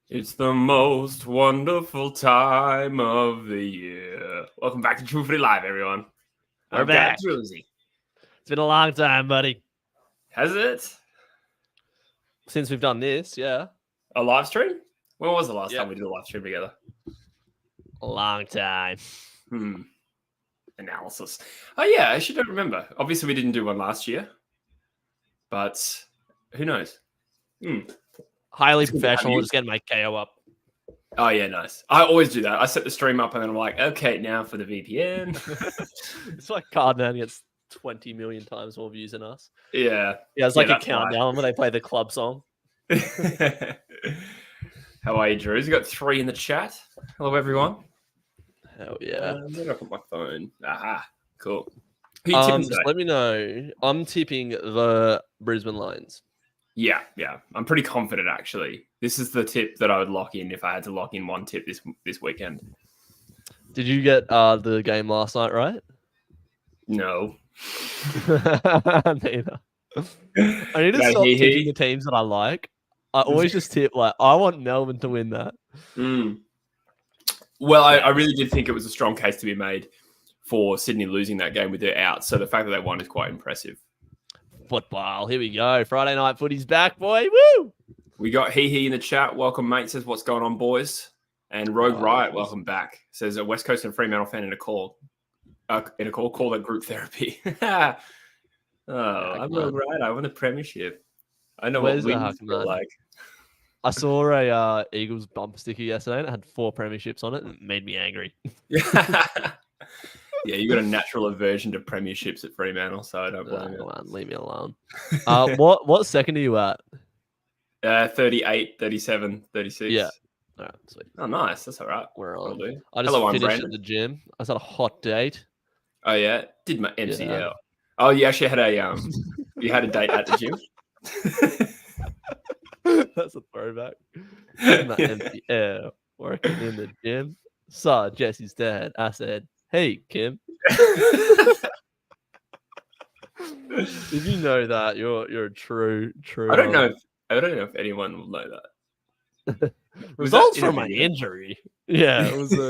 It's the most wonderful time of the year. Welcome back to True Footy Live, everyone. We're back. Druzy. It's been a long time, buddy. Has it? Since we've done this, yeah. A live stream? When was the last Yeah. time we did a live stream together? A long time. Analysis. Oh, yeah, I should remember. Obviously, we didn't do one last year, but who knows? Highly professional. Just getting my KO up. Oh, yeah, nice. I always do that. I set the stream up and then I'm like, okay, now for the VPN. It's like Cardman gets 20 million times more views than us. Yeah. Yeah, it's like a countdown when they play the club song. How are you, Drew? You got 3 in the chat. Hello, everyone. Hell yeah. Where did I put my phone? Aha, cool. Just let me know. I'm tipping the Brisbane Lions. Yeah. I'm pretty confident, actually. This is the tip that I would lock in if I had to lock in one tip this weekend. Did you get the game last night right? No. Neither. I need to stop tipping the teams that I like. I always just tip I want Melbourne to win that. Well, I really did think it was a strong case to be made for Sydney losing that game with their out. So the fact that they won is quite impressive. Football. Here we go. Friday night footy's back, boy. Woo! We got He in the chat. Welcome, mate. Says, what's going on, boys? And Rogue Riot, welcome back. Says, a West Coast and Fremantle fan in a call. Call that group therapy. I'm Rogue Riot. I want a premiership. I know what wins feel like. I saw a Eagles bumper sticker yesterday and it had 4 premierships on it and it made me angry. Yeah, you got a natural aversion to premierships at Fremantle, so I don't blame you. Leave me alone. What second are you at? 38, 37, 36. Yeah. All right, sweet. Oh, nice. That's all right. We're on. I just finished at the gym. I was at a hot date. Oh, yeah? Did my MCL. Yeah. Oh, you actually had you had a date at the gym? That's a throwback. In my MCL, working in the gym. Saw Jesse's dad. I said, "Hey, Kim." Did you know that you're a true? I don't know if anyone will know that. Results from my injury. Yeah, it was a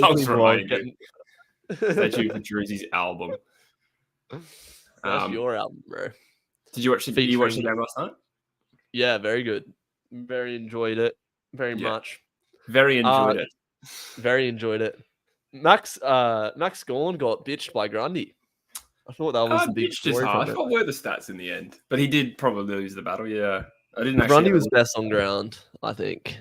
weekly vlog. Stay tuned for Druzy's album. That's your album, bro. Did you watch the game last night? Yeah, very good. Very enjoyed it. Very much. Very enjoyed it. Very enjoyed it. Max Gorn got bitched by Grundy. I thought that was the big story. I forgot where the stats in the end, but he did probably lose the battle. Yeah, I didn't. Grundy was best on ground, I think.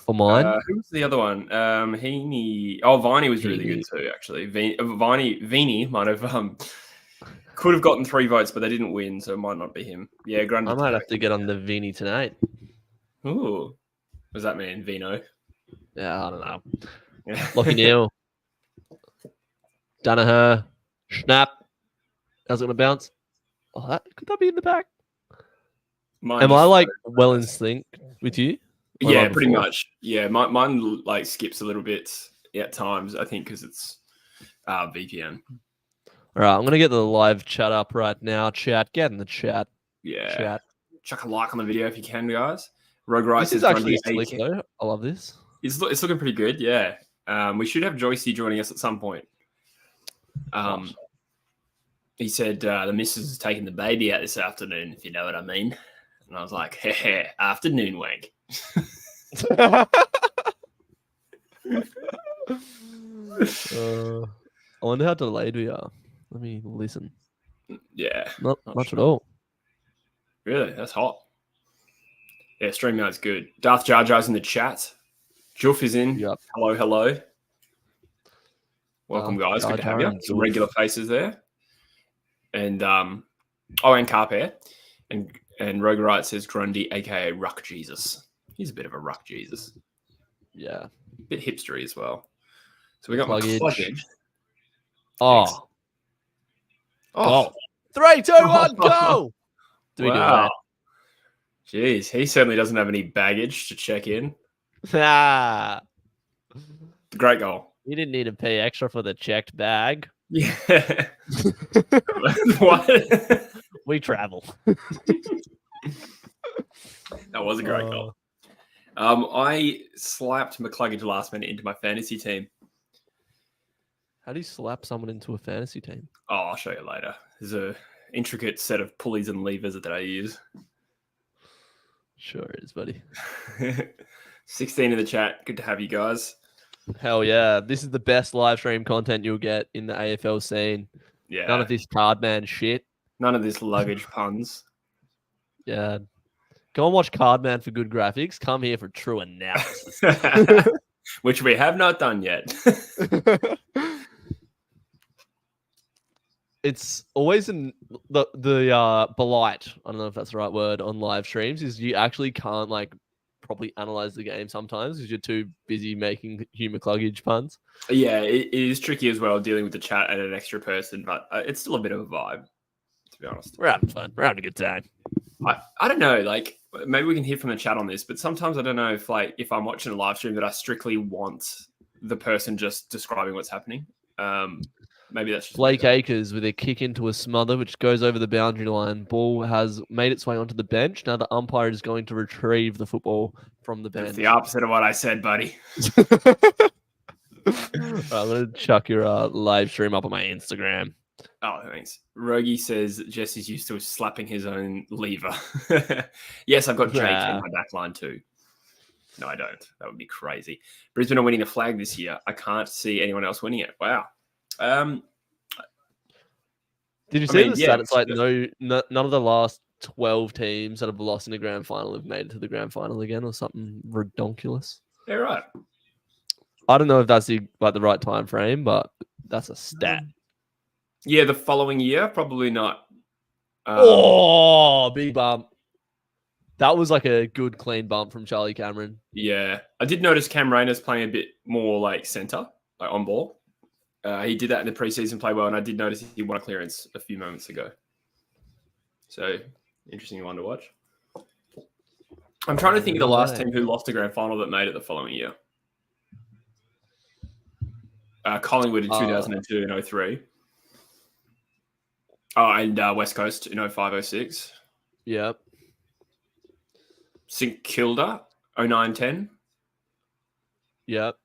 For mine, who was the other one? Heaney. Oh, Viney was really good too. Actually, Viney might have could have gotten 3 votes, but they didn't win, so it might not be him. Yeah, Grundy. I might have to get on the Viney tonight. Ooh, what does that mean, Vino? Yeah, I don't know. Lockie Neal, Danaher, Snap. How's it gonna bounce? Oh, could that be in the back? Am I well in sync with you? Yeah, pretty much. Yeah, mine skips a little bit at times. I think because it's VPN. All right, I'm gonna get the live chat up right now. Chat, get in the chat. Yeah, chat. Chuck a like on the video if you can, guys. Rogue Rice this is actually slick, though. I love this. It's looking pretty good. Yeah. We should have Joycey joining us at some point. He said the missus is taking the baby out this afternoon, if you know what I mean. And I was like, heh, afternoon wank. I wonder how delayed we are. Let me listen. Yeah. Not much at all. Really? That's hot. Yeah, StreamYard's good. Darth Jar Jar's in the chat. Joof is in. Yep. Hello. Welcome, guys. Good to have you. Some regular faces there. And and Carpe. And Rogue Wright says Grundy, aka Ruck Jesus. He's a bit of a Ruck Jesus. Yeah. A bit hipstery as well. So we got Luggage. Oh. 3, 2, 1, go! Do we do that? Jeez, he certainly doesn't have any baggage to check in. Great goal. You didn't need to pay extra for the checked bag. Yeah. What? We travel. That was a great goal. I slapped McCluggage last minute into my fantasy team. How do you slap someone into a fantasy team? Oh, I'll show you later. There's a intricate set of pulleys and levers that I use. Sure is, buddy. 16 in the chat. Good to have you guys. Hell yeah. This is the best live stream content you'll get in the AFL scene. Yeah. None of this Cardman shit. None of this luggage puns. Yeah. Go and watch Cardman for good graphics. Come here for true analysis. Which we have not done yet. It's always in the blight. I don't know if that's the right word on live streams. Is you actually can't like properly analyze the game sometimes because you're too busy making Hugh McCluggage puns. Yeah, it is tricky as well dealing with the chat and an extra person, but it's still a bit of a vibe. To be honest, we're having fun. We're having a good time. I don't know. Like maybe we can hear from the chat on this, but sometimes I don't know if I'm watching a live stream that I strictly want the person just describing what's happening. Maybe that's just Blake Acres with a kick into a smother, which goes over the boundary line. Ball has made its way onto the bench. Now the umpire is going to retrieve the football from the bench. It's the opposite of what I said, buddy. I'm going to chuck your live stream up on my Instagram. Oh, thanks. Rogie says Jesse's used to slapping his own lever. Yes, I've got Jake in my back line too. No, I don't. That would be crazy. Brisbane are winning the flag this year. I can't see anyone else winning it. Wow. Did you see the stat? It's like none of the last 12 teams that have lost in the grand final have made it to the grand final again, or something redonkulous. Yeah, right. I don't know if that's the right time frame, but that's a stat. Yeah, the following year, probably not. Big bump. That was like a good clean bump from Charlie Cameron. Yeah, I did notice Cam Rayner's playing a bit more like centre, like on ball. He did that in the preseason play well, and I did notice he won a clearance a few moments ago. So, interesting one to watch. I'm trying to think of the last team who lost a grand final that made it the following year. Collingwood in 2002 and 03. Oh, and West Coast in 05-06. Yep. St Kilda 09-10. Yep.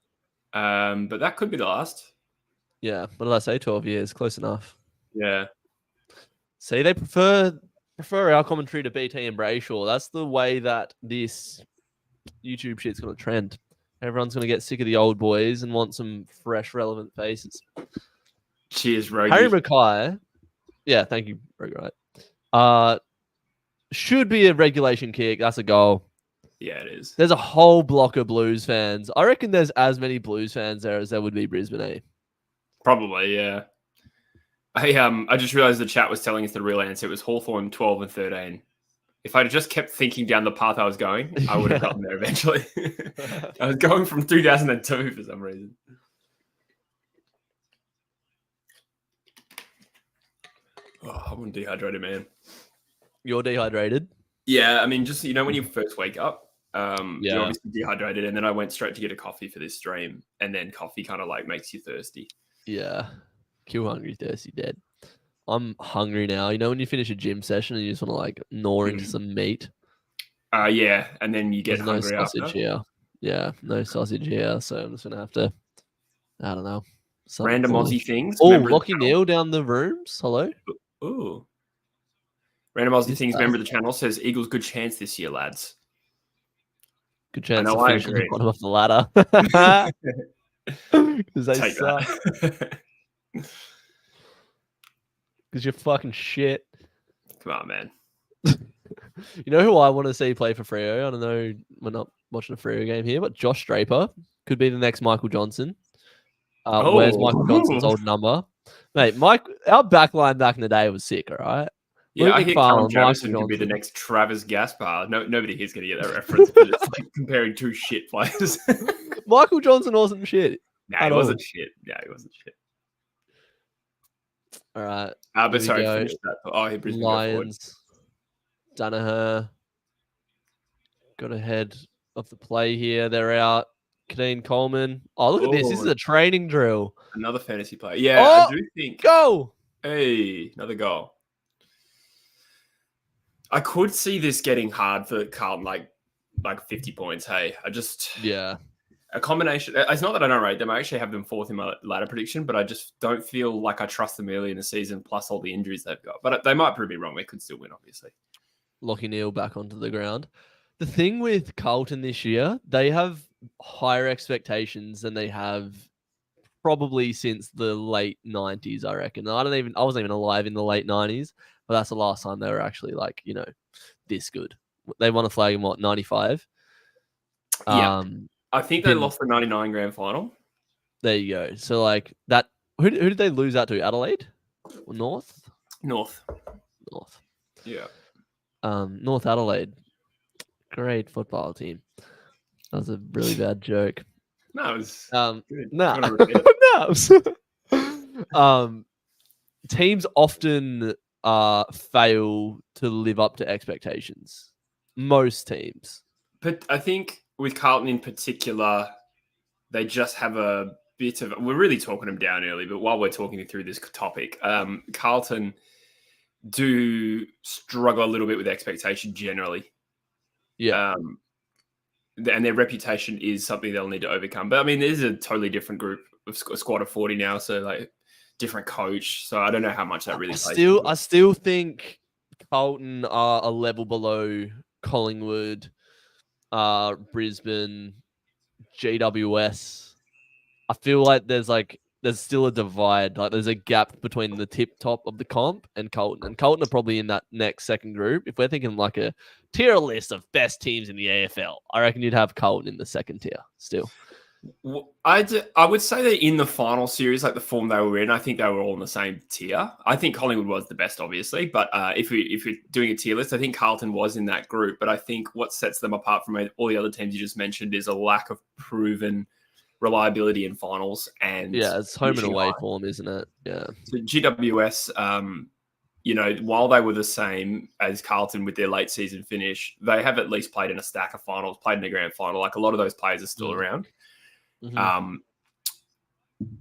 But that could be the last. Yeah, what did I say? 12 years, close enough. Yeah. See, they prefer our commentary to BT and Brayshaw. That's the way that this YouTube shit's going to trend. Everyone's going to get sick of the old boys and want some fresh, relevant faces. Cheers, Rogie. Harry Mackay. Yeah, thank you, Rogie. Right. Should be a regulation kick. That's a goal. Yeah, it is. There's a whole block of Blues fans. I reckon there's as many Blues fans there as there would be Brisbane, eh? Probably, yeah. I just realized the chat was telling us the real answer. It was Hawthorn 12 and 13. If I'd just kept thinking down the path I was going, I would have gotten there eventually. I was going from 2002 for some reason. Oh, I'm dehydrated, man. You're dehydrated? Yeah, I mean, just, when you first wake up, you're obviously dehydrated, and then I went straight to get a coffee for this stream, and then coffee kind of like makes you thirsty. Yeah. Kill hungry, thirsty, dead. I'm hungry now. When you finish a gym session and you just want to like gnaw into some meat. Yeah, and then you get hungry no sausage after. Here. Yeah, no sausage here, so I'm just gonna have to. I don't know. Random Aussie things. Oh, Lockie Neal down the rooms. Hello. Ooh. Random Aussie things. Member of the channel says Eagles good chance this year, lads. Good chance to finish at the bottom of the ladder. Because they suck. Because you're fucking shit. Come on, man. You know who I want to see play for Freo? I don't know. We're not watching a Freo game here, but Josh Draper could be the next Michael Johnson. Where's Michael Johnson's old number? Mate, our back line back in the day was sick, all right? Yeah, I hear Callum Jamison could be the next Travis Gaspar. Nobody here's going to get that reference, but it's like comparing two shit players. Michael Johnson wasn't shit. No, he wasn't shit. Yeah, he wasn't shit. All right. But sorry, finish that. Oh, he Brisbane Lions. Danaher. Got ahead of the play here. They're out. Kadeen Coleman. Oh, look at this. This is a training drill. Another fantasy player. Yeah, I do think. Go! Hey, another goal. I could see this getting hard for Carlton. Like like 50 points. Hey, Yeah. A combination. It's not that I don't rate them. I actually have them fourth in my ladder prediction, but I just don't feel like I trust them early in the season, plus all the injuries they've got. But they might prove me wrong. They could still win, obviously. Lockie Neal back onto the ground. The thing with Carlton this year, they have higher expectations than they have probably since the late 90s, I reckon. I wasn't even alive in the late 90s, but that's the last time they were actually like, this good. They won a flag in 95? Yeah. I think they lost the 99 grand final. There you go. So like that, who did they lose out to? Adelaide or North? North. Yeah. North Adelaide. Great football team. That was a really bad joke. No, it was good. No. Teams often fail to live up to expectations. Most teams. But I think with Carlton in particular, they just have a bit of... We're really talking them down early, but while we're talking through this topic, Carlton do struggle a little bit with expectation generally. Yeah. And their reputation is something they'll need to overcome. But I mean, there's a totally different group, a squad of 40 now, so like different coach. So I don't know how much that really plays. I still think Carlton are a level below Collingwood, Brisbane, GWS. I feel like there's still a divide. Like there's a gap between the tip top of the comp and Carlton. And Carlton are probably in that next second group. If we're thinking like a tier list of best teams in the AFL, I reckon you'd have Carlton in the second tier still. I would say that in the final series, like the form they were in, I think they were all in the same tier. I think Collingwood was the best, obviously. But if we're doing a tier list, I think Carlton was in that group. But I think what sets them apart from all the other teams you just mentioned is a lack of proven reliability in finals. And it's home and away form, isn't it? Yeah. So GWS, while they were the same as Carlton with their late season finish, they have at least played in a stack of finals, played in a grand final. Like a lot of those players are still around. Mm-hmm.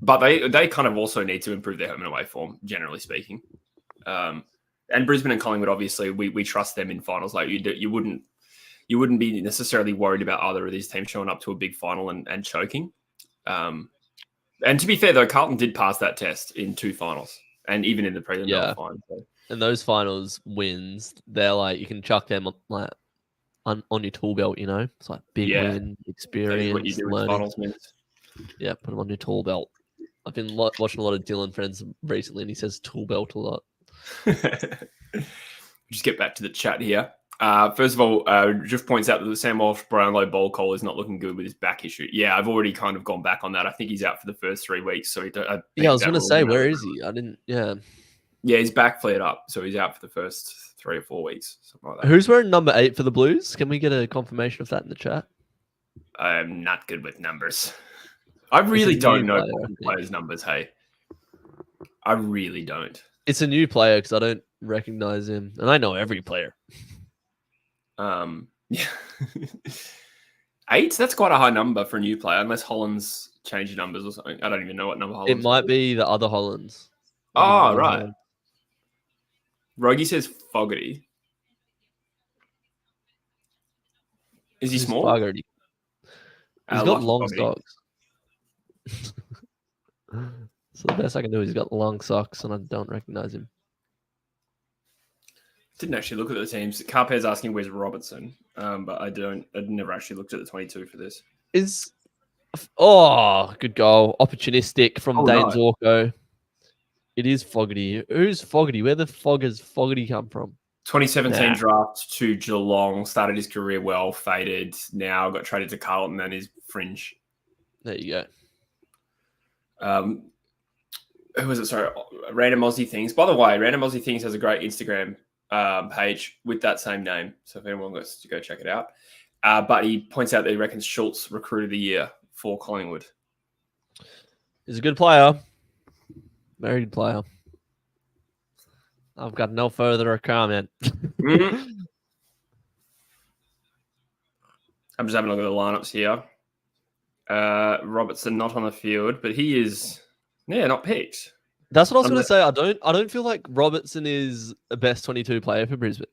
But they kind of also need to improve their home and away form, generally speaking. And Brisbane and Collingwood, obviously, we trust them in finals. Like you wouldn't be necessarily worried about either of these teams showing up to a big final and choking. And to be fair, though, Carlton did pass that test in 2 finals, and even in the prelim final. So. And those finals wins, they're like you can chuck them like on your tool belt. It's like big win, experience, what you do learning. With finals wins. Yeah, put them on your tool belt. I've been watching a lot of Dylan Friends recently, and he says tool belt a lot. Just get back to the chat here. First of all, just points out that the Sam Walsh Brownlow bowl call is not looking good with his back issue. Yeah, I've already kind of gone back on that. I think he's out for the first 3 weeks. So I was going to say, where is he? I didn't. Yeah. Yeah, his back flared up, so he's out for the first 3 or 4 weeks, something like that. Who's wearing number 8 for the Blues? Can we get a confirmation of that in the chat? I'm not good with numbers. I really don't know players' numbers. Hey, I really don't. It's a new player because I don't recognize him, and I know every player. Yeah. 8, that's quite a high number for a new player, unless Holland's changed numbers or something. I don't even know what number Holland's. It might be the other Hollands. Oh, right. Rogie says Fogarty. Is he small? Fogarty. He's got long socks. So the best I can do is he's got long socks, and I don't recognize him. Didn't actually look at the teams. Carpe's asking where's Robertson, but I never actually looked at the 22 for this. Good goal. Opportunistic from Dane Zorko. It is Fogarty. Who's Fogarty? Where the has Fogarty come from? 2017 draft to Geelong. Started his career well, faded. Now got traded to Carlton and is fringe. There you go. Who was it? Sorry, Random Aussie Things. By the way, Random Aussie Things has a great Instagram page with that same name. So if anyone wants to go check it out. But he points out that he reckons Schultz Recruit of the Year for Collingwood. He's a good player. Very good player. I've got no further comment. Mm-hmm. I'm just having a look at the lineups here. Robertson not on the field, but he is not picked. That's what I was going to say. I don't feel like Robertson is a best 22 player for Brisbane.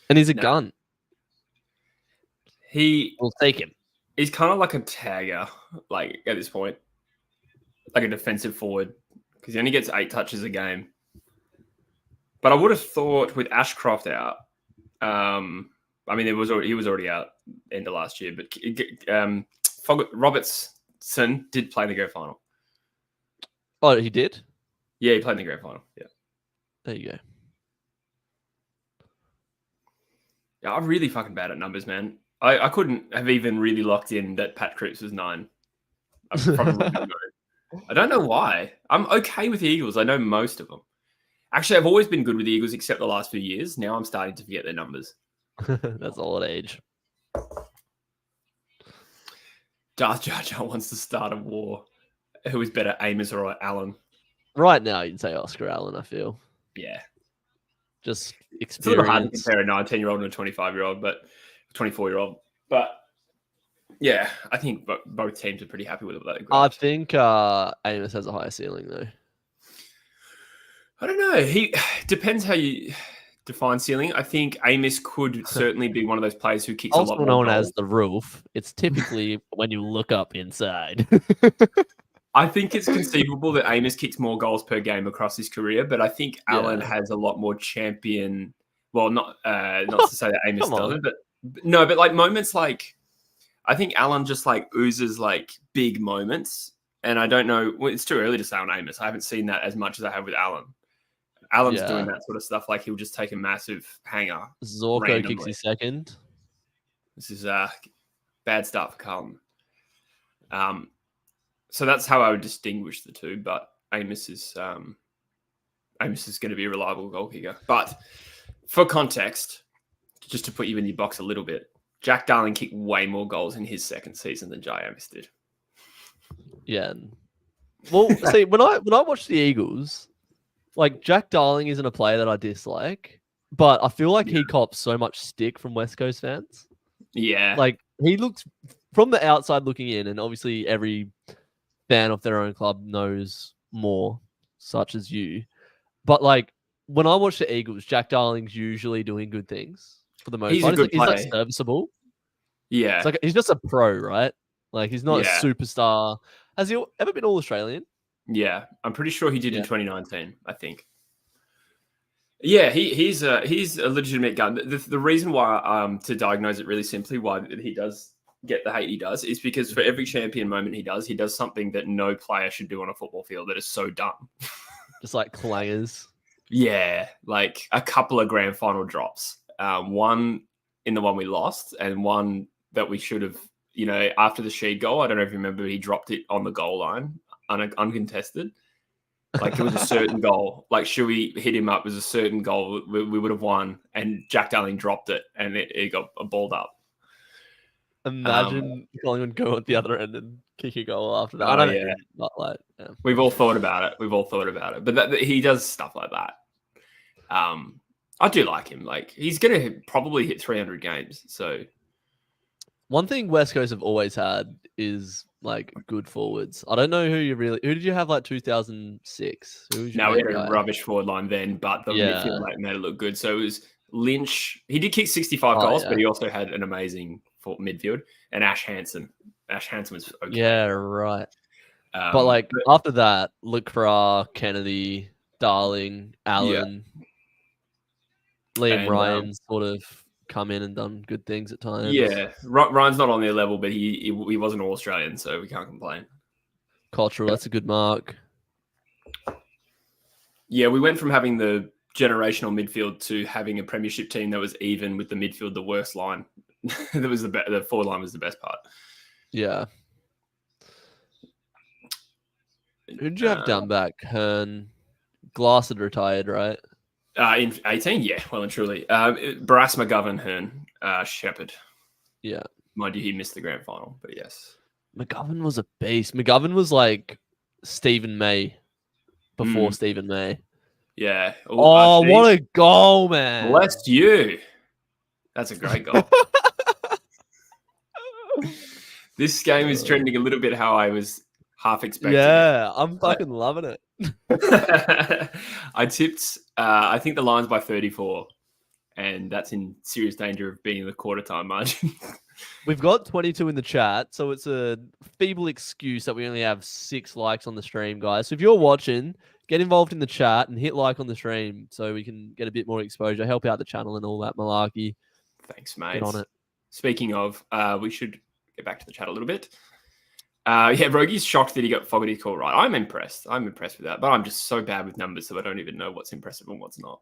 And he's a gun. We'll take him. He's kind of like a tagger, like at this point, like a defensive forward, because he only gets 8 touches a game. But I would have thought with Ashcroft out, I mean, he was already out end of last year, but Robertson did play in the grand final. Oh, he did? Yeah, he played in the grand final. Yeah. There you go. Yeah, I'm really fucking bad at numbers, man. I couldn't have even really locked in that Pat Cripps was 9. I don't know why. I'm okay with the Eagles. I know most of them. Actually, I've always been good with the Eagles except the last few years. Now I'm starting to forget their numbers. That's old age. Darth Jar Jar wants to start a war. Who is better, Amos or Allen? Right now, you'd say Oscar Allen, I feel. Yeah. Just experience. It's a little hard to compare a 19-year-old and a 25-year-old, but 24-year-old. But yeah, I think both teams are pretty happy with it. I think Amos has a higher ceiling, though. I don't know. He depends how you define ceiling. I think Amos could certainly be one of those players who kicks also a lot more known goals. as the roof. It's typically when you look up inside. I think it's conceivable that Amos kicks more goals per game across his career, but I think Allen has a lot more champion. Well, not to say that Amos doesn't, but no, but like moments like I think Allen just like oozes like big moments, and I don't know. Well, it's too early to say on Amos. I haven't seen that as much as I have with Allen. Allen's doing that sort of stuff. Like he'll just take a massive hanger. Zorko kicks his second. This is a bad start for Carlton. So that's how I would distinguish the two. But Amos is going to be a reliable goal kicker. But for context, just to put you in your box a little bit, Jack Darling kicked way more goals in his second season than Jai Amos did. Yeah. Well, see, when I watch the Eagles, like Jack Darling isn't a player that I dislike, but I feel like he cops so much stick from West Coast fans. Yeah. Like he looks from the outside looking in, and obviously every fan of their own club knows more, such as you. But like when I watch the Eagles, Jack Darling's usually doing good things for the most part. He's like serviceable. Yeah. It's like he's just a pro, right? Like he's not a superstar. Has he ever been All-Australian? Yeah, I'm pretty sure he did in 2019, I think. Yeah, he's a legitimate gun. The reason why, to diagnose it really simply, why he does get the hate he does is because for every champion moment he does something that no player should do on a football field that is so dumb. Just like clangers. Yeah, like a couple of grand final drops. One in the one we lost and one that we should have, after the Sheed goal. I don't know if you remember, he dropped it on the goal line. Uncontested, like it was a certain goal. Like, should we hit him up? It was a certain goal. We would have won, and Jack Darling dropped it, and it got balled up. Imagine Collingwood go at the other end and kick a goal after that. I don't know. Not like we've all thought about it. But he does stuff like that. I do like him. Like he's gonna probably hit 300 games. So one thing West Coast have always had is like good forwards. I don't know who did you have like 2006? No, we had a rubbish forward line then, but the midfield made it look good. So it was Lynch. He did kick 65 goals, but he also had an amazing midfield. And Ash Hansen. Ash Hansen was okay. Yeah, right. But like after that, LeCras, Kennedy, Darling, Allen, Liam Ryan sort of come in and done good things at times. Yeah, Ryan's not on their level, but he wasn't all Australian, so we can't complain. Cultural, that's a good mark. Yeah, we went from having the generational midfield to having a premiership team that was even with the midfield, the worst line. That was the forward line was the best part. Yeah. Who did you have down back? Hearn. Glass had retired, right? In 18, yeah, well and truly. Barras, McGovern, Hearn, Shepherd. Yeah. Mind you, he missed the grand final, but yes. McGovern was a beast. McGovern was like Stephen May before Stephen May. Yeah. Oh, what a goal, man. Bless you. That's a great goal. This game is trending a little bit how I was half expecting. Yeah, I'm fucking loving it. I tipped, I think the line's by 34, and that's in serious danger of being the quarter time margin. We've got 22 in the chat, so it's a feeble excuse that we only have 6 likes on the stream, guys. So if you're watching, get involved in the chat and hit like on the stream so we can get a bit more exposure, help out the channel and all that malarkey. Thanks, mate. Get on it. Speaking of, we should get back to the chat a little bit. Rogie's shocked that he got Fogarty's call right. I'm impressed. I'm impressed with that, but I'm just so bad with numbers, so I don't even know what's impressive and what's not.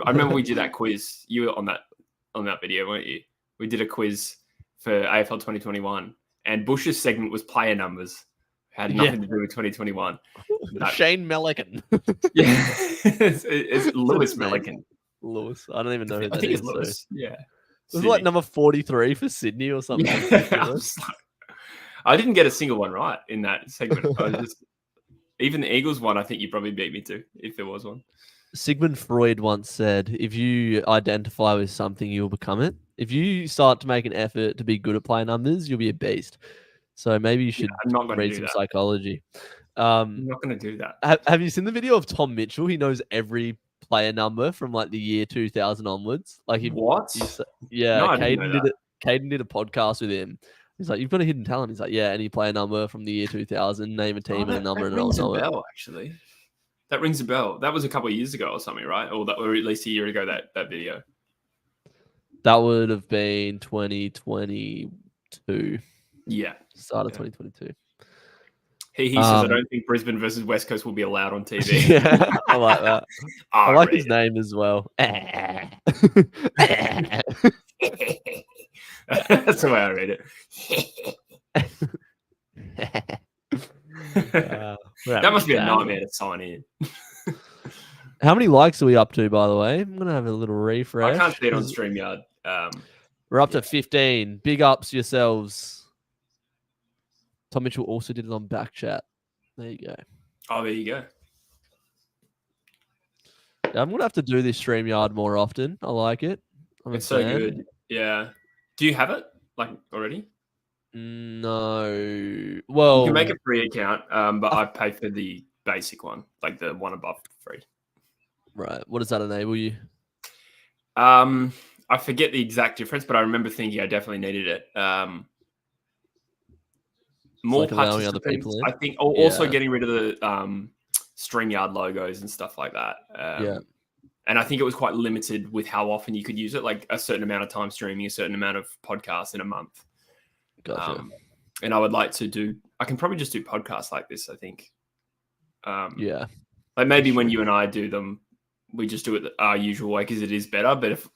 I remember we did that quiz. You were on that video, weren't you? We did a quiz for AFL 2021, and Bush's segment was player numbers. Had nothing to do with 2021. Shane Melican. Yeah, it's Lewis Melican. Lewis. I don't even know who that is. I think it's Lewis. So. Yeah. It was like number 43 for Sydney or something. Yeah, I didn't get a single one right in that segment. Even the Eagles one, I think you probably beat me to, if there was one. Sigmund Freud once said, if you identify with something, you'll become it. If you start to make an effort to be good at player numbers, you'll be a beast. So maybe you should read some psychology. I'm not going to do that. Have you seen the video of Tom Mitchell? He knows every player number from like the year 2000 onwards. Like what? Yeah, no, Caden did a podcast with him. He's like, you've got a hidden talent. He's like, yeah, any player number from the year 2000, name a team and a number, and I'll know it. Actually, that rings a bell. That was a couple of years ago or something, right? Or at least a year ago. That video. That would have been 2022. Yeah, start of 2022. He says, I don't think Brisbane versus West Coast will be allowed on TV. Yeah, I like that. I like his name as well. That's the way I read it. That must be a nightmare to sign in. How many likes are we up to, by the way? I'm going to have a little refresh. I can't see it on StreamYard. We're up to 15. Big ups yourselves. Tom Mitchell also did it on Backchat. There you go. Oh, there you go. Yeah, I'm going to have to do this StreamYard more often. I like it. It's so good. Yeah. Do you have it already? No. Well, you can make a free account, but I pay for the basic one, like the one above free. Right. What does that enable you? I forget the exact difference, but I remember thinking I definitely needed it. More like allowing other people in? I think. Also getting rid of the StreamYard logos and stuff like that. And I think it was quite limited with how often you could use it, like a certain amount of time streaming, a certain amount of podcasts in a month. Gotcha. And I would like to I can probably just do podcasts like this, I think. Yeah. Like maybe when you and I do them, we just do it our usual way because it is better. But if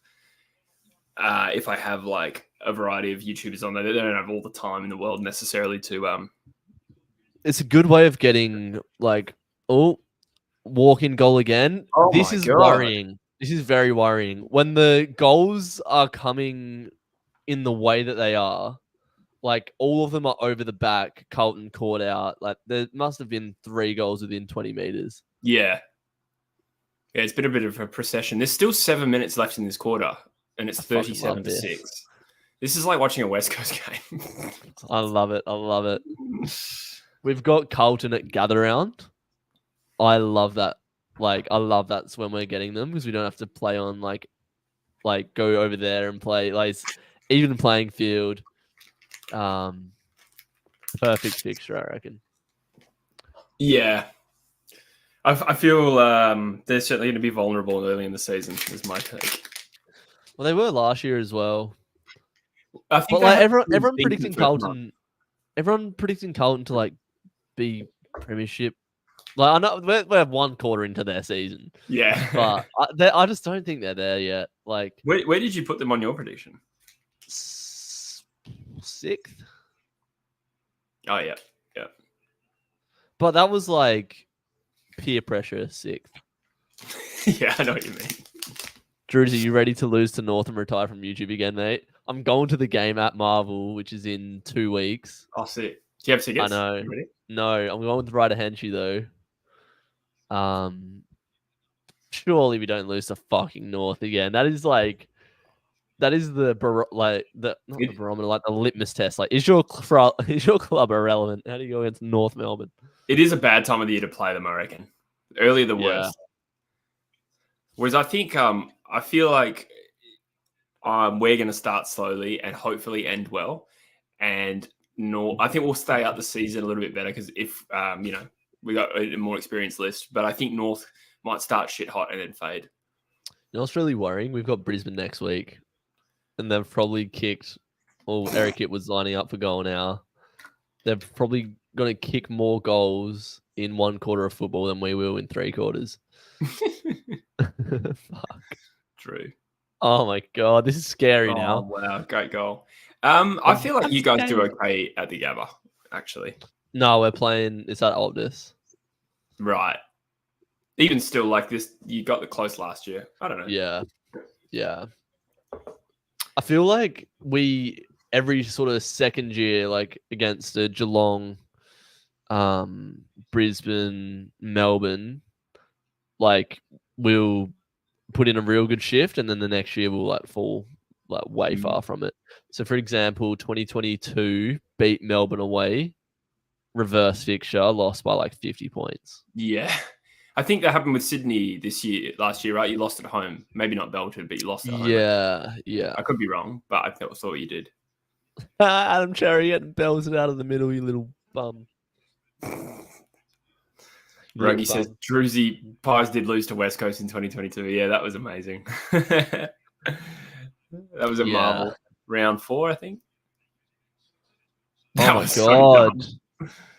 I have like a variety of YouTubers on there, they don't have all the time in the world necessarily to. It's a good way of getting like, walk in goal again. Oh, this is worrying. This is very worrying. When the goals are coming in the way that they are, like all of them are over the back, Carlton caught out. Like there must have been 3 goals within 20 meters. Yeah. Yeah, it's been a bit of a procession. There's still 7 minutes left in this quarter, and it's 37-6. This is like watching a West Coast game. I love it. I love it. We've got Carlton at Gather Round. I love that. Like, I love that's when we're getting them because we don't have to play on like go over there and play like even playing field. Perfect fixture, I reckon. Yeah. I feel they're certainly going to be vulnerable early in the season, is my take. Well, they were last year as well. I think but like everyone predicting Carlton, to like be premiership. Like I know we're 1 quarter into their season. Yeah, but I just don't think they're there yet. Like, where did you put them on your prediction? 6th. Oh yeah. But that was like peer pressure 6th. Yeah, I know what you mean. Drews, are you ready to lose to North and retire from YouTube again, mate? I'm going to the game at Marvel, which is in 2 weeks. I'll see. Do you have tickets? I know. No, I'm going with Ryder Henshey though. Surely we don't lose to fucking North again. That is the barometer, like the litmus test. Like, is your club irrelevant? How do you go against North Melbourne? It is a bad time of the year to play them, I reckon. Earlier the worst. Whereas I think I feel like we're going to start slowly and hopefully end well. And I think we'll stay out the season a little bit better because if, we got a more experienced list. But I think North might start shit hot and then fade. You know what's really worrying? We've got Brisbane next week. And they've probably kicked, Eric It was lining up for goal now. They're probably going to kick more goals in one quarter of football than we will in 3 quarters. Fuck. True. Oh my God, this is scary now. Wow, great goal. I feel like you guys do okay at the Gabba, actually. No, we're playing, it's at Optus. Right. Even still, like this, you got the close last year. I don't know. Yeah. I feel like every sort of second year, like against a Geelong, Brisbane, Melbourne, like we'll put in a real good shift, and then the next year we'll like fall like way far from it. So, for example, 2022 beat Melbourne away, reverse fixture, lost by like 50 points. Yeah. I think that happened with Sydney last year, right? You lost at home. Maybe not belted, but you lost at home. Yeah. I could be wrong, but I thought you did. Adam Cherry getting belted out of the middle, you little bum. Rogie says Druzy Pies did lose to West Coast in 2022. Yeah, that was amazing. That was a marvel. Round 4, I think. Oh my God. So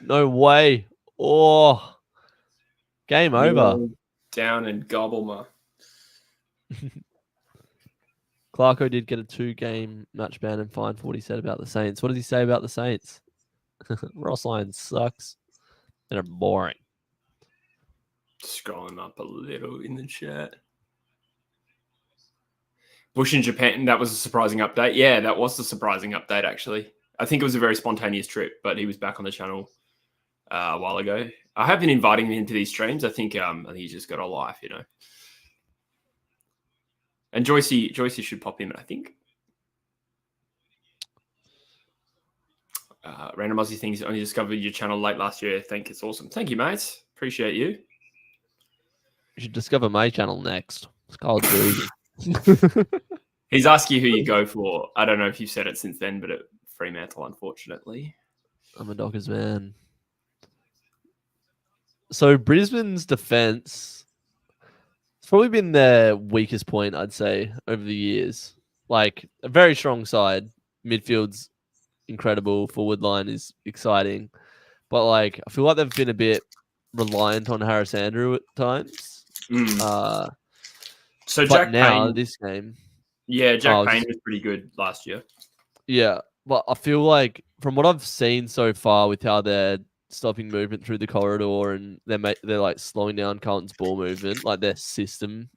no way. Oh. Game over. Down and Gobblemer. Clarko did get a 2-game match ban and fine for what he said about the Saints. What does he say about the Saints? Ross Lyon sucks. They're boring. Scrolling up a little in the chat. Bush in Japan, that was a surprising update. Yeah, that was the surprising update, actually. I think it was a very spontaneous trip, but he was back on the channel a while ago. I have been inviting him to these streams. I think he's just got a life, you know. And Joycey should pop in, I think. Random Aussie Things only discovered your channel late last year. It's awesome. Thank you, mates. Appreciate you. You should discover my channel next. It's called Druzy. He's asking who you go for. I don't know if you've said it since then, but at Fremantle, unfortunately. I'm a Dockers man. So Brisbane's defense, it's probably been their weakest point, I'd say, over the years. Like a very strong side. Midfield's incredible. Forward line is exciting. But like I feel like they've been a bit reliant on Harris Andrew at times. So Jack Payne, this game. Yeah, Jack Payne was pretty good last year. Yeah. But I feel like from what I've seen so far with how they're stopping movement through the corridor and they're like slowing down Carlton's ball movement, like their system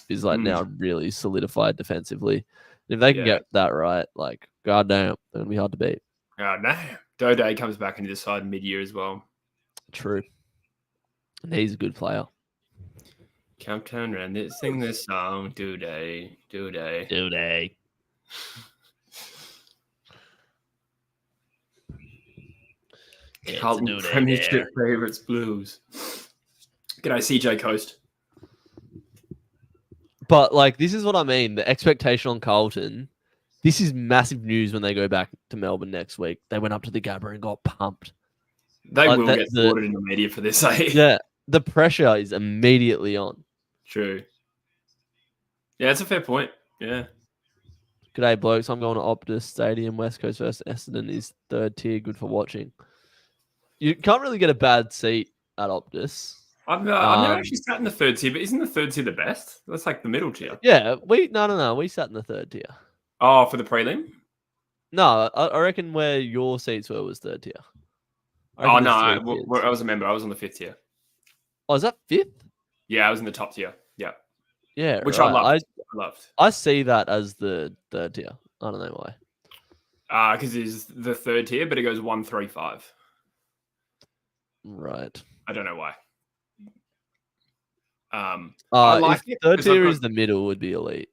is like now really solidified defensively. And if they can get that right, like goddamn, they're gonna be hard to beat. Oh no. Dode comes back into the side mid-year as well. True. And he's a good player. Come turn around, sing this song, do-day. Carlton Premiership favourites Blues. G'day, CJ Coast. But like, this is what I mean. The expectation on Carlton. This is massive news when they go back to Melbourne next week. They went up to the Gabba and got pumped. They will get slaughtered in the media for this, eh? Yeah, the pressure is immediately on. True. Yeah, that's a fair point. Yeah. G'day, blokes. I'm going to Optus Stadium. West Coast versus Essendon is 3rd tier. Good for watching. You can't really get a bad seat at Optus. I've never actually sat in the 3rd tier, but isn't the 3rd tier the best? That's like the middle tier. Yeah, no. We sat in the 3rd tier. Oh, for the prelim? No, I reckon where your seats were was 3rd tier. Oh, no, I was a member. I was on the 5th tier. Oh, is that 5th? Yeah, I was in the top tier. Yeah. Yeah, which I loved. I see that as the 3rd tier. I don't know why. Because it's the 3rd tier, but it goes 1, 3, 5. Right. I don't know why. I like if 3rd tier is the middle, would be elite.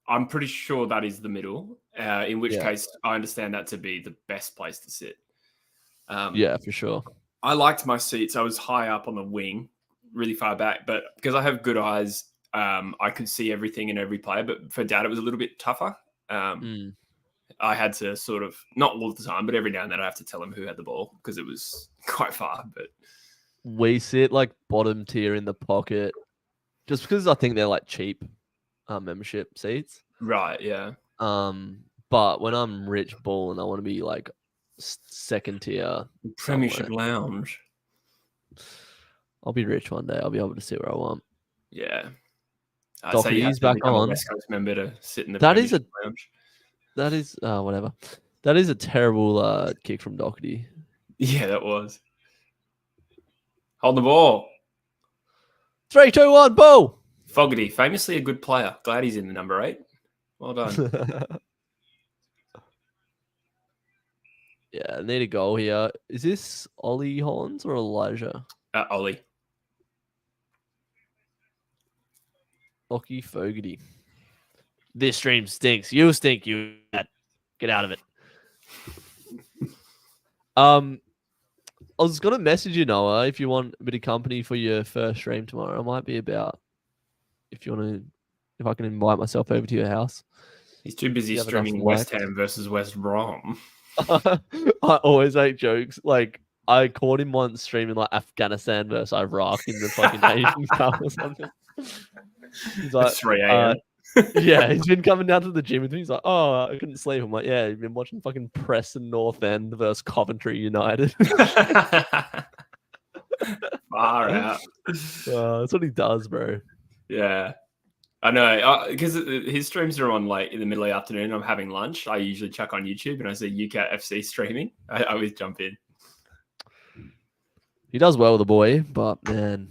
I'm pretty sure that is the middle. In which case, I understand that to be the best place to sit. Yeah, for sure. I liked my seats. I was high up on the wing, really far back, but because I have good eyes, I could see everything in every player, but for Dad, it was a little bit tougher. I had to sort of, not all the time, but every now and then I have to tell him who had the ball because it was quite far. But we sit like bottom tier in the pocket just because I think they're like cheap membership seats. Right, yeah. But when I'm rich balling, I want to be like second tier. Premiership somewhere. Lounge. I'll be rich one day. I'll be able to sit where I want. Yeah. So you have to back become on. A West Coast member to sit in the that is Premiership Lounge. That is whatever. That is a terrible kick from Doherty. Yeah, that was. Hold the ball. 3, 2, 1, ball. Fogarty, famously a good player. Glad he's in the number 8. Well done. Yeah, I need a goal here. Is this Ollie Hollins or Elijah? Ollie. Lockie Fogarty. This stream stinks. You stink, you. Get out of it. I was gonna message you, Noah, if you want a bit of company for your first stream tomorrow. It might be about if I can invite myself over to your house. He's too busy streaming West Ham versus West Brom. I always make jokes. Like I caught him once streaming like Afghanistan versus Iraq in the fucking Asian Cup or something. He's like 3 a.m. Yeah, he's been coming down to the gym with me. He's like, "Oh, I couldn't sleep." I'm like, "Yeah, you've been watching fucking Preston North End versus Coventry United." Far out. That's what he does, bro. Yeah, I know. Because his streams are on like in the middle of the afternoon. I'm having lunch. I usually chuck on YouTube and I see UCAT FC streaming. I always jump in. He does well with the boy, but man,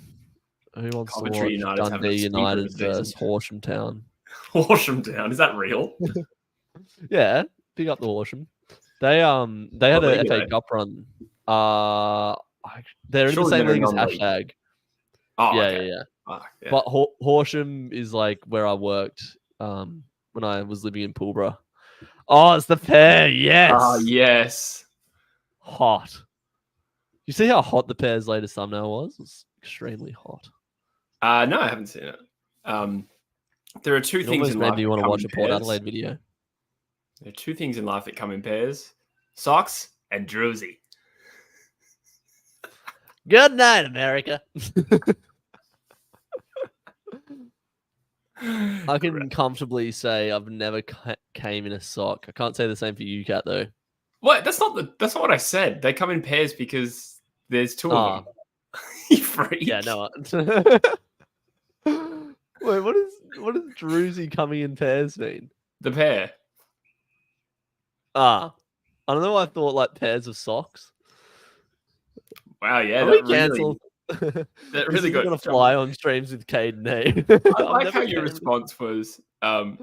who wants Coventry to watch United's Dundee United versus Horsham Town? Horsham Town, is that real? Yeah, pick up the Horsham. They had an FA Cup run. They're in the same league as Hashtag. Oh, yeah, okay. yeah. Yeah. But Horsham is like where I worked when I was living in Pulborough. Oh, it's the pair. Yes. Oh, yes. Hot. You see how hot the pair's latest thumbnail was? It's extremely hot. No, I haven't seen it. There are two things in life. Maybe you want to watch a Port Adelaide video. There are two things in life that come in pairs: socks and druzy. Good night, America. I can comfortably say I've never came in a sock. I can't say the same for you, Kat, though. What? That's not what I said. They come in pairs because there's two of them. You freak. Yeah, no. Wait, what does druzy coming in pairs mean? The pair. I don't know. I thought like pairs of socks. Wow, yeah. We cancelled. That really got gonna fly on streams with Caden. I like how your response was. I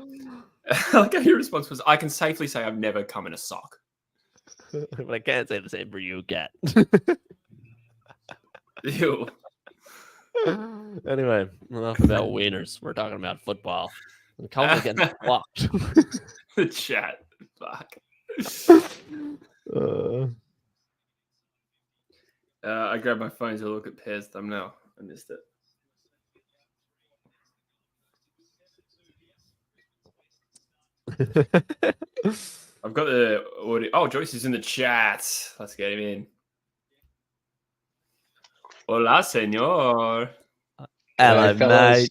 like how your response was. I can safely say I've never come in a sock. But I can't say the same for you, Kat. Ew. Anyway, enough about wieners. We're talking about football. The Carlton getting fucked. The chat. Fuck. I grabbed my phone to look at Pear's thumbnail. I missed it. I've got the audio. Oh, Joyce is in the chat. Let's get him in. Hola, senor. Hello, mate.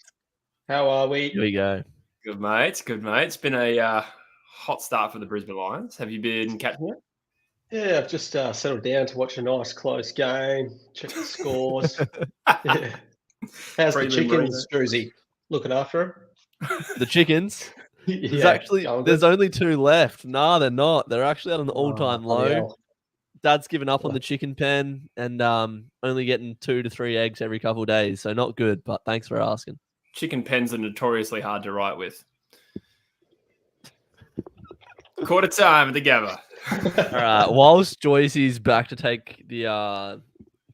How are we? Here we go. Good, mate. Good, mate. It's been a hot start for the Brisbane Lions. Have you been catching it? Yeah, I've just settled down to watch a nice close game, check the scores. Yeah. How's the chickens, Druzy? Looking after them? The chickens? Yeah, there's only 2 left. Nah, they're not. They're actually at an all-time low. Yeah. Dad's given up on the chicken pen and only getting 2 to 3 eggs every couple of days. So not good, but thanks for asking. Chicken pens are notoriously hard to write with. Quarter time together. All right. Whilst Joyce is back to take the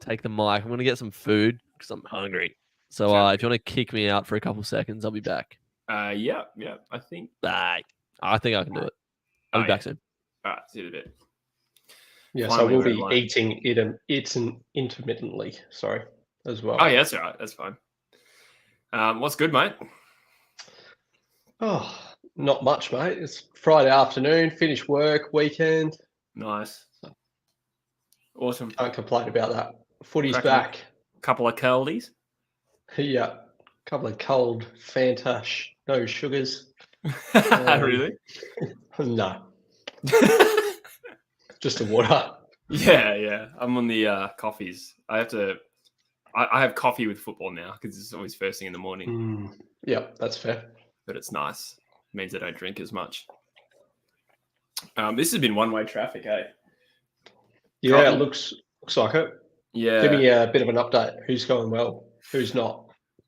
mic, I'm going to get some food because I'm hungry. So if you want to kick me out for a couple seconds, I'll be back. Yeah. I think. I think I can do it. I'll be back soon. All right. See you in a bit. Yeah, so we'll be eating intermittently. Sorry, as well. Oh yeah, that's all right. That's fine. What's good, mate? Oh, not much, mate. It's Friday afternoon, finish work, weekend. Nice. Awesome. Can't complain about that. Footy's Cracking back. Couple of curlies. Yeah. Couple of cold Fanta, no sugars. Really? No. Just the water. Yeah. I'm on the coffees. I have coffee with football now because it's always first thing in the morning. Yeah, that's fair. But it's nice. It means I don't drink as much. This has been one-way traffic, eh? Yeah, Carlton? it looks like it. Yeah. Give me a bit of an update. Who's going well? Who's not?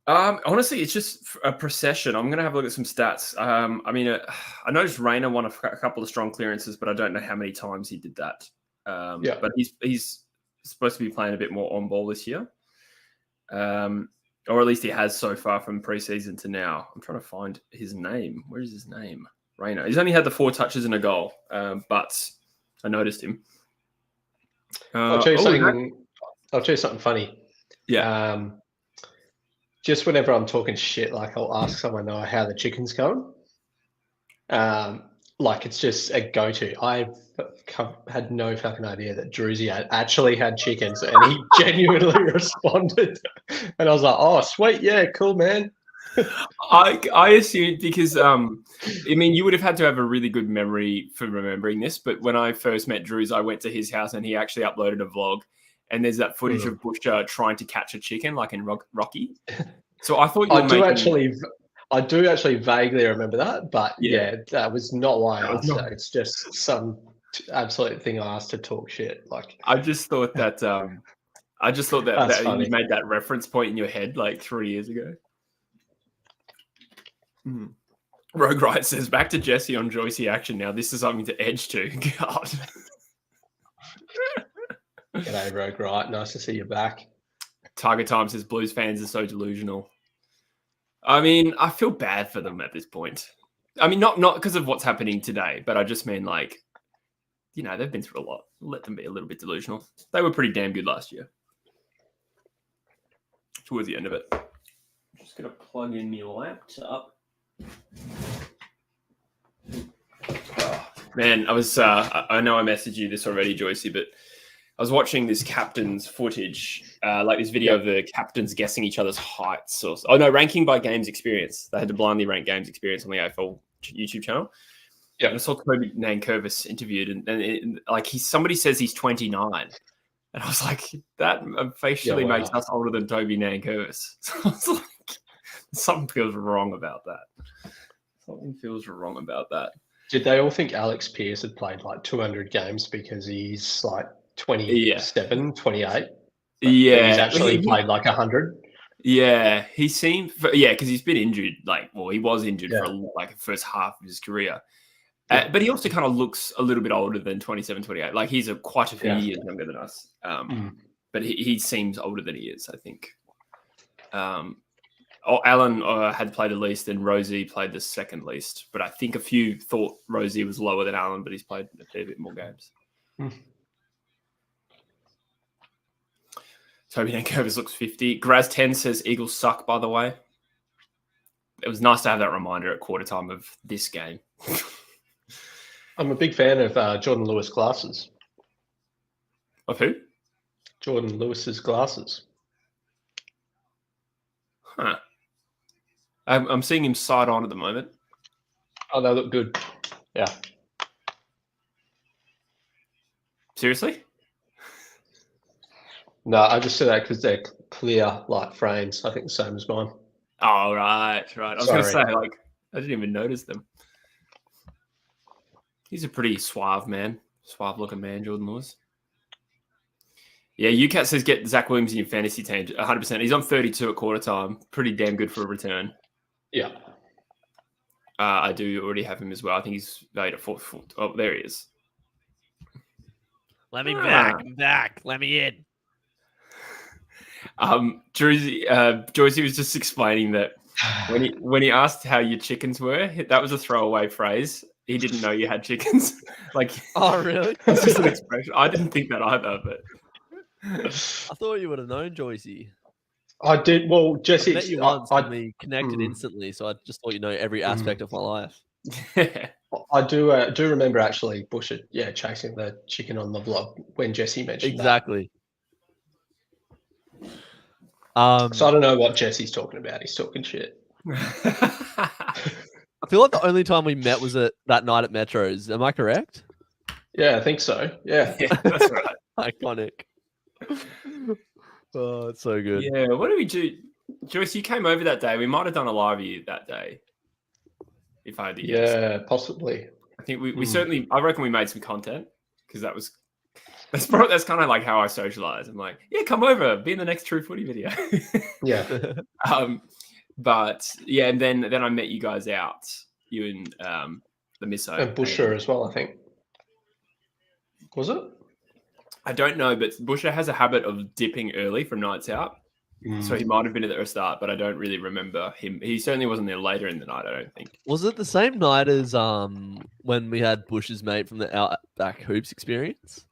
Honestly, it's just a procession. I'm going to have a look at some stats. I noticed Rayner won a couple of strong clearances, but I don't know how many times he did that. But he's supposed to be playing a bit more on ball this year. Or at least he has so far from preseason to now. I'm trying to find his name. Where is his name? Rayner. He's only had the 4 touches and a goal, but I noticed him. I'll tell you something funny. Yeah. Just whenever I'm talking shit, like I'll ask someone how the chicken's going. Like it's just a go-to. I've had no fucking idea that Druzy actually had chickens, and he genuinely responded. And I was like, "Oh, sweet, yeah, cool, man." I assumed because you would have had to have a really good memory for remembering this. But when I first met Drews, I went to his house and he actually uploaded a vlog. And there's that footage of Butcher trying to catch a chicken, like in Rocky. So I thought I do actually vaguely remember that, but yeah that was not why I asked that. It's just some absolute thing I asked to talk shit. Like I just thought that that you made that reference point in your head like 3 years ago. Rogue Wright says back to Jesse on Joycey action now. This is something to edge to. God. G'day, Rogue Wright. Nice to see you back. Tiger Time says Blues fans are so delusional. I mean, I feel bad for them at this point. I mean, not because of what's happening today, but I just mean like, they've been through a lot. Let them be a little bit delusional. They were pretty damn good last year. Towards the end of it. I'm just going to plug in my laptop. Oh, man, I know I messaged you this already, Joycey, but I was watching this captain's footage, like this video of the captains guessing each other's heights. Ranking by games experience. They had to blindly rank games experience on the AFL YouTube channel. Yeah, and I saw Toby Nankervis interviewed, and somebody says he's 29, and I was like, that facially makes us older than Toby Nankervis. So I was like, something feels wrong about that. Did they all think Alex Pearce had played like 200 games because he's like 27, 28? Yeah. He's actually played like 100. Yeah, he seemed... Yeah, because he's been injured. He was injured for the first half of his career. Yeah. But he also kind of looks a little bit older than 27, 28. Like, he's quite a few years younger than us. But he seems older than he is, I think. Alan had played the least and Rosie played the second least. But I think a few thought Rosie was lower than Alan, but he's played a fair bit more games. Toby Nankervis looks 50. Graz 10 says Eagles suck, by the way. It was nice to have that reminder at quarter time of this game. I'm a big fan of Jordan Lewis glasses. Of who? Jordan Lewis's glasses. Huh. I'm seeing him side on at the moment. Oh, they look good. Yeah. Seriously? No, I just said that because they're clear light frames. I think the same as mine. Oh, right. I was going to say, I didn't even notice them. He's a pretty suave looking man, Jordan Lewis. Yeah, UCAT says get Zach Williams in your fantasy team. 100%. He's on 32 at quarter time. Pretty damn good for a return. Yeah. I do already have him as well. I think he's valued at 4 foot. Oh, there he is. Let me back. I'm back. Let me in. Joycey was just explaining that when he asked how your chickens were, that was a throwaway phrase. He didn't know you had chickens. Oh, really? It's just an expression. I didn't think that either, but I thought you would have known, Joycey. I did. Well, I Jesse, met you once and we connected Mm. instantly, so I just thought you know every aspect of my life. I do remember actually Bush, chasing the chicken on the vlog when Jesse mentioned Exactly. that. So I don't know what Jesse's talking about. He's talking shit. I feel like the only time we met was that night at Metro's. Am I correct? Yeah, I think so. Yeah. That's right. Iconic. Oh, it's so good. Yeah, what did we do? Joyce, you came over that day. We might have done a live view that day. If I had to guess. Yeah, possibly. I think we certainly, I reckon we made some content because that's kind of like how I socialize. I'm like, yeah, come over, be in the next True Footy video. Yeah. But yeah, and then I met you guys out, you and the Misso. And Busher as well, I think. Was it? I don't know, but Busher has a habit of dipping early from nights out. So he might have been at the start, but I don't really remember him. He certainly wasn't there later in the night, I don't think. Was it the same night as when we had Bush's mate from the Outback Hoops experience?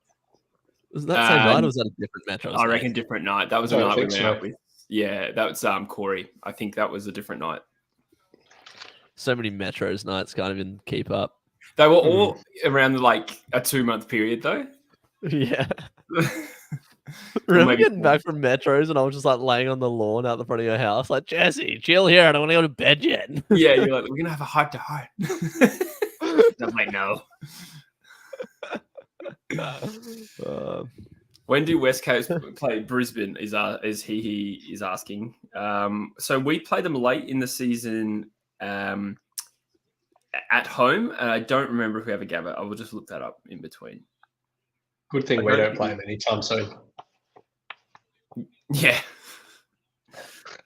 Was that same night or was that a different Metro? I reckon different night. That was a night we went out with. Yeah, that was Corey. I think that was a different night. So many Metros nights, can't even keep up. They were all around like a 2-month period though. Yeah. Remember getting back from Metros and I was just like laying on the lawn out the front of your house, like, Jesse, chill here. I don't want to go to bed yet. Yeah, you're like, we're gonna have a hype to hype. I'm like, no. When do West Coast play Brisbane? Is he is asking. So we play them late in the season at home, and I don't remember if we have a gather. I will just look that up in between. Good thing we don't play them anytime soon. Yeah.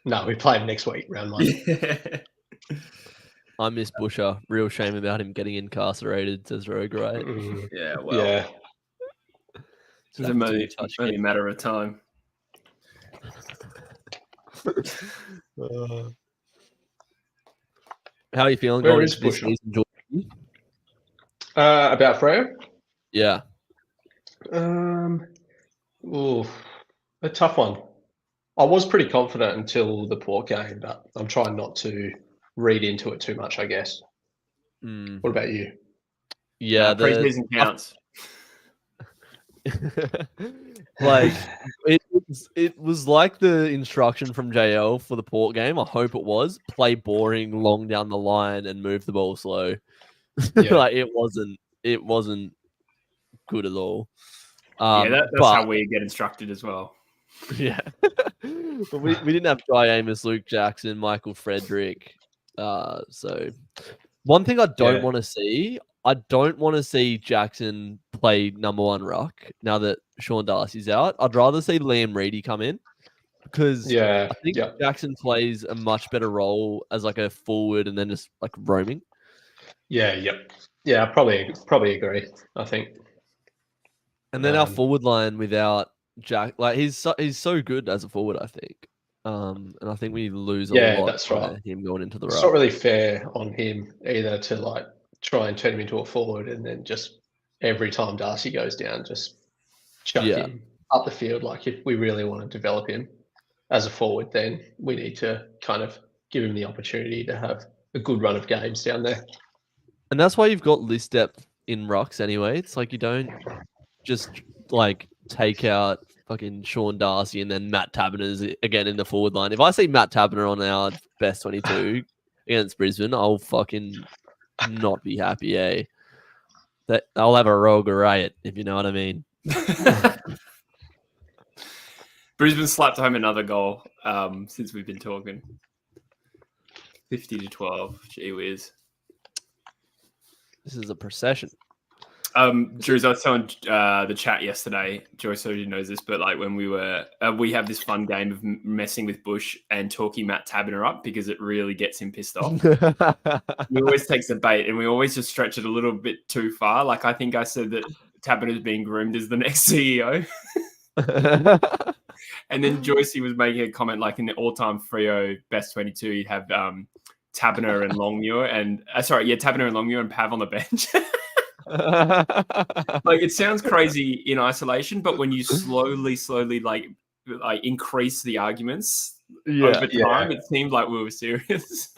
No, we play him next week, round 1. I miss Busher. Real shame about him getting incarcerated, says Rogue, right? Yeah, well. Yeah. It's only a matter of time. How are you feeling going into this season, Jordan? About Freo? Yeah. A tough one. I was pretty confident until the Port game, but I'm trying not to read into it too much, I guess. What about you? Yeah, pre-season counts. Like it was like the instruction from JL for the Port game. I hope it was play boring, long down the line, and move the ball slow. Yeah. Like it wasn't good at all. That's how we get instructed as well. Yeah, but we didn't have Guy Amos, Luke Jackson, Michael Frederick. So one thing I don't want to see. I don't want to see Jackson play number 1 ruck now that Sean Darcy's out. I'd rather see Liam Reedy come in because I think Jackson plays a much better role as like a forward and then just like roaming. Yeah, I probably agree. I think. And then our forward line without Jack, like he's so good as a forward, I think. And I think we lose a lot. That's right. Him going into the ruck. It's not really fair on him either to like try and turn him into a forward and then just every time Darcy goes down, just chuck him up the field. Like if we really want to develop him as a forward, then we need to kind of give him the opportunity to have a good run of games down there. And that's why you've got list depth in rucks anyway. It's like you don't just like take out fucking Sean Darcy and then Matt Taberner's again in the forward line. If I see Matt Taberner on our best 22 against Brisbane, I'll fucking not be happy, eh? That I'll have a rogue riot, if you know what I mean. Brisbane slapped home another goal since we've been talking. 50-12. Gee whiz. This is a procession. Drews, I was telling the chat yesterday, Joyce already knows this, but like when we have this fun game of messing with Bush and talking Matt Taberner up because it really gets him pissed off. He always takes the bait and we always just stretch it a little bit too far. Like I think I said that Taberner's being groomed as the next CEO. And then Joyce was making a comment like in the all-time Freo best 22, you'd have Taberner and Longmuir and Taberner and Longmuir and Pav on the bench. Like it sounds crazy in isolation, but when you slowly like increase the arguments, over time, it seemed like we were serious.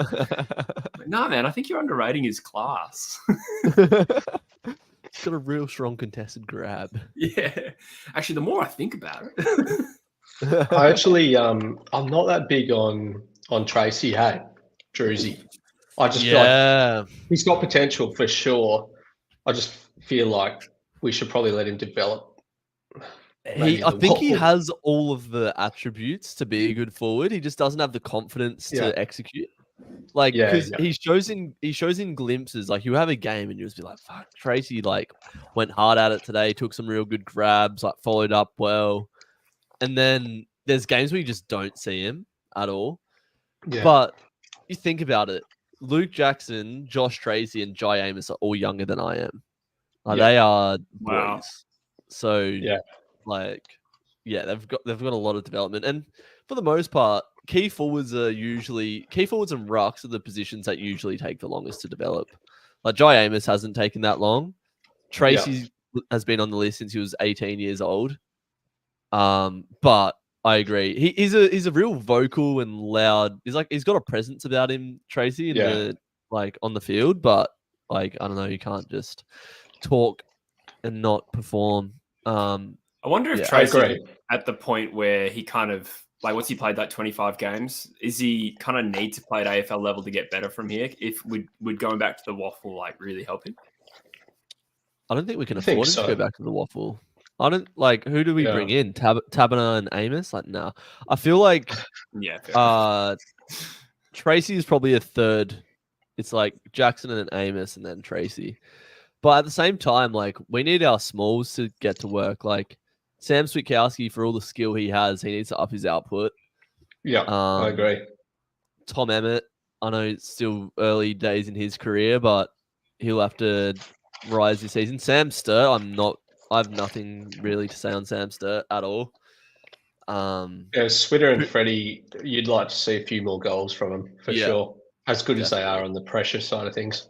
No, man, I think you're underrating his class. He's got a real strong contested grab. Yeah. Actually, the more I think about it. I actually, I'm not that big on Tracy. Hey, Druzy. I just feel like he's got potential for sure. I just feel like we should probably let him develop. I think he has all of the attributes to be a good forward. He just doesn't have the confidence to execute. Like, because he shows in glimpses. Like, you have a game and you just be like, "Fuck, Tracy!" Like, went hard at it today, took some real good grabs, like followed up well. And then there's games where you just don't see him at all. Yeah. But you think about it, Luke Jackson, Josh Tracy, and Jai Amos are all younger than I am. Like, they are boys. Wow. So they've got a lot of development. And for the most part, key forwards and rucks are the positions that usually take the longest to develop. Like, Jai Amos hasn't taken that long. Tracy has been on the list since he was 18 years old. But I agree. He's a real vocal and loud. He's got a presence about him, Tracy, on the field. But like, I don't know, you can't just talk and not perform. I wonder if Tracy at the point where he kind of what's he played 25 games? Is he kind of need to play at AFL level to get better from here? If would going back to the waffle really help him? I don't think we can afford him to go back to the waffle. I don't who do we bring in? Tabana and Amos? No. I feel like Tracy is probably a third. It's like Jackson and Amos and then Tracy. But at the same time, we need our smalls to get to work. Like, Sam Switkowski, for all the skill he has, he needs to up his output. Yeah, I agree. Tom Emmett, I know it's still early days in his career, but he'll have to rise this season. Sam Sturt, I have nothing really to say on Sam Sturt at all. Switter and Freddie, you'd like to see a few more goals from them for sure. As good as they are on the pressure side of things.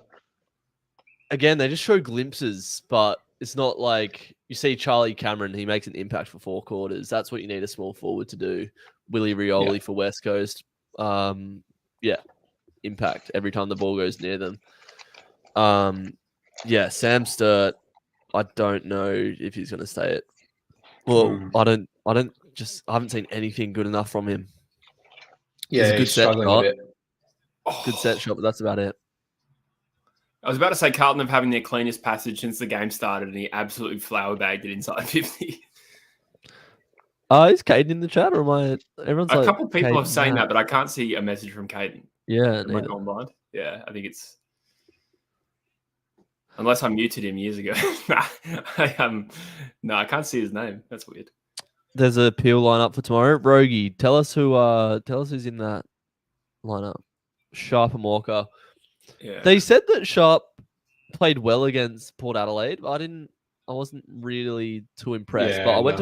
Again, they just show glimpses, but it's not like you see Charlie Cameron, he makes an impact for 4 quarters. That's what you need a small forward to do. Willie Rioli for West Coast. Impact every time the ball goes near them. Sam Sturt, I don't know if he's going to stay it. Well, I haven't seen anything good enough from him. Yeah, he's struggling a bit. Oh. Good set shot, but that's about it. I was about to say Carlton have having their cleanest passage since the game started, and he absolutely flower bagged it inside 50. Is Caden in the chat, or am I? Everyone's a couple of people are saying that, but I can't see a message from Caden. Yeah, am I going blind? Yeah, I think it's unless I muted him years ago. I can't see his name. That's weird. There's a Peel lineup for tomorrow. Rogie, tell us who's in that lineup. Sharp and Walker. Yeah. They said that Sharp played well against Port Adelaide, but I wasn't really too impressed. But I went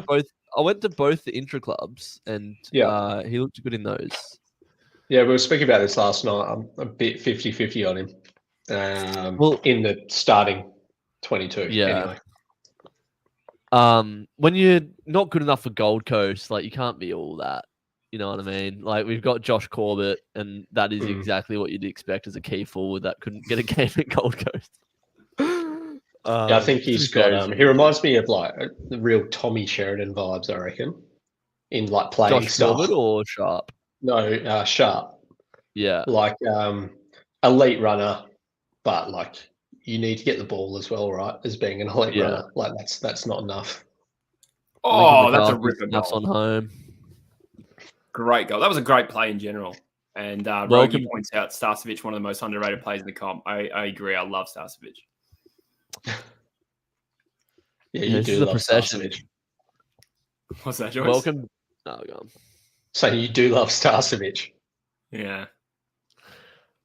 to both the intra clubs, and he looked good in those. Yeah, we were speaking about this last night. I'm a bit 50-50 on him. In the starting 22. Yeah. Anyway. When you're not good enough for Gold Coast, you can't be all that. You know what I mean? We've got Josh Corbett, and that is exactly what you'd expect as a key forward that couldn't get a game at Gold Coast. I think he's got. He reminds me of the real Tommy Sheridan vibes, I reckon, in playing Josh style. Corbett or Sharp? No, Sharp. Yeah, elite runner, but you need to get the ball as well, right? As being an elite runner, that's not enough. Oh, that's a ripper goal on home. Great goal. That was a great play in general. And Rogie points out Starcevic, one of the most underrated players in the comp. I agree. I love Starcevic. Yeah, you do love Starcevic. What's that, Joyce? Welcome. Oh, go on. So you do love Starcevic. Yeah.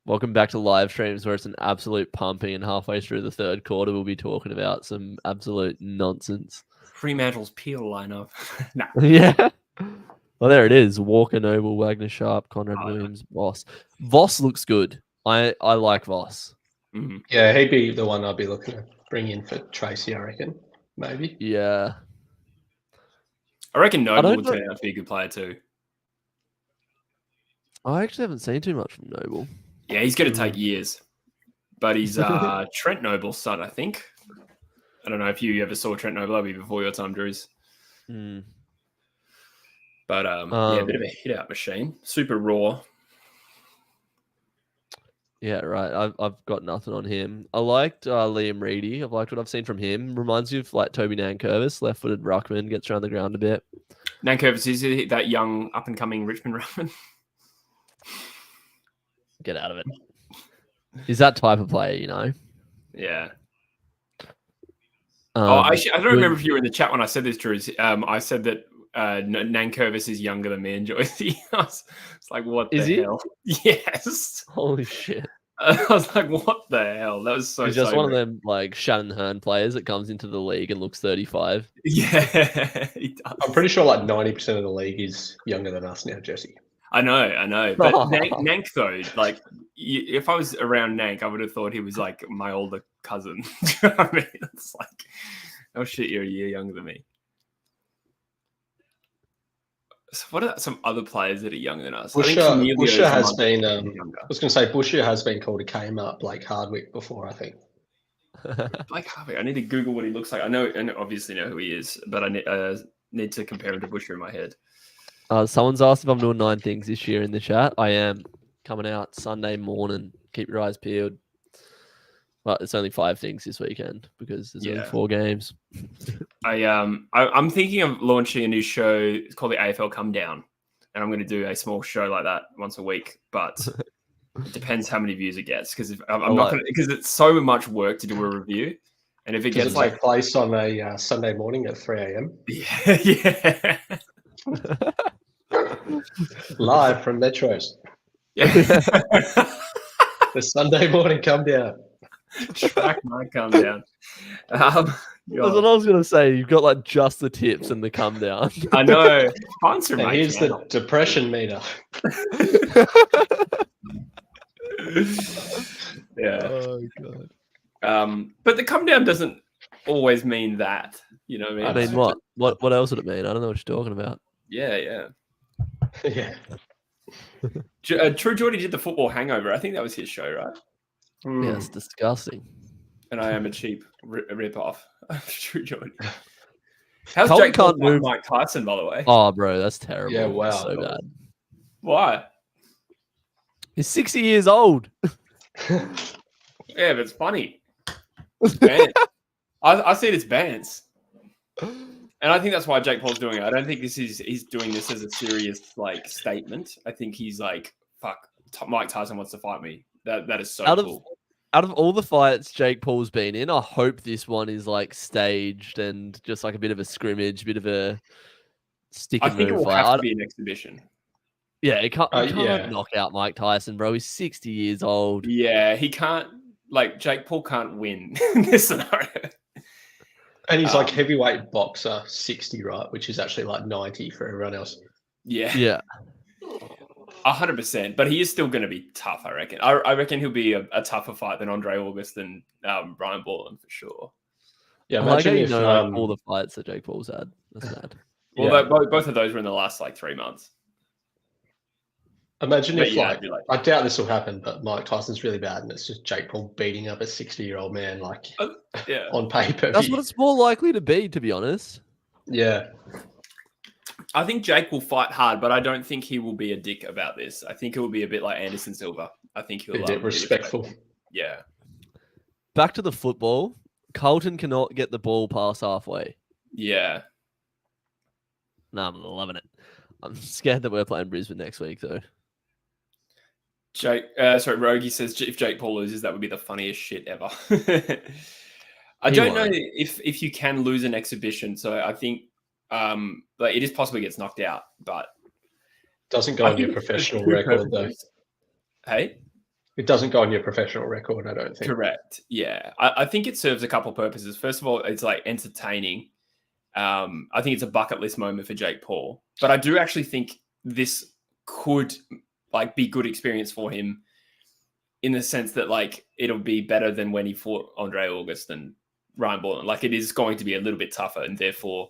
Welcome back to live streams where it's an absolute pumping, and halfway through the third quarter, we'll be talking about some absolute nonsense. Fremantle's Peel lineup. Nah. Yeah. Well, there it is. Walker, Noble, Wagner, Sharp, Conrad Williams, Voss. Voss looks good. I like Voss. Mm-hmm. Yeah, he'd be the one I'd be looking to bring in for Tracy, I reckon. Maybe. Yeah. I reckon Noble would turn out to be a good player too. I actually haven't seen too much from Noble. Yeah, he's going to take years. But he's Trent Noble's son, I think. I don't know if you ever saw Trent Noble, maybe before your time, Drews. But yeah, a bit of a hit-out machine. Super raw. Yeah, right. I've got nothing on him. I liked Liam Reedy. I've liked what I've seen from him. Reminds me of like Toby Nankervis, left-footed ruckman, gets around the ground a bit. Nankervis, is he that young up-and-coming Richmond ruckman? Get out of it. He's that type of player, you know? Yeah. Actually, I don't remember if you were in the chat when I said this, Drew. I said that Nankervis is younger than me and Joyce. It's like, what the hell? Yes. Holy shit. I was like, what the hell? That was so He's just one of them like Shannon Hearn players that comes into the league and looks 35. Yeah, he does. I'm pretty sure like 90% of the league is younger than us now, Jesse. I know. But Nank, though, like, if I was around Nank, I would have thought he was like my older cousin. Do you know what I mean? It's like, oh shit, you're a year younger than me. So what are some other players that are younger than us? Busher has been. I was going to say Busher has been called a Kmart Blake Hardwick before. I think. Blake Hardwick. I need to Google what he looks like. I know, and obviously know who he is, but I need to compare him to Busher in my head. Someone's asked if I'm doing 9 things this year in the chat. I am coming out Sunday morning. Keep your eyes peeled. Well, it's only 5 things this weekend because there's only 4 games. I'm thinking of launching a new show. It's called the AFL Come Down, and I'm going to do a small show like that once a week. But it depends how many views it gets because because it's so much work to do a review, and if it gets take place on a Sunday morning at 3 a.m. Yeah. Live from Metros. Yeah. The Sunday morning come down. Track might come down. That's what I was going to say. You've got like just the tips and the come down. I know. Here's the depression meter. Yeah. Oh god. But the come down doesn't always mean that. You know what I mean? I mean, what else would it mean? I don't know what you're talking about. Yeah. Yeah. True Geordie did the football hangover. I think that was his show, right? Yeah, it's disgusting. And I am a cheap rip-off of True Geordie. How's Carlton Jake Paul can't move Mike Tyson, by the way? Oh, bro, that's terrible. Yeah, wow. That's so bad. Why? He's 60 years old. Yeah, but it's funny. It's bands. I see it as bands. And I think that's why Jake Paul's doing it. I don't think he's doing this as a serious like statement. I think he's like, fuck, Mike Tyson wants to fight me. That is so cool. Out of all the fights Jake Paul's been in, I hope this one is like staged and just like a bit of a scrimmage, a bit of a stick and move. I think it will have to be an exhibition. Yeah, he can't knock out Mike Tyson, bro. He's 60 years old. Yeah, he can't. Like Jake Paul can't win in this scenario. And he's like heavyweight boxer, 60, right? Which is actually like 90 for everyone else. Yeah. 100%. But he is still going to be tough, I reckon. I reckon he'll be a tougher fight than Andre August and Brian Borland for sure. Yeah, imagine if all the fights that Jake Paul's had. That's sad. Well, both of those were in the last like 3 months. Imagine if I doubt this will happen, but Mike Tyson's really bad, and it's just Jake Paul beating up a 60-year-old man, like on paper. That's what it's more likely to be, to be honest. Yeah. I think Jake will fight hard, but I don't think he will be a dick about this. I think it will be a bit like Anderson Silva. I think he'll be respectful. Yeah. Back to the football. Carlton cannot get the ball past halfway. Yeah. No, I'm loving it. I'm scared that we're playing Brisbane next week, though. Rogie says if Jake Paul loses, that would be the funniest shit ever. I don't know if you can lose an exhibition, so I think it is possible he gets knocked out, but doesn't go on your professional record though. Hey, it doesn't go on your professional record, I don't think. Correct. Yeah, I think it serves a couple of purposes. First of all, it's like entertaining. I think it's a bucket list moment for Jake Paul, but I do actually think this could like be good experience for him in the sense that like it'll be better than when he fought Andre August and Ryan Borland. Like it is going to be a little bit tougher, and therefore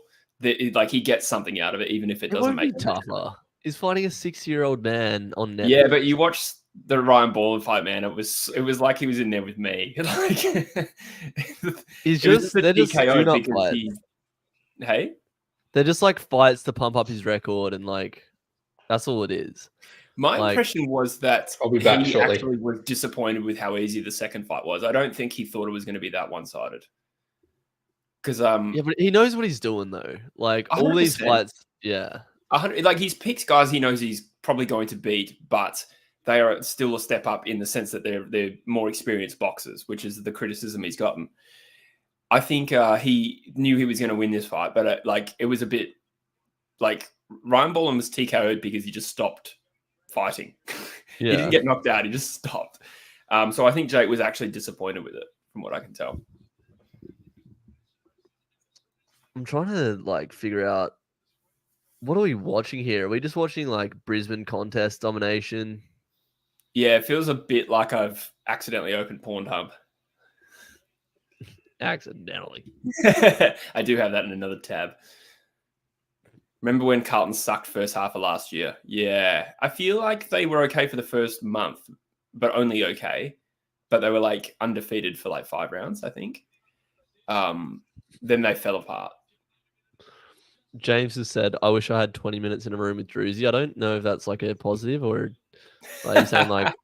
like he gets something out of it, even if it doesn't make it tougher. He's fighting a 6-year-old man on Netflix. Yeah, but you watched the Ryan Ball fight, man. It was like he was in there with me. Like they're just do not fight. Hey, they're just like fights to pump up his record, and like that's all it is. My impression was that I'll be back shortly. Actually was disappointed with how easy the second fight was. I don't think he thought it was going to be that one-sided. Because yeah, but he knows what he's doing though. Like 100%. All these fights, yeah. Like he's picked guys he knows he's probably going to beat, but they are still a step up in the sense that they're more experienced boxers, which is the criticism he's gotten. I think he knew he was going to win this fight, but it was a bit like Ryan Ballin was TKO'd because he just stopped fighting. Yeah. He didn't get knocked out; he just stopped. So I think Jake was actually disappointed with it, from what I can tell. I'm trying to like figure out what are we watching here? Are we just watching like Brisbane contest domination? Yeah, it feels a bit like I've accidentally opened Pornhub. Accidentally. I do have that in another tab. Remember when Carlton sucked first half of last year? Yeah. I feel like they were okay for the first month, but only okay. But they were like undefeated for like 5 rounds, I think. Then they fell apart. James has said, I wish I had 20 minutes in a room with Druzy. I don't know if that's like a positive or are you saying like,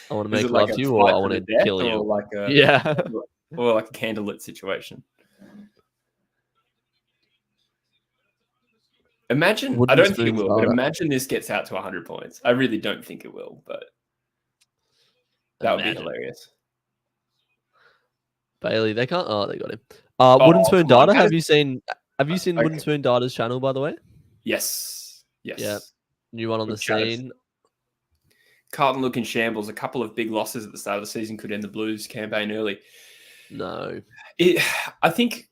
I want to make love to you or I want to kill you? Or or like a candlelit situation. Imagine, I don't think it will, but imagine this gets out to 100 points. I really don't think it will, but that would be hilarious. Bailey, they can't. Oh, they got him. Wooden Spoon Data. Have you seen Wooden Spoon Data's channel, by the way? Yes. Yeah. New one on the scene. Carlton look in shambles. A couple of big losses at the start of the season could end the Blues campaign early. No. I think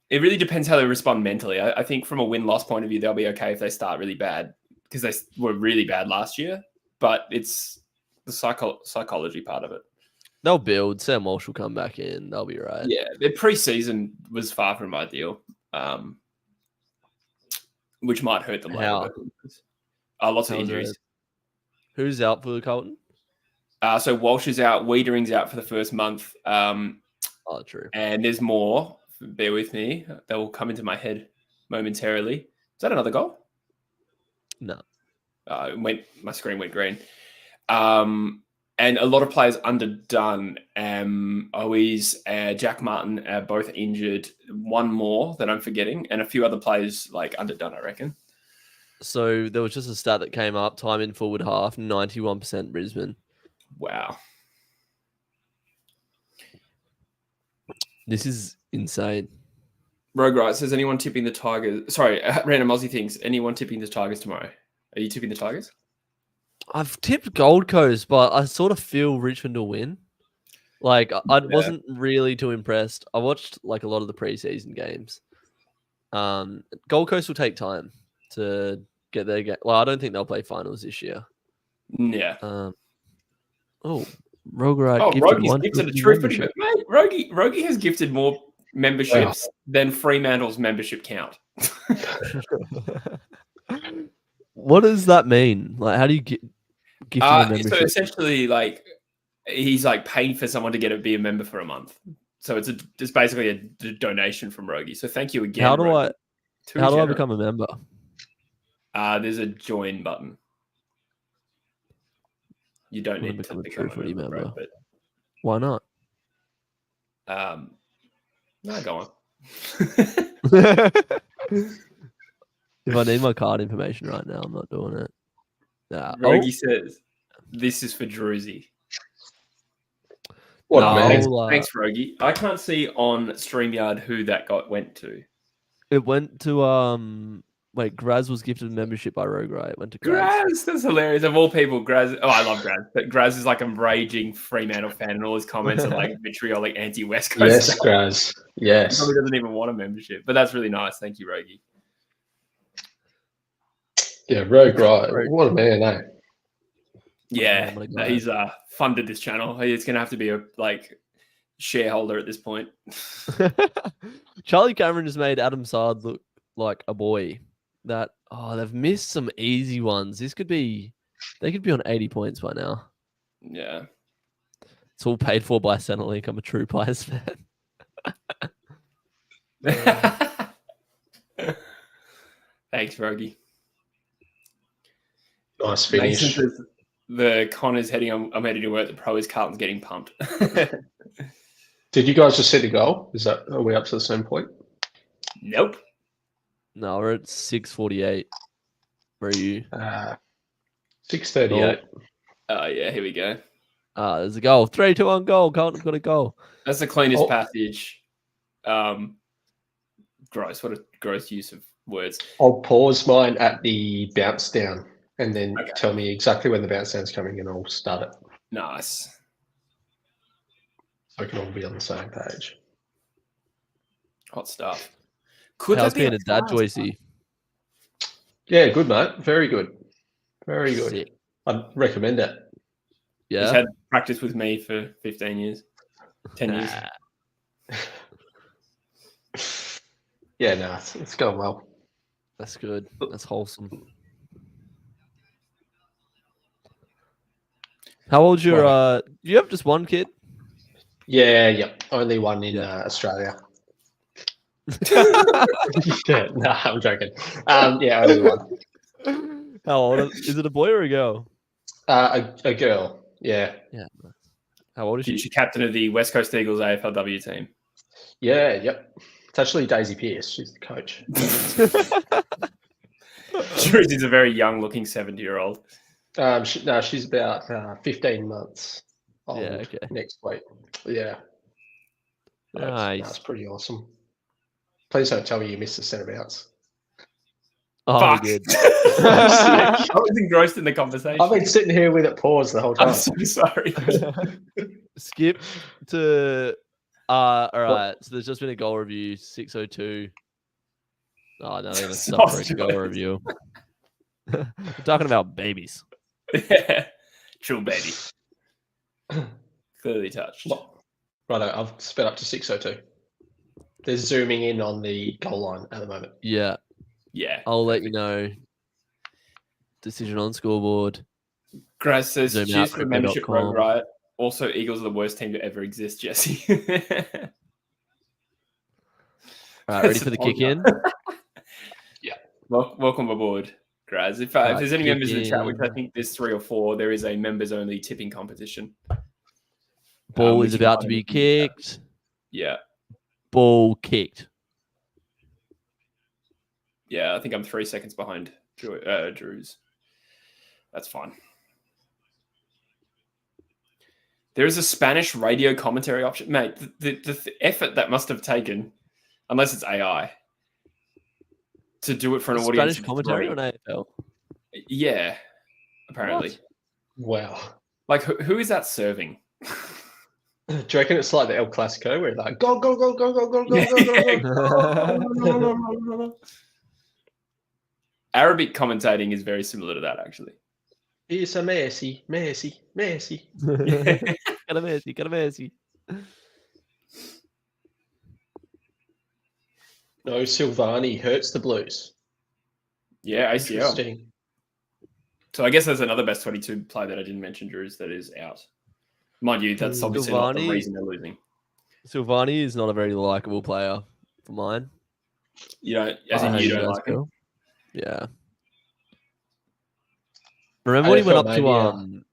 it really depends how they respond mentally. I think from a win-loss point of view, they'll be okay if they start really bad because they were really bad last year. But it's the psychology part of it. They'll build. Sam Walsh will come back in. They'll be right. Yeah, their pre-season was far from ideal, which might hurt them later. Lots of injuries. Who's out for Carlton? So Walsh is out. Wiedering's out for the first month. True. And there's more. Bear with me. They will come into my head momentarily. Is that another goal? No. My screen went green. And a lot of players underdone. Owies, Jack Martin are both injured. One more that I'm forgetting. And a few other players like underdone, I reckon. So there was just a stat that came up. Time in forward half, 91% Brisbane. Wow. This is insane. Rogue Wright says, anyone tipping the Tigers? Sorry, random Aussie things. Anyone tipping the Tigers tomorrow? Are you tipping the Tigers? I've tipped Gold Coast, but I sort of feel Richmond will win. Like, I wasn't really too impressed. I watched like a lot of the preseason games. Gold Coast will take time to get their game. Well, I don't think they'll play finals this year. Yeah. Rogue Wright. Rogi's gifted a True Footy. Mate, Rogie has gifted more memberships than Fremantle's membership count. What does that mean? Like, how do you gift a membership? So essentially, like, he's like paying for someone to be a member for a month. So it's basically a donation from Rogie. So thank you again. How do I become a member? There's a join button. You don't need to become a True Footy member. But why not? No, go on. If I need my card information right now, I'm not doing it. Rogie says, this is for Druzy. Thanks, Rogie. I can't see on StreamYard who that went to. It went to Graz was gifted a membership by Rogue Wright. It went to Graz. That's hilarious. Of all people, Graz. Oh, I love Graz. But Graz is like a raging Fremantle fan, and all his comments are like vitriolic anti-West Coast. Yes, stuff. Graz. Yes. He probably doesn't even want a membership, but that's really nice. Thank you, Rogie. Yeah, Rogue Wright. What a man, eh? Yeah, he's funded this channel. He's going to have to be a shareholder at this point. Charlie Cameron just made Adam Sard look like a boy that. Oh, they've missed some easy ones. They could be on 80 points by now. Yeah. It's all paid for by Centrelink. I'm a true Pies fan. Thanks, Rogie. Nice finish. Mason says the con is heading on. I'm heading to work. The pro is Carlton's getting pumped. Did you guys just see the goal? Are we up to the same point? Nope. No, we're at 6:48. Where are you? 6:38. Oh, yeah, here we go. There's a goal. 3-2-1 goal. Carlton's got a goal. That's the cleanest passage. Gross. What a gross use of words. I'll pause mine at the bounce down and then tell me exactly when the bounce down's coming and I'll start it. Nice. So we can all be on the same page. Hot stuff. Could How's that be being a dad, Joycey? Yeah, good, mate. Very good. Very good. Sick. I'd recommend it. Yeah. He's had practice with me for 15 years. 10 years. Yeah, no, it's going well. That's good. That's wholesome. How old's your do you have just one kid? Yeah, yep. Only one in Australia. Yeah, no, I'm joking. Yeah, only one. How old is it? A boy or a girl? A girl. Yeah. Yeah. How old is she? She's captain of the West Coast Eagles AFLW team. Yeah, yep. It's actually Daisy Pearce. She's the coach. She's a very young-looking 70-year-old. She's about 15 months old. Yeah, okay. Next week. Yeah. Nice. That's pretty awesome. Please don't tell me you missed the centre bounce. Oh, Fuck. we did. I was engrossed in the conversation. I've been sitting here with it paused the whole time. I'm so sorry. Skip to all right. So there's just been a goal review, 6:02. Oh no, they're gonna stop for a goal review. We're talking about babies. Yeah. True baby. Clearly touched. Righto, I've sped up to 6:02. They're zooming in on the goal line at the moment. Yeah. Yeah. I'll let you know. Decision on scoreboard. Grace says, Zoom cheers out, for the membership, crypto.com. Rogue Riot. Also, Eagles are the worst team to ever exist, Jesse. All right, ready for the kick in? Yeah. Welcome aboard, Graz. If there's any members in the chat, which I in. think there's 3 or 4, there is a members-only tipping competition. Ball We is can about to find be it in the chat. kicked. Yeah. Ball kicked. Yeah, I think I'm 3 seconds behind Drew's. That's fine. There is a Spanish radio commentary option. Mate, the effort that must have taken, unless it's AI, to do it for an audience. Spanish commentary on AFL. Yeah, apparently. What? Wow. Like, who is that serving? Do you reckon it's like the El Clasico where they're like, go, go, go, go, go, go, go, Yeah. go, go, go. Arabic commentating is very similar to that, actually. It's a Messi, Messi, Messi. Cara Messi. No, Silvani hurts the Blues. Yeah, ACL. Interesting. So I guess there's another best 22 player that I didn't mention, Drews, that is out. Mind you, that's obviously not the Silvani- reason they're losing. Silvani is not a very likable player for mine. You know, as in you don't like him. Yeah. Remember when he went AFL up to Mania.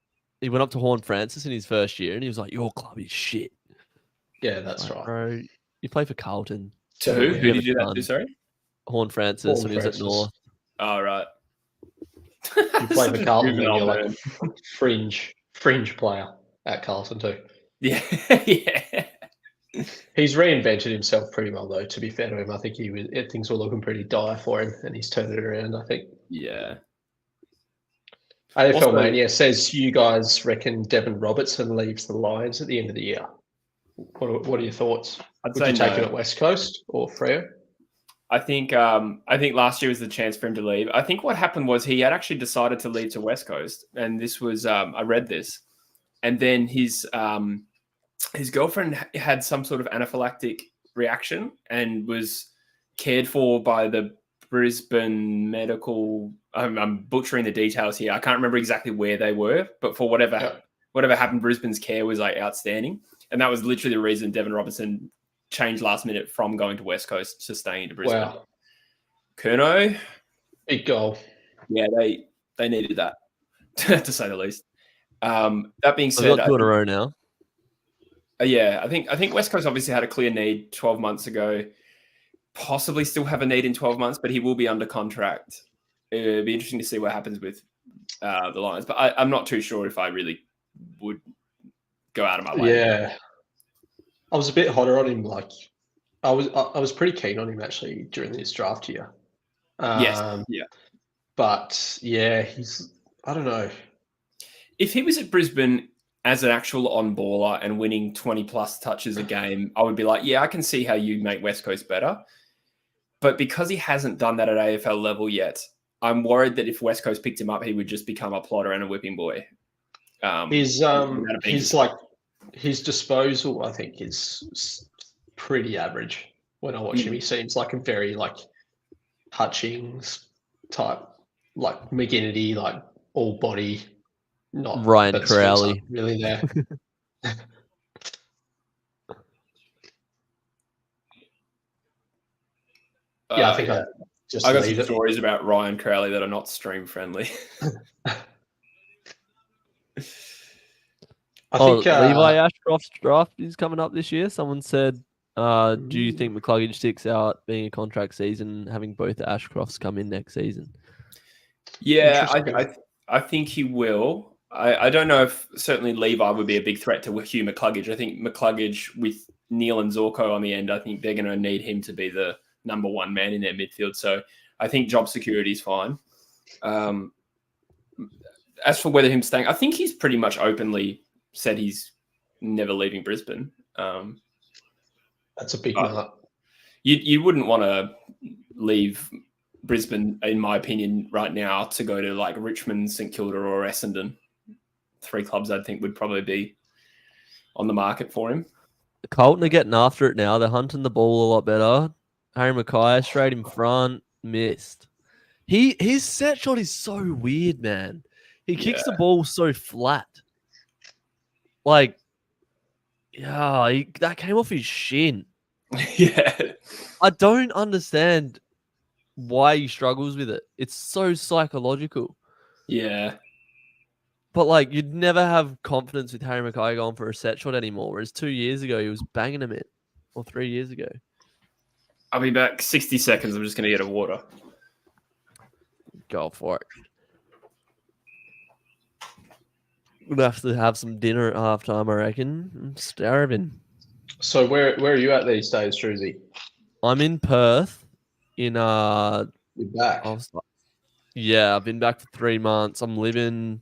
he went up to Horn Francis in his first year and he was like, "Your club is shit." Yeah, that's Like, right. bro, you play for Carlton. To who? Yeah, Who did you do that to, sorry? Horn Francis Horn when he was at Francis. North. Oh, right. You play for Carlton and Moving you're on, like man. fringe player at Carlton too. Yeah, yeah. He's reinvented himself pretty well though, to be fair to him. I think things were looking pretty dire for him and he's turned it around, I think. Yeah. AFL Also- Mania says you guys reckon Devon Robertson leaves the Lions at the end of the year. What are your thoughts? I'd Would say you take him no. at West Coast or Freo? I think last year was the chance for him to leave. I think what happened was he had actually decided to leave to West Coast, and this was I read this, and then his girlfriend had some sort of anaphylactic reaction and was cared for by the Brisbane Medical. I'm butchering the details here. I can't remember exactly where they were, but for whatever happened, Brisbane's care was like outstanding, and that was literally the reason Devon Robertson changed last minute from going to West Coast to staying to Brisbane. Wow. Curnow, big goal. Yeah, they needed that to say the least. That being said, I've got 2 in a row now. Yeah, I think West Coast obviously had a clear need 12 months ago. Possibly still have a need in 12 months, but he will be under contract. It'd be interesting to see what happens with the Lions. But I'm not too sure if I really would go out of my way. Yeah, I was a bit hotter on him. Like, I was pretty keen on him actually during this draft year. Yes, yeah. But yeah, I don't know. If he was at Brisbane as an actual on-baller and winning 20-plus touches a game, I would be like, yeah, I can see how you make West Coast better. But because he hasn't done that at AFL level yet, I'm worried that if West Coast picked him up, he would just become a plotter and a whipping boy. His disposal, I think, is pretty average. When I watch him, he seems like a very like Hutchings type, like McGinnity, like all body. Not Ryan Crowley, really there. I think I got some stories about Ryan Crowley that are not stream friendly. I think Levi Ashcroft's draft is coming up this year. Someone said, do you think McCluggage sticks out being a contract season, having both the Ashcrofts come in next season? Yeah, I think he will. I don't know if certainly Levi would be a big threat to Hugh McCluggage. I think McCluggage with Neil and Zorko on the end, I think they're going to need him to be the number one man in their midfield. So I think job security is fine. As for whether him staying, I think he's pretty much openly said he's never leaving Brisbane. That's a big nut. You wouldn't want to leave Brisbane, in my opinion, right now to go to like Richmond, St Kilda or Essendon. 3 clubs I think would probably be on the market for him. Carlton are getting after it now. They're hunting the ball a lot better. Harry Mackay straight in front, missed. His set shot is so weird, man. He kicks the ball so flat. Like, that came off his shin. Yeah. I don't understand why he struggles with it. It's so psychological. Yeah. But, like, you'd never have confidence with Harry Mackay going for a set shot anymore, whereas 2 years ago he was banging them in, or 3 years ago. I'll be back 60 seconds. I'm just going to get a water. Go for it. We'll have to have some dinner at halftime, I reckon. I'm starving. So where are you at these days, Druzy? I'm in Perth. You're back? Yeah, I've been back for 3 months. I'm living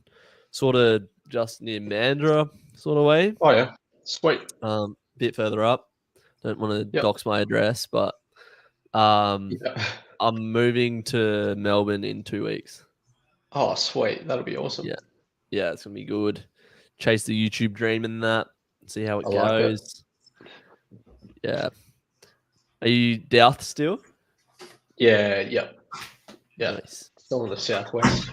sort of just near Mandurah sort of way. Oh, yeah. Sweet. Bit further up. Don't want to dox my address, but I'm moving to Melbourne in 2 weeks. Oh, sweet. That'll be awesome. Yeah, it's going to be good. Chase the YouTube dream and that. See how it goes. Like it. Yeah. Are you Douth still? Yeah. Nice. Still in the southwest.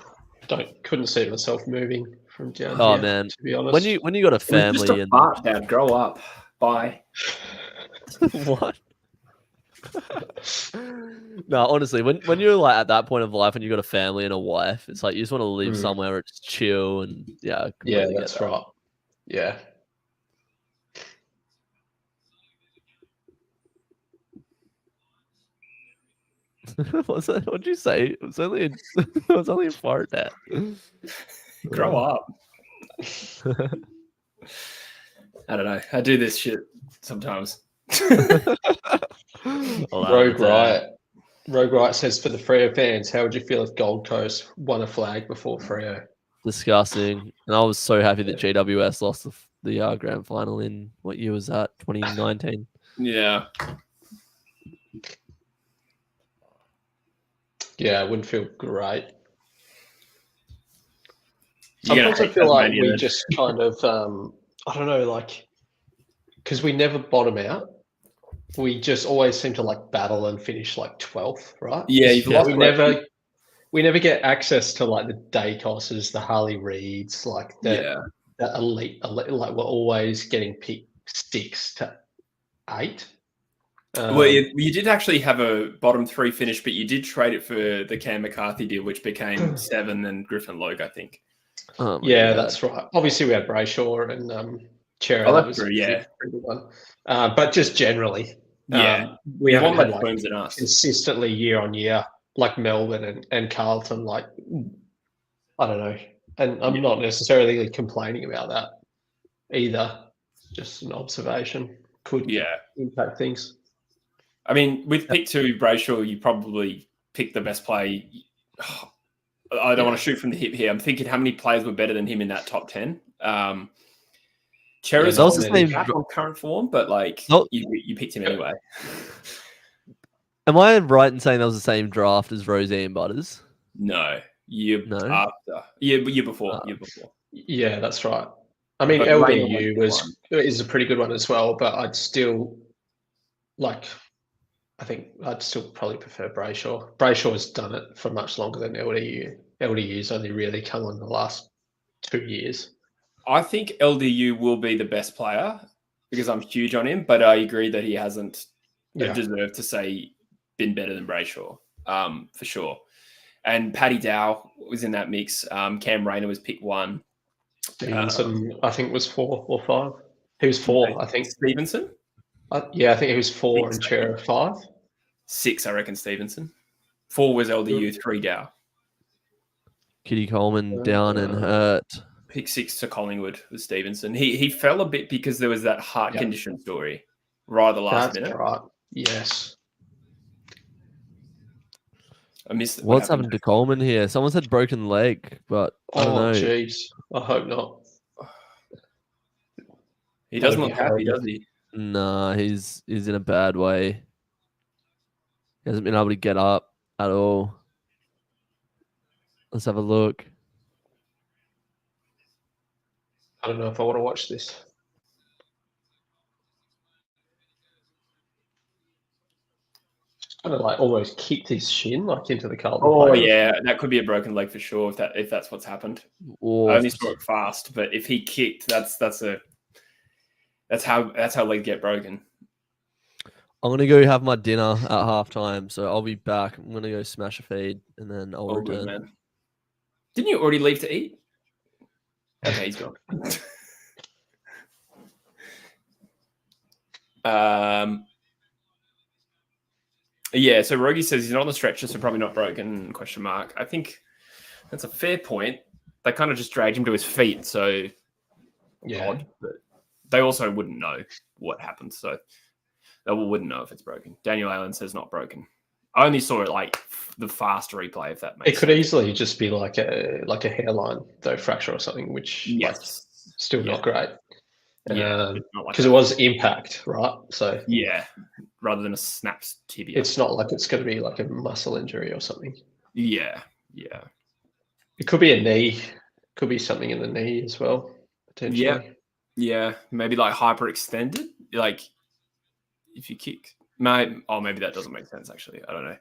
Couldn't see myself moving from down here, man. To be honest. When you got a family just a fart, Dad. Grow up. Bye. What? No, honestly, when you're like at that point of life and you've got a family and a wife, it's like you just want to live somewhere where it's chill and that's right. Yeah. What's that? What'd you say? It was only a fart, Dad. Grow up. I don't know. I do this shit sometimes. Rogue Riot says, for the Freo fans, how would you feel if Gold Coast won a flag before Freo? Disgusting. And I was so happy that GWS lost the grand final in, what year was that? 2019. Yeah. Yeah, it wouldn't feel great. Sometimes I feel like we just kind of, I don't know, like, because we never bottom out. we just always seem to like battle and finish like 12th, right? Yeah, you've lost. We never get access to like the Dacoses, the Harley Reeds, like the elite. Like we're always getting picked 6 to 8. Well, you did actually have a bottom 3 finish, but you did trade it for the Cam McCarthy deal, which became 7 and Griffin Logue, I think. Yeah, that's right. Obviously, we had Brayshaw and Chera. That was pretty good one. But just generally, we haven't had like consistently year on year like Melbourne and Carlton. Like, I don't know, and I'm not necessarily complaining about that either. Just an observation could impact things. I mean, with pick 2, Brayshaw, you probably picked the best play. I don't want to shoot from the hip here. I'm thinking how many players were better than him in that top 10. Chera's on current form, but like you picked him anyway. Am I right in saying that was the same draft as Rosie and Butters? No, year after. Year before. Yeah, that's right. I mean, LDU is a pretty good one as well, but I'd still I think I'd still probably prefer Brayshaw. Brayshaw's done it for much longer than LDU. LDU's only really come on the last 2 years. I think LDU will be the best player because I'm huge on him, but I agree that he hasn't deserved to say been better than Brayshaw, for sure. And Paddy Dow was in that mix. Cam Rayner was pick 1. Stevenson, I think, was 4 or 5. He was 4, I think. Stevenson? I think he was 4 and Chera 5. 6, I reckon, Stevenson. 4 was LDU, 3 Dow. Kitty Coleman down and hurt. Pick 6 to Collingwood was Stevenson. He fell a bit because there was that heart condition story right at the last minute. That's right. Yes. I missed it. What's happened to Coleman here? Someone said broken leg, but I don't know. Jeez. I hope not. He doesn't look happy, does he? Nah, he's in a bad way. He hasn't been able to get up at all. Let's have a look. I don't know if I want to watch this. Kind of like almost kicked his shin like into the Carlton. Oh yeah, that could be a broken leg for sure if that's what's happened. I only saw it fast, but if he kicked, that's how legs get broken. I'm gonna go have my dinner at halftime, so I'll be back. I'm gonna go smash a feed and then I'll return. Good, man. Didn't you already leave to eat? Okay, he's gone. Yeah, so Rogie says he's not on the stretcher, so probably not broken, ? I think that's a fair point. They kind of just dragged him to his feet, so odd. But they also wouldn't know what happened, so they wouldn't know if it's broken. Daniel Allen says not broken. I only saw it like the fast replay, if that makes sense. It could easily just be like a hairline, though, fracture or something, which still not great. Because it was impact, right? So rather than a snapped tibia. It's not like it's going to be like a muscle injury or something. Yeah. It could be a knee. Could be something in the knee as well, potentially. Yeah. Maybe like hyperextended. Like if you kick. Maybe that doesn't make sense, actually. I don't know.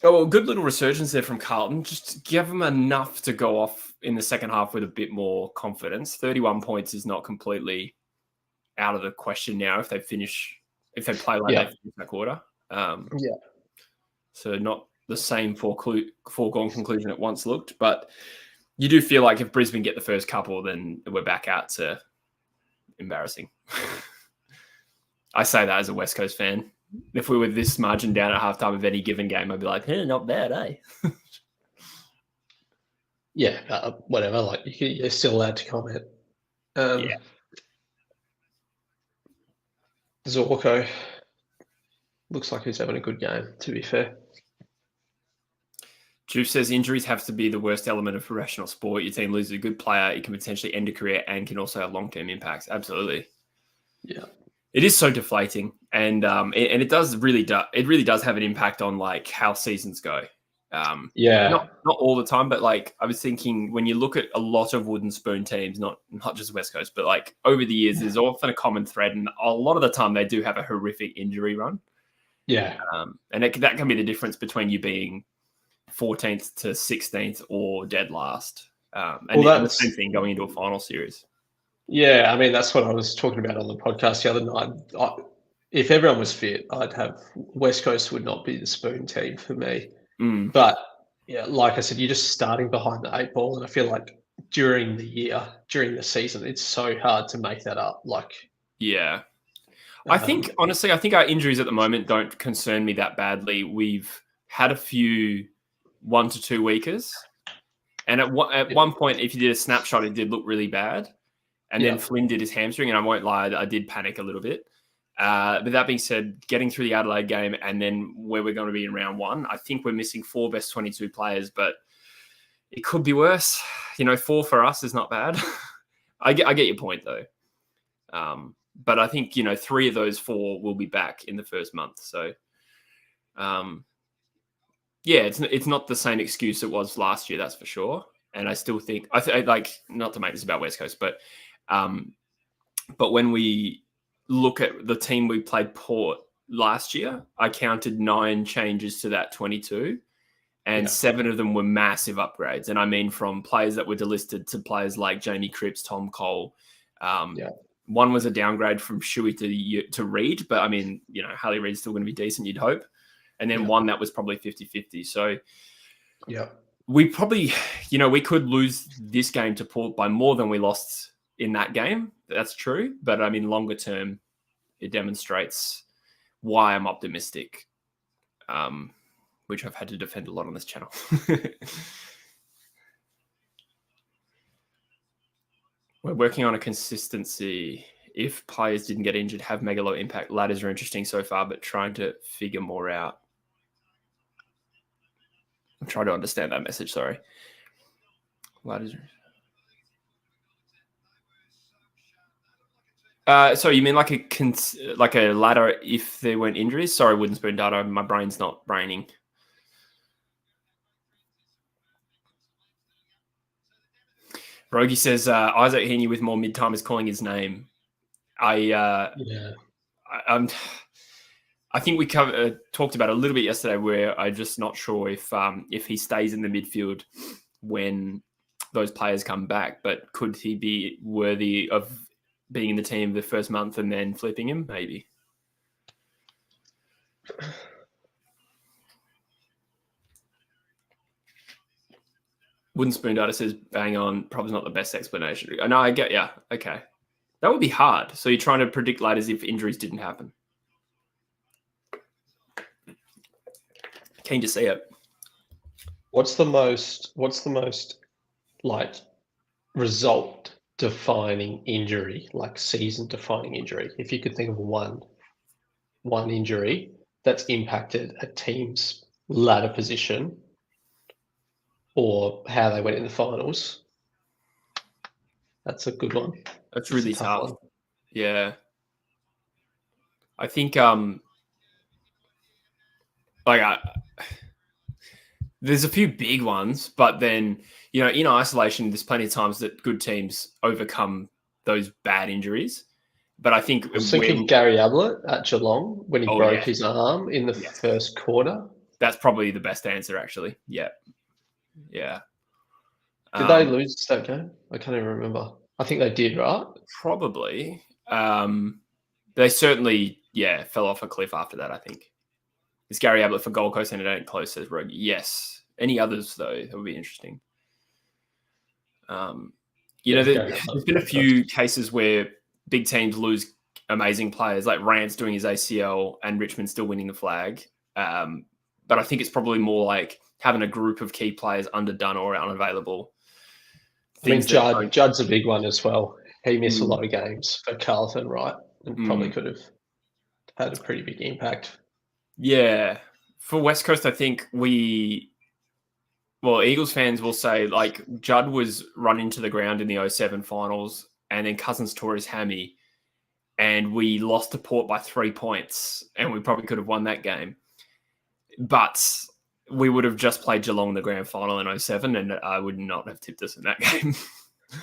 Oh, well, good little resurgence there from Carlton. Just give them enough to go off in the second half with a bit more confidence. 31 points is not completely out of the question now if they play like they finish that quarter. So not the same foregone conclusion it once looked, but you do feel like if Brisbane get the first couple, then we're back out to embarrassing. I say that as a West Coast fan. If we were this margin down at halftime of any given game, I'd be like, hey, not bad, eh? Whatever. Like you're still allowed to comment. Zorko looks like he's having a good game, to be fair. Juice says injuries have to be the worst element of professional sport. Your team loses a good player, it can potentially end a career and can also have long-term impacts. Absolutely. Yeah. It is so deflating, and it really does have an impact on like how seasons go. Not all the time, but like I was thinking when you look at a lot of wooden spoon teams, not just West Coast, but like over the years, there's often a common thread, and a lot of the time they do have a horrific injury run. Yeah, and that can be the difference between you being 14th to 16th or dead last. And the same thing going into a final series. Yeah, I mean that's what I was talking about on the podcast the other night. If everyone was fit, I'd have West Coast would not be the spoon team for me. But yeah, like I said, you're just starting behind the 8 ball, and I feel like during the season, it's so hard to make that up. Like, yeah, I think honestly, our injuries at the moment don't concern me that badly. We've had a few 1 to 2 weekers, and at one point, if you did a snapshot, it did look really bad. And then Flynn did his hamstring, and I won't lie, I did panic a little bit. But that being said, getting through the Adelaide game and then where we're going to be in round 1, I think we're missing 4 best 22 players, but it could be worse. 4 for us is not bad. I get your point though. But I think 3 of those 4 will be back in the first month. So, it's not the same excuse it was last year, that's for sure. And I still think like not to make this about West Coast, but when we look at the team we played Port last year, I counted 9 changes to that 22, and 7 of them were massive upgrades. And I mean from players that were delisted to players like Jamie Cripps, Tom Cole. One was a downgrade from Shuey to Reed, but I mean, Harley Reid's still going to be decent, you'd hope. And then one that was probably 50-50. So we probably, we could lose this game to Port by more than we lost in that game. That's true. But I mean, longer term, it demonstrates why I'm optimistic, which I've had to defend a lot on this channel. We're working on a consistency. If players didn't get injured, have mega low impact. Ladders are interesting so far, but trying to figure more out. I'm trying to understand that message, sorry. Ladders so you mean like a ladder if there weren't injuries? Sorry, Wooden Spoon data. My brain's not braining. Rogie says Isaac Heaney with more mid-time is calling his name. I think we talked about it a little bit yesterday, where I'm just not sure if he stays in the midfield when those players come back. But could he be worthy of being in the team the first month and then flipping him? Maybe. Wooden Spoon Data says bang on. Probably not the best explanation. No, I get, yeah. Okay. That would be hard. So you're trying to predict ladders if injuries didn't happen. Keen to see it. What's the most like result defining injury, like season defining injury? If you could think of one injury that's impacted a team's ladder position or how they went in the finals, that's a good one. That's really tough. One. Yeah. I think there's a few big ones, but then, in isolation, there's plenty of times that good teams overcome those bad injuries. But I think... I was thinking Gary Ablett at Geelong when he broke his arm in the first quarter. That's probably the best answer, actually. Yeah. Yeah. Did they lose that game? I can't even remember. I think they did, right? Probably. They certainly, fell off a cliff after that, I think. Is Gary Ablett for Gold Coast and it ain't close, says Rogue. Yes. Any others, though? That would be interesting. There's been a few cases where big teams lose amazing players, like Rance doing his ACL and Richmond still winning the flag. But I think it's probably more like having a group of key players underdone or unavailable. I mean, Judd's a big one as well. He missed a lot of games for Carlton, right? And probably could have had a pretty big impact. Yeah. For West Coast, I think Eagles fans will say, like, Judd was run into the ground in the 07 finals and then Cousins tore his hammy and we lost to Port by 3 points and we probably could have won that game. But we would have just played Geelong in the grand final in 07, and I would not have tipped us in that game.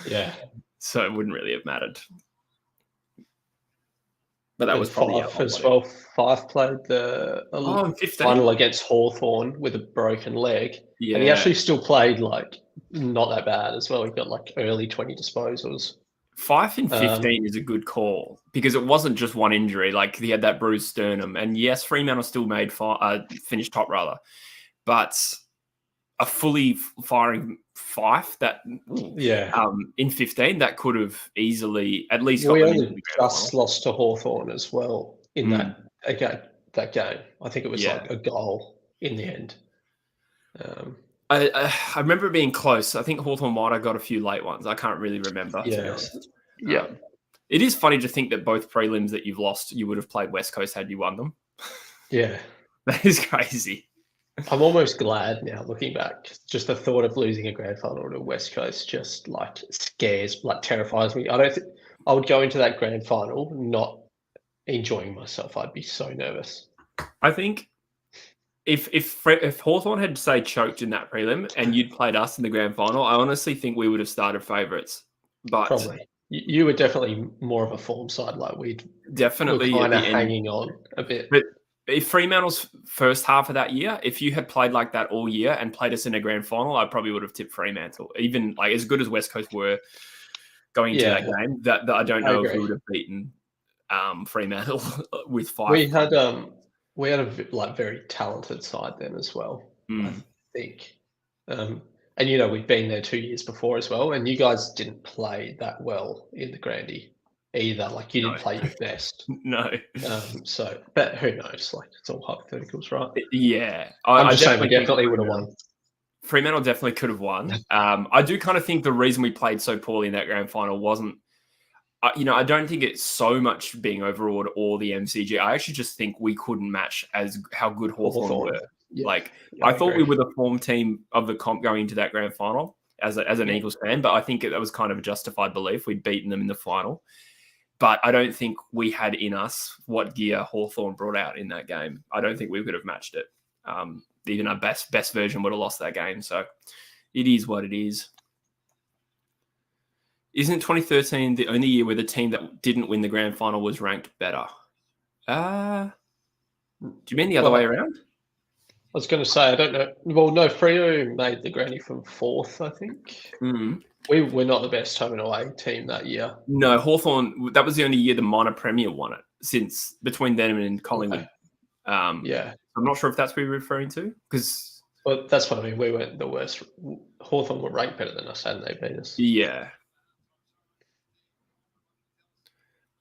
Yeah. So it wouldn't really have mattered. But that was probably probably as well. Fife played the final against Hawthorn with a broken leg. Yeah. And he actually still played like not that bad as well. He got like early 20 disposals. Fife in 15 is a good call because it wasn't just one injury. Like he had that bruised sternum. And yes, Fremantle still made finished top rather. But a fully firing Fife that in 15 that could have easily at least got we only just lost to Hawthorn as well in that game. I think it was like a goal in the end. I remember it being close. I think Hawthorn might have got a few late ones. I can't really remember. Yeah. It is funny to think that both prelims that you've lost, you would have played West Coast had you won them. Yeah. That is crazy. I'm almost glad now, looking back. Just the thought of losing a grand final to West Coast just like terrifies me. I don't think I would go into that grand final not enjoying myself. I'd be so nervous. I think if Hawthorn had say choked in that prelim and you'd played us in the grand final, I honestly think we would have started favourites. But probably you were definitely more of a form side. Like we're kind of hanging on a bit. But if Fremantle's first half of that year, if you had played like that all year and played us in a grand final, I probably would have tipped Fremantle. Even like as good as West Coast were going into that game, that I don't know if we would have beaten Fremantle with 5. We had a like very talented side then as well. I think, and we'd been there 2 years before as well, and you guys didn't play that well in the Grandy either. Like you didn't play your best. No. So, but who knows? Like it's all hypotheticals, right? Yeah. I'm just saying we definitely would have won. Fremantle definitely could have won. I do kind of think the reason we played so poorly in that grand final wasn't, I don't think it's so much being overawed or the MCG. I actually just think we couldn't match how good Hawthorn were. Yeah, I thought we were the form team of the comp going into that grand final as an Eagles fan, but I think that was kind of a justified belief. We'd beaten them in the final. But I don't think we had in us what gear Hawthorn brought out in that game. I don't think we could have matched it. Even our best version would have lost that game. So it is what it is. Isn't 2013 the only year where the team that didn't win the grand final was ranked better? Do you mean the other way around? I was going to say, I don't know. Well, no, Freo made the granny from 4th, I think. Mm-hmm. We were not the best home and away team that year. No, Hawthorn, that was the only year the minor premier won it since between them and Collingwood. Yeah. I'm not sure if that's what you're referring to. Well, that's what I mean. We weren't the worst. Hawthorn were ranked better than us, hadn't they, beat us? Yeah.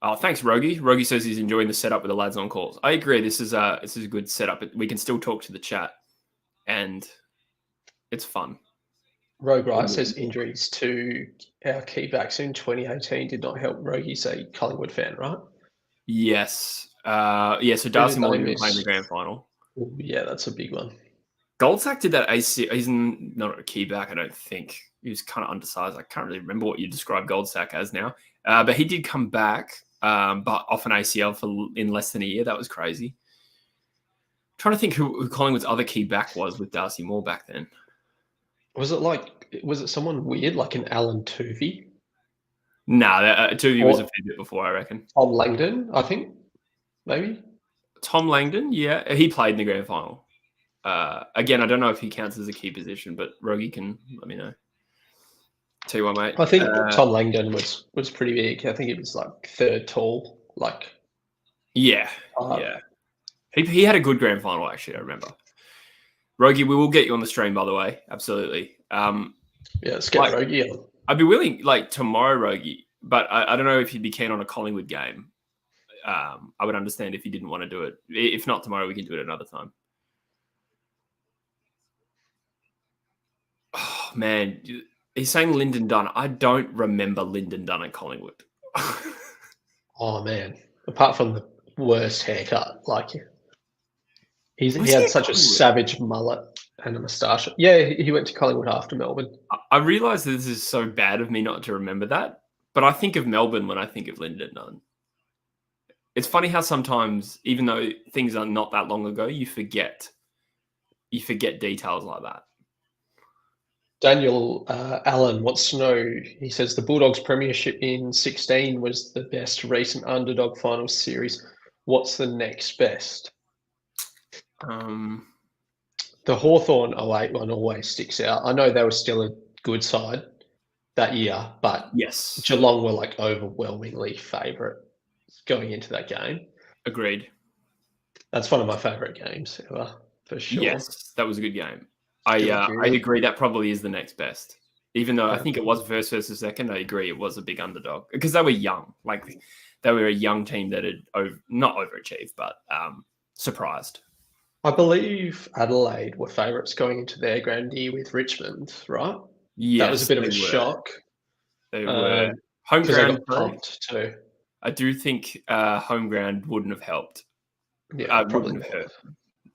Oh, thanks, Rogie. Rogie says he's enjoying the setup with the lads on calls. I agree. This is a good setup. We can still talk to the chat, and it's fun. Rogue Wright says injuries to our key backs in 2018 did not help. Rogie's a Collingwood fan, right? Yes. So Darcy Moore didn't play in the grand final. Ooh, yeah, that's a big one. Goldsack did that AC. He's not a key back, I don't think. He was kind of undersized. I can't really remember what you describe Goldsack as now. But he did come back, but off an ACL in less than a year. That was crazy. I'm trying to think who Collingwood's other key back was with Darcy Moore back then. Was it someone weird like an Alan Tuvey? Nah, Tuvey was a fair bit before, I reckon. Tom Langdon, I think, maybe. Tom Langdon, yeah. He played in the grand final. Again, I don't know if he counts as a key position, but Rogie can let me know. Tell you what, mate. I think Tom Langdon was pretty big. I think he was like 3rd tall. Yeah. He had a good grand final, actually, I remember. Rogie, we will get you on the stream, by the way. Absolutely. Let's get Rogie on. I'd be willing, tomorrow, Rogie, but I don't know if you'd be keen on a Collingwood game. I would understand if you didn't want to do it. If not tomorrow, we can do it another time. Oh, man. He's saying Lyndon Dunn. I don't remember Lyndon Dunn at Collingwood. Oh, man. Apart from the worst haircut, he had such a savage mullet and a moustache. Yeah, he went to Collingwood after Melbourne. I realise this is so bad of me not to remember that, but I think of Melbourne when I think of Lyndon Dunn. It's funny how sometimes, even though things are not that long ago, you forget you forget details like that. Daniel Allen wants to know, he says the Bulldogs premiership in 16 was the best recent underdog finals series. What's the next best? Um, The Hawthorn 08 one always sticks out. I know they were still a good side that year, but yes, Geelong were like overwhelmingly favourite going into that game. agreed. That's one of my favourite games ever, for sure. Yes, that was a good game. I agree. That probably is the next best. Even though I think it was first versus second, I agree it was a big underdog because they were young. Like they were a young team that had not overachieved, but surprised. I believe Adelaide were favourites going into their grand year with Richmond, right? Yes, that was a bit of a shock. They were home because they ground got pumped too. I do think home ground wouldn't have helped. Yeah, probably wouldn't have hurt.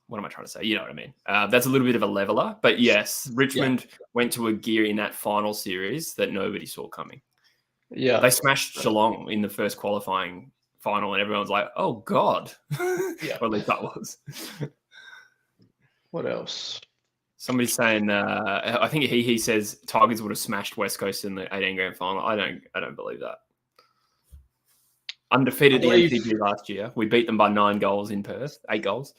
What am I trying to say? You know what I mean? That's a little bit of a leveler, but yes, Richmond went to a gear in that final series that nobody saw coming. Yeah, they smashed Geelong in the first qualifying final, and everyone's like, "Oh God!" Yeah, or at least that was. What else? Somebody's saying, I think he says Tigers would have smashed West Coast in the 18 grand final. I don't believe that. Undefeated the MCG last year. We beat them by 9 goals in Perth, 8 goals.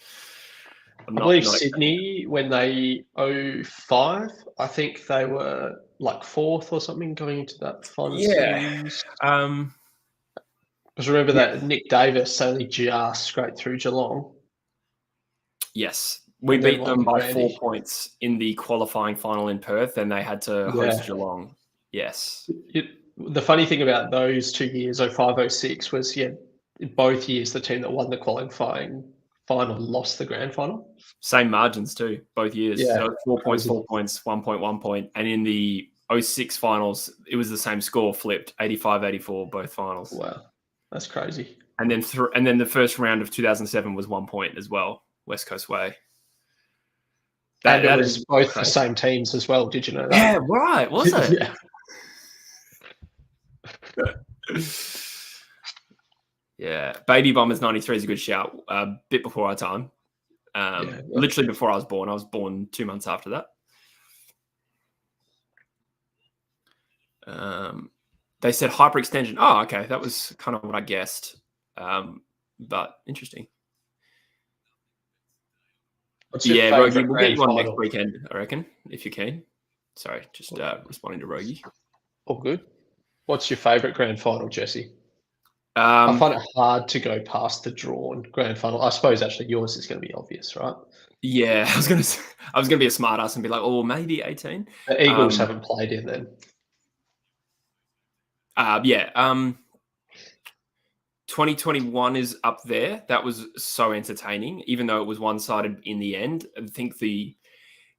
I believe Sydney, when they 05, I think they were like 4th or something going into that final series. Because remember that Nick Davis only just scraped through Geelong. Yes. We beat them by 4 points in the qualifying final in Perth, and they had to host Geelong. Yes. The funny thing about those 2 years, 05, 06, was both years the team that won the qualifying final lost the grand final. Same margins too, both years. Yeah. So 4 points, 4 points, 1 point, 1 point. And in the 06 finals, it was the same score flipped, 85-84, both finals. Wow. That's crazy. And then the first round of 2007 was 1 point as well, West Coast way. That was both the same teams as well. Did you know that? Yeah, right. Was it? Yeah. Baby Bombers 93 is a good shout. A bit before our time. Literally before I was born. I was born 2 months after that. They said hyperextension. Oh, okay. That was kind of what I guessed. But interesting. Rogie, we'll get you on next weekend, I reckon, if you can. Sorry, just responding to Rogie. All good. What's your favourite grand final, Jesse? I find it hard to go past the drawn grand final. I suppose actually yours is going to be obvious, right? Yeah, I was going to be a smart ass and be like, oh, maybe 18. The Eagles haven't played in then. 2021 is up there. That was so entertaining, even though it was one-sided in the end. I think the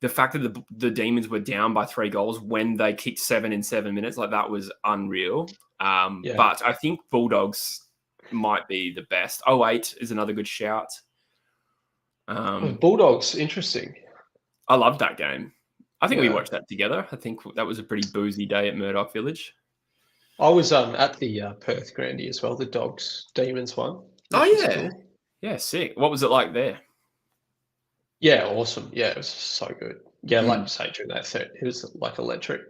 fact that the Demons were down by 3 goals when they kicked 7 in 7 minutes, like that was unreal. But I think Bulldogs might be the best. 08 is another good shout. Bulldogs, interesting. I loved that game. I think we watched that together. I think that was a pretty boozy day at Murdoch Village. I was at the Perth Grandy as well, the Demons one. Oh, yeah. Cool. Yeah, sick. What was it like there? Yeah, awesome. Yeah, it was so good. Yeah, like you say, during that set, it was like electric.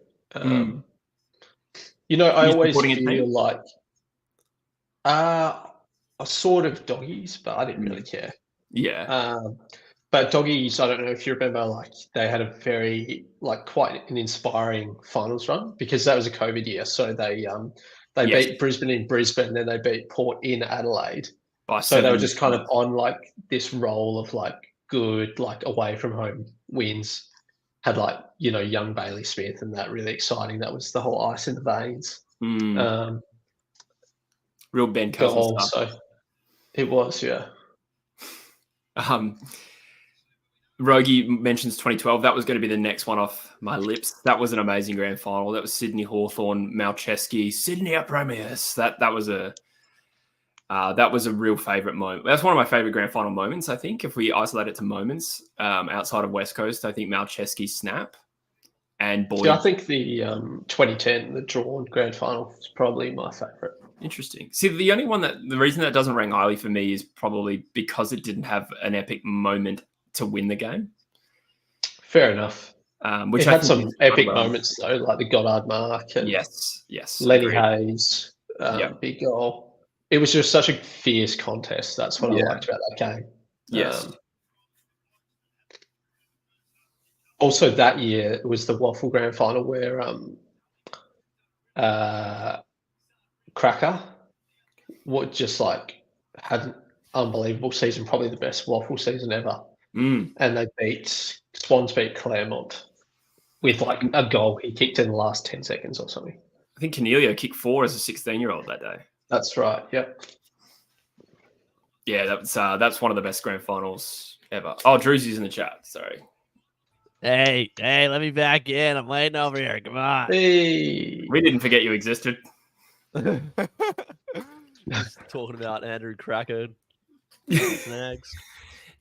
You know, I always feel like a sort of Doggies, but I didn't really care. Yeah. But Doggies, I don't know if you remember, like they had a very quite an inspiring finals run because that was a COVID year. So they beat Brisbane in Brisbane, then they beat Port in Adelaide. So they were just kind of on like this roll of like good away from home wins. Had young Bailey Smith and that really exciting. That was the whole ice in the veins. Real Ben Cousins stuff. So it was, yeah. Rogie mentions 2012. That was going to be the next one off my lips. That was an amazing grand final. That was Sydney Hawthorn, Malcheski, Sydney Premiers. That was a real favourite moment. That's one of my favourite grand final moments, I think, if we isolate it to moments outside of West Coast. I think Malcheski's snap and Boyd. I think the 2010, the drawn grand final, is probably my favourite. Interesting. See, the reason that doesn't rank highly for me is probably because it didn't have an epic moment to win the game. Fair enough. Which it I had think some is epic well. moments though, like the Goddard mark and Yes, Lenny agreed. Hayes, big goal. It was just such a fierce contest. That's what I liked about that game. Yes. Also, that year it was the Waffle Grand Final where Cracker just like had an unbelievable season, probably the best Waffle season ever. Mm. And Swans beat Claremont with like a goal he kicked in the last 10 seconds or something. I think Cornelio kicked 4 as a 16-year-old that day. That's right. Yep. Yeah, that's one of the best grand finals ever. Oh, Drewsy's in the chat. Sorry. Hey, let me back in. I'm waiting over here. Come on. Hey. We didn't forget you existed. Just talking about Andrew Cracker. Snags.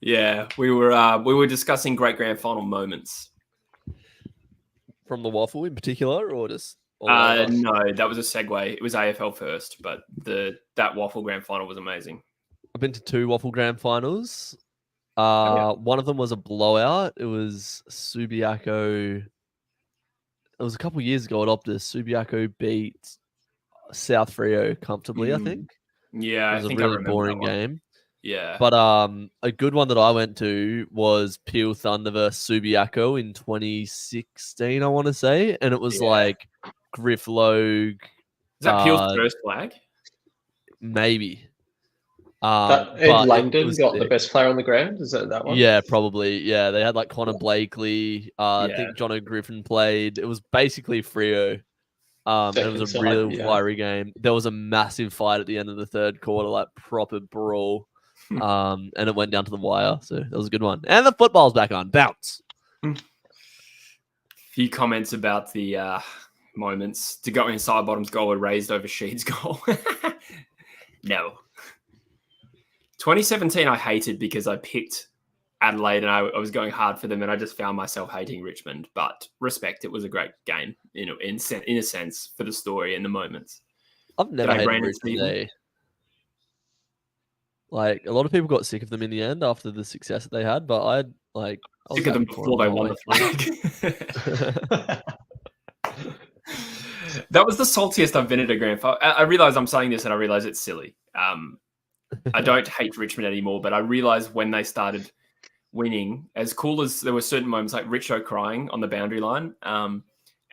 Yeah, we were discussing great grand final moments. From the Waffle in particular, or just no, that was a segue. It was AFL first, but that Waffle grand final was amazing. I've been to 2 Waffle grand finals. One of them was a blowout. It was Subiaco. It was a couple of years ago at Optus. Subiaco beat South Freo comfortably, I think. Yeah, it was I think a really I remember boring that one. game. Yeah. But a good one that I went to was Peel Thunder versus Subiaco in 2016, I want to say. And it was like Griff Logue. Is that Peel's first flag? Maybe. Ed Langdon got the best player on the ground. Is that one? Yeah, probably. Yeah, they had like Connor Blakely. I think John O'Griffin played. It was basically Freo. It was a real fiery game. There was a massive fight at the end of the third quarter, like proper brawl. And it went down to the wire. So that was a good one. And the football's back on. Bounce. Few comments about the moments. To go inside bottom's goal were raised over Sheed's goal. No. 2017 I hated because I picked Adelaide and I was going hard for them and I just found myself hating Richmond. But respect, it was a great game in a sense for the story and the moments. I've never hated Richmond. Like a lot of people got sick of them in the end after the success that they had, but I was sick of them before they won the flag. That was the saltiest I've been at a grand final. I realize I'm saying this and I realize it's silly. I don't hate Richmond anymore, but I realized when they started winning, as cool as there were certain moments like Richo crying on the boundary line,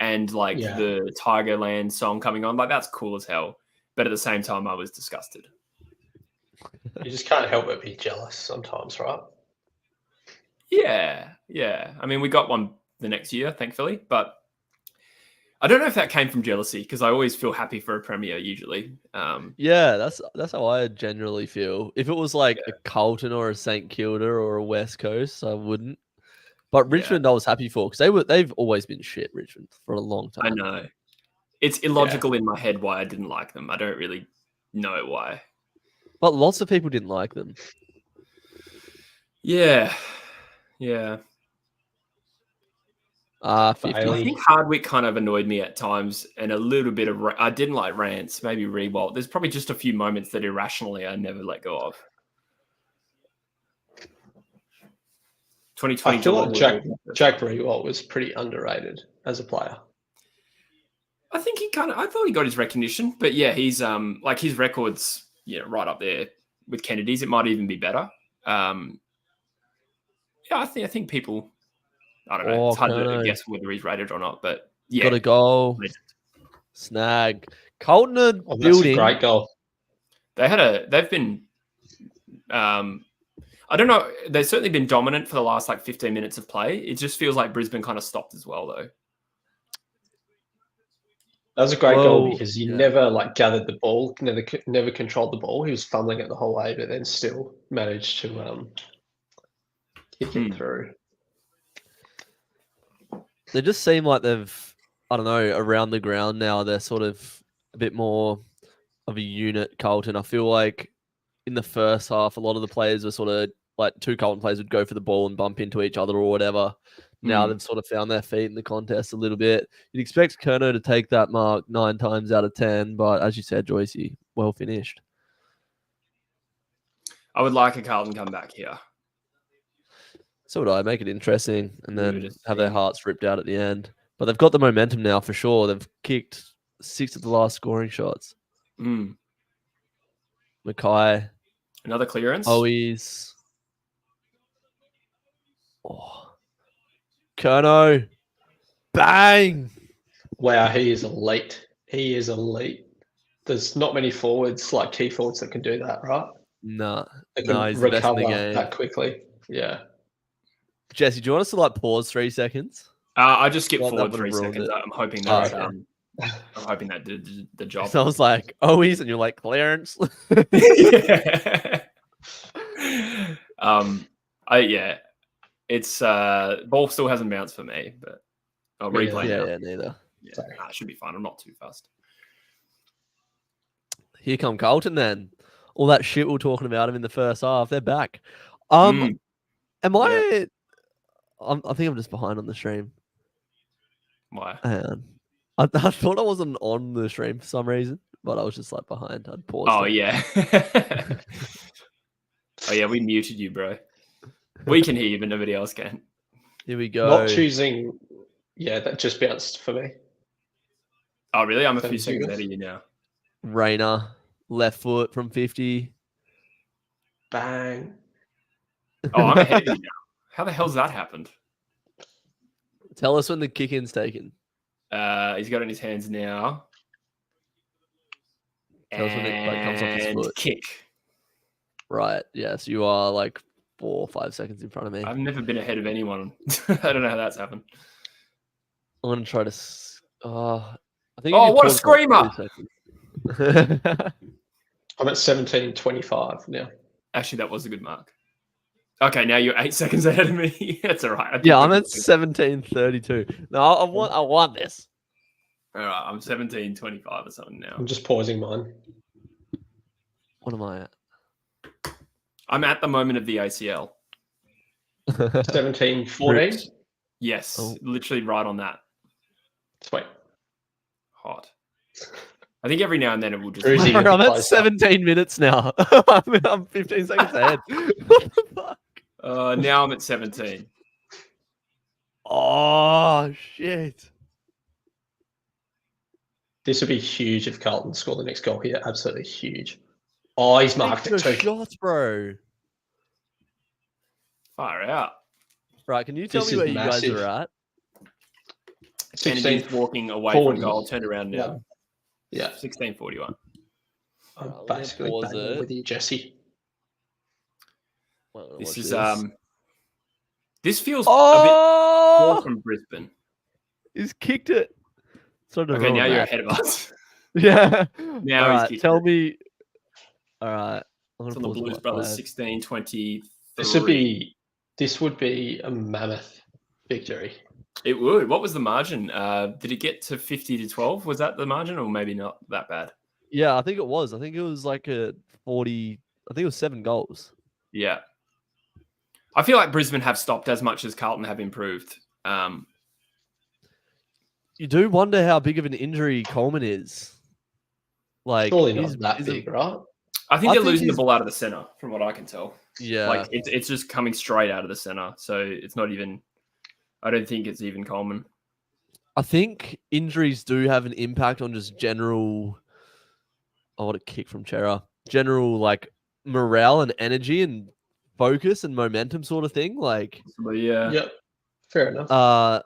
and like the Tigerland song coming on, like that's cool as hell. But at the same time, I was disgusted. You just can't help but be jealous sometimes, right? Yeah. I mean, we got one the next year, thankfully, but I don't know if that came from jealousy because I always feel happy for a premier usually. Yeah, that's how I generally feel. If it was like a Carlton or a St Kilda or a West Coast, I wouldn't. But Richmond, I was happy for because they've always been shit. Richmond for a long time. I know. It's illogical in my head why I didn't like them. I don't really know why. But lots of people didn't like them. Yeah. I 50. think Hardwick kind of annoyed me at times, and a little bit of I didn't like Rance, maybe Rewalt. There's probably just a few moments that irrationally I never let go of. 2020. I feel like Jack Rewalt was pretty underrated as a player. I think I thought he got his recognition, but yeah, he's like his records, right up there with Kennedy's. It might even be better. I think people. I don't know. It's hard to guess whether he's rated or not, but yeah. Got a goal. Snag. Carlton are building. That's a great goal. They've been, I don't know. They've certainly been dominant for the last 15 minutes of play. It just feels like Brisbane kind of stopped as well, though. That was a great goal because he never gathered the ball, never controlled the ball. He was fumbling it the whole way, but then still managed to kick it through. They just seem like they've, I don't know, around the ground now. They're sort of a bit more of a unit, Carlton. I feel like in the first half, a lot of the players were sort of like 2 Carlton players would go for the ball and bump into each other or whatever. Now they've sort of found their feet in the contest a little bit. You'd expect Kerno to take that mark 9 times out of 10, but as you said, Joycey, well finished. I would like a Carlton comeback here. So would I. Make it interesting and We were then just have their seeing- hearts ripped out at the end. But they've got the momentum now for sure. They've kicked 6 of the last scoring shots. Mackay, Another clearance. Owies. Oh. Kerno. Bang! Wow, he is elite. He is elite. There's not many forwards, like key forwards, that can do that, right? Nah. They can He's the best in recover the game. that quickly. Yeah. Jesse, do you want us to like pause 3 seconds? I just skipped Well, that forward would've 3 ruined seconds. it. I'm hoping that. Okay. I'm hoping that did the job. So I was like, Owies, and you're like, clearance. Yeah. It's ball still hasn't bounced for me, but I'll Me replay neither. now. Yeah, neither. Yeah, it should be fine. I'm not too fast. Here come Carlton then. All that shit we were talking about him in the first half, they're back. Mm. Am I? I think I'm just behind on the stream. Why? Hang on. I thought I wasn't on the stream for some reason, but I was just like behind. I'd paused. Oh it. yeah. Oh yeah, we muted you, bro. We can hear you, but nobody else can. Here we go. Not choosing. Yeah, that just bounced for me. Oh really? I'm a 10 few seconds seconds. ahead of you now. Rayner, left foot from 50. Bang. Oh, I'm ahead of you now. How the hell's that happened? Tell us when the kick in's taken. He's got it in his hands now. Tell us when it comes off his And foot. kick. Right. Yes, you are like 4 or 5 seconds in front of me. I've never been ahead of anyone. I don't know how that's happened. I'm gonna try to. I think. Oh, you what a paused for like screamer! 2 seconds. I'm at 17:25 now. Actually, that was a good mark. Okay, now you're 8 seconds ahead of me. That's all right. Yeah, I'm at 17:32. No, I want this. All right, I'm 17:25 or something now. I'm just pausing mine. What am I at? I'm at the moment of the ACL. 17:14. Yes, Oh. literally right on that. Sweet. Hot. I think every now and then it will just. Cruising. I'm at Close up. 17 minutes now. I'm 15 seconds ahead. What the fuck? Now I'm at 17. Oh shit! This would be huge if Carlton score the next goal here. Absolutely huge. Oh, he's marked Take it the too. shots, bro. Far out. Right, can you tell This me is where you guys massive. are at? Kennedy's 16. walking away 40. from goal, turned around now. Yeah, 16:41. I'm Alright, let me basically pause banging it. with you, Jesse. Well, This watch is this. This feels a bit Oh, poor from Brisbane. he's kicked it. Sort of Okay, now wrong, you're Matt. ahead of us. Yeah. Now All he's right, kicked tell it. me. All right. I'm It's gonna on the pause it Blues like Brothers 5. 16-23. This would be a mammoth victory. It would. What was the margin? Did it get to 50-12? Was that the margin, or maybe not that bad? Yeah, I think it was. I think it was like a 40. I think it was 7 goals. Yeah. I feel like Brisbane have stopped as much as Carlton have improved. You do wonder how big of an injury Coleman is. Like, Surely he's- not that he's a- big, right? I think I they're think losing the he's- ball out of the center, from what I can tell. Yeah. Like it's just coming straight out of the center, so it's not even. I don't think it's even Coleman. I think injuries do have an impact on just general. Oh, what a kick from Chera. General like morale and energy and focus and momentum sort of thing. Like, But yeah, Yep. Fair enough.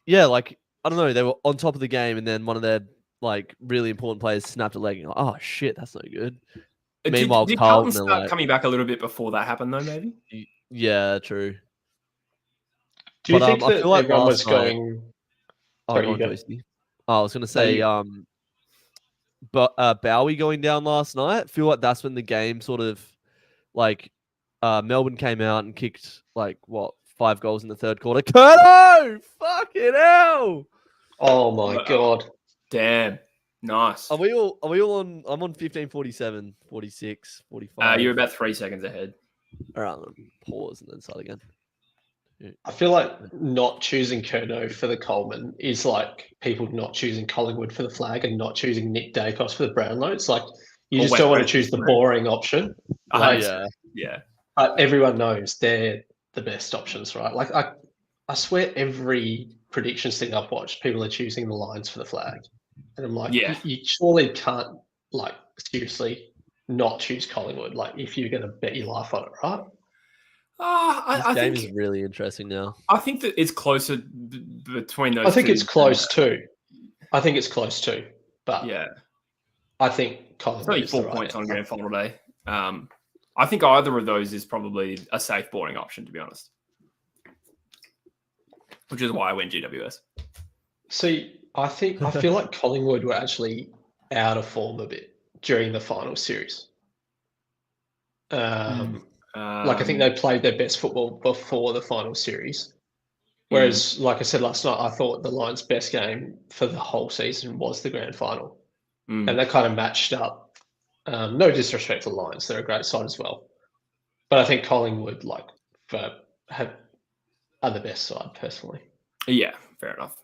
yeah, like I don't know, they were on top of the game and then one of their like really important players snapped a leg and you're like, oh shit, that's no good. Meanwhile, did Carlton Carlton are start like- coming back a little bit before that happened, though? Maybe. Yeah, true. Do you but, think I that feel like everyone was last night- going? Oh, Sorry, go you on, go. Joyce. Oh, I was gonna say, you- but Bowie going down last night. I feel like that's when the game sort of like Melbourne came out and kicked like what 5 goals in the third quarter. Curto! Fucking hell! Oh my god! Damn, nice. Are we all on? I'm on 15:47, 46, 45. You're about 3 seconds ahead. All right, I'm gonna pause and then start again. I feel like not choosing Curnow for the Coleman is like people not choosing Collingwood for the flag and not choosing Nick Dacos for the Brownlow. It's like you Or just West don't want to Coast choose the Brown. boring option. Like, Yeah. Yeah. everyone knows they're the best options, right? Like I swear every predictions thing I've watched, people are choosing the Lions for the flag. And I'm like, Yeah. you surely can't, like, seriously not choose Collingwood, like, if you're going to bet your life on it, right? This game is really interesting now. I think that it's closer between those two. I think it's close too. But yeah, I think Collingwood it's only 4 points on grand final day. I think either of those is probably a safe boring option, to be honest. Which is why I went GWS. See, I feel like Collingwood were actually out of form a bit during the final series. Like I think they played their best football before the final series. Whereas, like I said last night, I thought the Lions' best game for the whole season was the grand final. And they kind of matched up. No disrespect to the Lions, they're a great side as well. But I think Collingwood, like, are the best side, personally. Yeah, fair enough.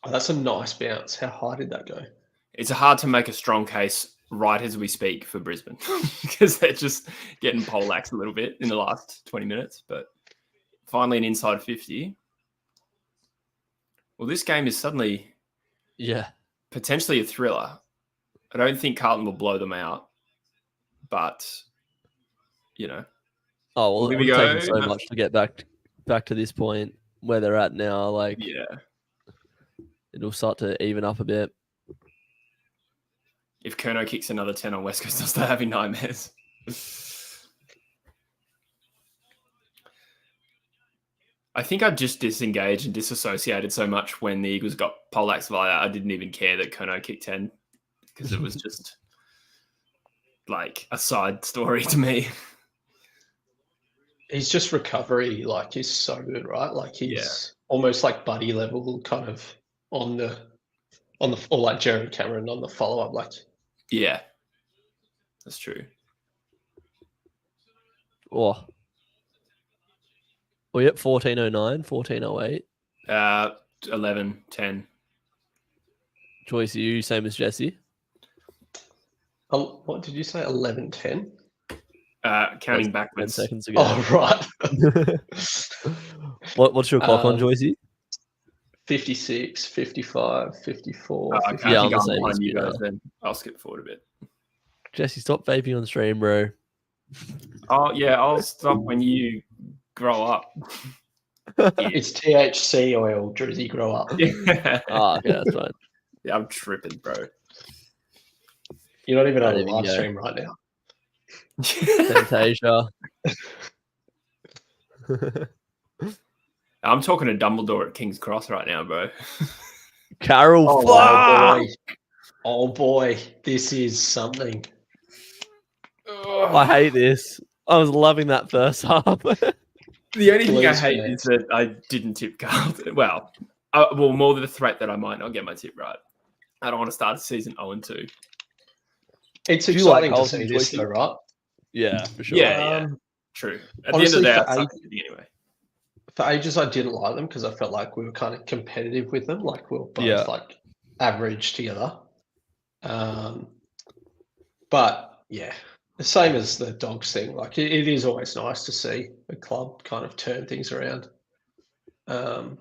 Oh, that's a nice bounce. How high did that go? It's hard to make a strong case right as we speak for Brisbane because they're just getting poleaxed a little bit in the last 20 minutes. But finally, an inside 50. Well, this game is suddenly potentially a thriller. I don't think Carlton will blow them out, but, you know. Oh, well, it's taken so much to get back to this point where they're at now. Like, it'll start to even up a bit. If Curnow kicks another 10 on West Coast, they'll start having nightmares. I think I just disengaged and disassociated so much when the Eagles got poleaxed via that. I didn't even care that Curnow kicked 10 because it was just like a side story to me. He's just recovery, like, he's so good, right? Like, he's almost like buddy level, kind of on the or like Jeremy Cameron on the follow up, like. Yeah, that's true. Oh, we at 1409, 1408. 11, 10. Joyce, you same as Jesse? What did you say? 11, 10? Counting backwards. 10 seconds ago. Oh, right. What's your clock on, Joycey? 56, 55, 54. I think I'm behind you guys then. I'll skip forward a bit. Jesse, stop vaping on stream, bro. Oh, yeah, I'll stop when you grow up. It's THC oil, Drizzy, grow up. Yeah. Oh, okay, that's fine. Yeah, I'm tripping, bro. You're not even on a live stream right now. Fantasia. I'm talking to Dumbledore at King's Cross right now, bro. Carol, oh boy, this is something. I hate this. I was loving that first half. The only thing I hate is that I didn't tip Carlton. Well, more than the threat that I might not get my tip right. I don't want to start the season 0-2. It's exciting to see this, though, right? Yeah, for sure. Yeah. True. At honestly, the end of the day, anyway. For ages, I didn't like them because I felt like we were kind of competitive with them. Like, we were both like average together. But yeah, the same as the Dogs thing. Like, it is always nice to see a club kind of turn things around. I'm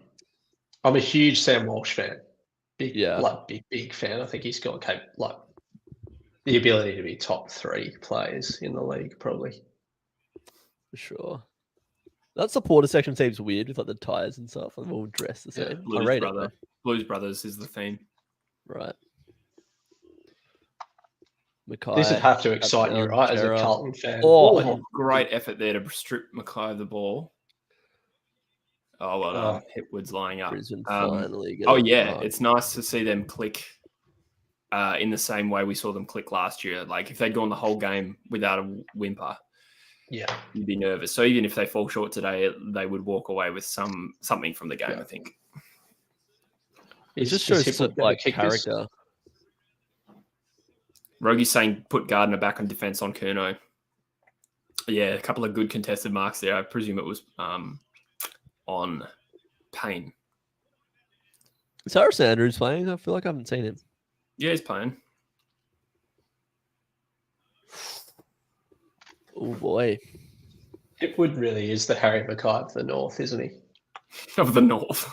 a huge Sam Walsh fan. Big fan. I think he's got like the ability to be top 3 players in the league, probably. For sure. That supporter section seems weird with like the tires and stuff. They're all dressed the same. Blues Brothers is the theme. Right. Mackay, this would have to excite you, right, as a Carlton fan. Oh, great effort there to strip Mackay of the ball. Oh, well done. Hipwood's lining up. Finally it's nice to see them click in the same way we saw them click last year. Like, if they'd gone the whole game without a whimper, you'd be nervous. So even if they fall short today, they would walk away with something from the game, I think. It just shows like character. Rogie's saying put Gardner back on defense on Curnow. Yeah, a couple of good contested marks there. I presume it was on Payne. Is Harris Andrews playing? I feel like I haven't seen him. Yeah, he's playing. Oh boy. Hipwood really is the Harry Mackay of the North, isn't he? Of the North.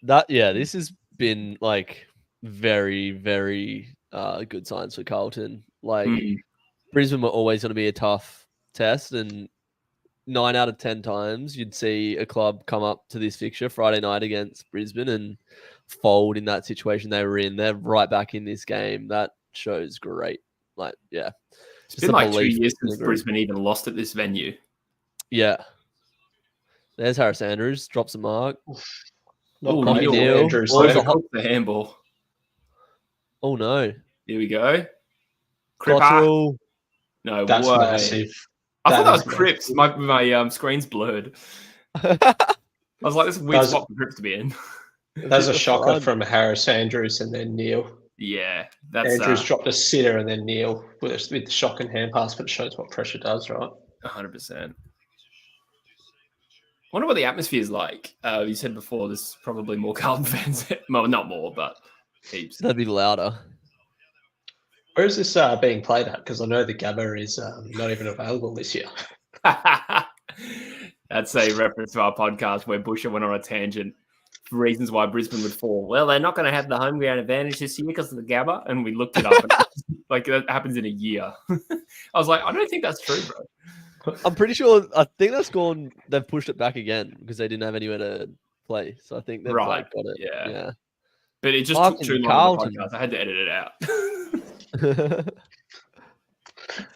This has been like very, very good signs for Carlton. Like Brisbane were always going to be a tough test, and 9 out of 10 times you'd see a club come up to this fixture Friday night against Brisbane and fold in that situation they were in. They're right back in this game. That shows great. Like, yeah. It's been like 2 years since Brisbane even lost at this venue. Yeah. There's Harris Andrews, drops a mark. Andrews. The handball. Oh, no. Here we go. Cripper. No, that's way. Massive. I thought that was Cripps. My screen's blurred. I was like, this is a weird spot for Cripps to be in. That's a shocker from Harris Andrews and then Neil. Yeah, that's Andrews dropped a sitter and then Neil with the shock and hand pass, but it shows what pressure does, right? 100%. I wonder what the atmosphere is like. You said before, there's probably more Carlton fans. Well, not more, but heaps. That'd be louder. Where is this being played at? Because I know the Gabba is not even available this year. That's a reference to our podcast where Busher went on a tangent for reasons why Brisbane would fall. Well, they're not going to have the home ground advantage this year because of the Gabba, and we looked it up. And like that happens in a year. I was like, I don't think that's true, bro. I'm pretty sure. I think that's gone. They've pushed it back again because they didn't have anywhere to play. So I think they've got it. Yeah. But it just took too long. On the podcast. I had to edit it out.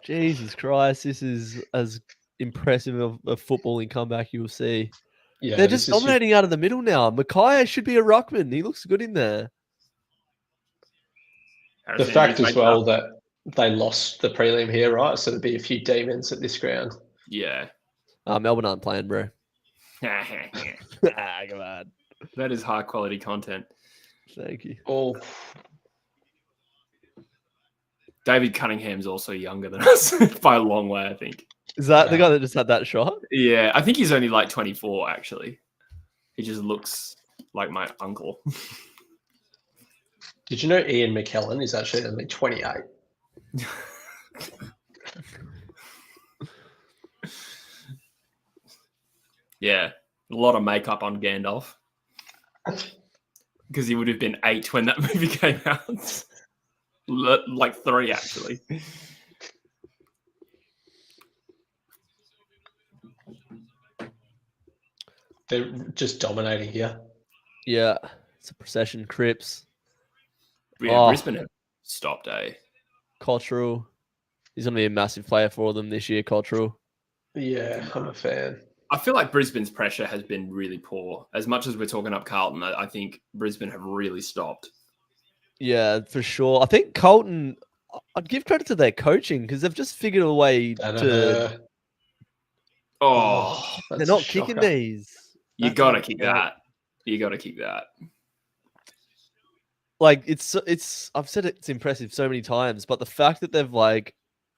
Jesus Christ, this is as impressive of a footballing comeback you'll see. Yeah, they're just dominating out of the middle now. Mackay should be a ruckman. He looks good in there. The fact as well that they lost the prelim here, right? So there'll be a few demons at this ground. Yeah. Melbourne aren't playing, bro. Come on. That is high quality content. Thank you. Oh. David Cunningham's also younger than us by a long way, I think. Is that the guy that just had that shot? Yeah, I think he's only like 24, actually. He just looks like my uncle. Did you know Ian McKellen is actually only 28? Yeah, a lot of makeup on Gandalf. Because he would have been 8 when that movie came out. Like 3, actually. They're just dominating here. Yeah, it's a procession. Cripps. Yeah, Brisbane have stopped, eh? Cottrell. He's going to be a massive player for them this year, Cottrell. Yeah, I'm a fan. I feel like Brisbane's pressure has been really poor. As much as we're talking up Carlton, I think Brisbane have really stopped. Yeah, for sure. I think Carlton, I'd give credit to their coaching because they've just figured a way to... They're not kicking these. You got to kick that. You got to kick that. Like, I've said it's impressive so many times, but the fact that they've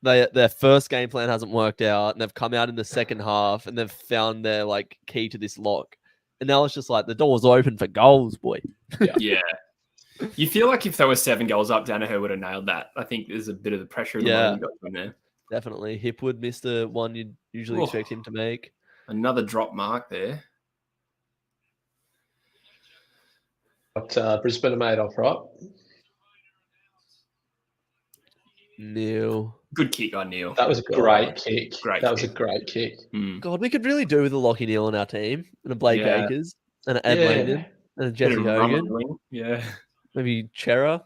their first game plan hasn't worked out and they've come out in the second half and they've found their key to this lock. And now it's just like the door's open for goals, boy. Yeah. You feel like if they were 7 goals up, Danaher would have nailed that. I think there's a bit of the pressure of the moment got from there. Definitely. Hipwood missed the one you'd usually expect him to make. Another drop mark there. But Brisbane are made off, right? Neil. Good kick on Neil. That was a great kick. That was a great kick. God, we could really do with a Lockie Neal on our team and a Blake Acres and an Ed Langdon and a Jesse Hogan. Yeah. Maybe Chera.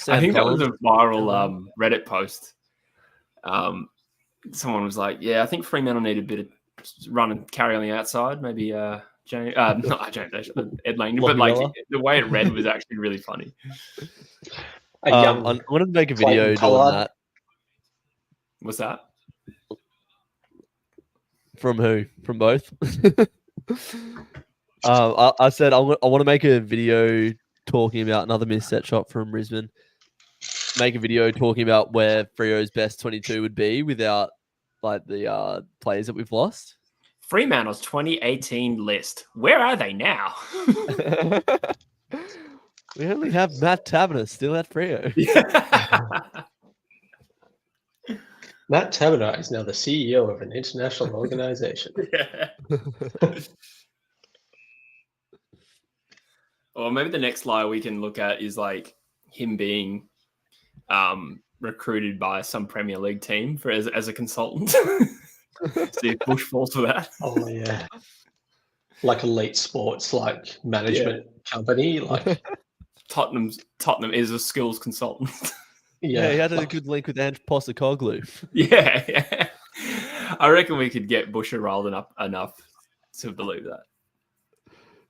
I think that was a viral Reddit post. Someone was like, I think Fremantle need a bit of run and carry on the outside. Maybe James, not James, Ed Langdon. But the way it read was actually really funny. I wanted to make a video doing that. What's that? From who? From both? I said I want to make a video talking about another missed set shot from Brisbane. Make a video talking about where Freo's best 22 would be without the players that we've lost. Fremantle's 2018 list. Where are they now? We only have Matt Taberner still at Freo. Yeah. Matt Taberner is now the CEO of an international organization. Yeah. Or maybe the next lie we can look at is like him being recruited by some Premier League team for as a consultant. See if Bush falls for that. Oh yeah, like elite sports, like management company, like Tottenham is a skills consultant. Yeah, he had a good link with Ange Postecoglou. Yeah. I reckon we could get Busher rolled up enough to believe that.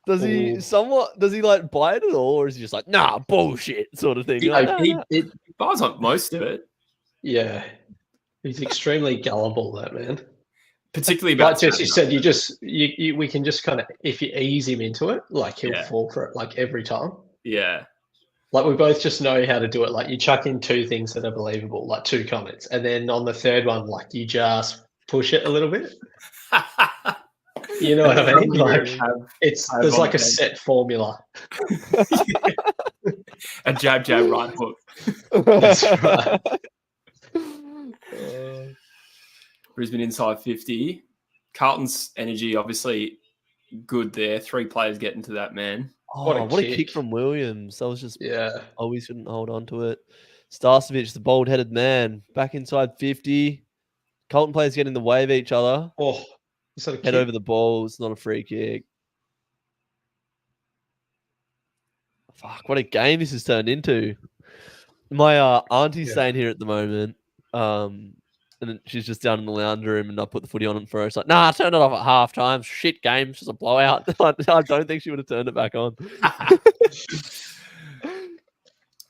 Does he like buy it at all, or is he just like, nah, bullshit sort of thing? He buys on most of it. Yeah, he's extremely gullible, that man. Particularly about like Jesse said, we can just kind of, if you ease him into it, like he'll fall for it like every time. Yeah. Like we both just know how to do it. Like you chuck in 2 things that are believable, like 2 comments, and then on the third one, like you just push it a little bit. You know what I mean? Like there's like a set formula. A jab, right hook. That's right. Brisbane inside 50. Carlton's energy obviously good there. 3 players getting to that man. What a kick from Williams. That was just we shouldn't hold on to it. Starcevic, the bold-headed man, back inside 50. Carlton players getting in the way of each other. Oh, is that a head kick? over the ball. It's not a free kick. Fuck, what a game this has turned into. My auntie's staying here at the moment. And she's just down in the lounge room, and I put the footy on for her. It's like, nah, I turned it off at half time. Shit game. It's just a blowout. I don't think she would have turned it back on.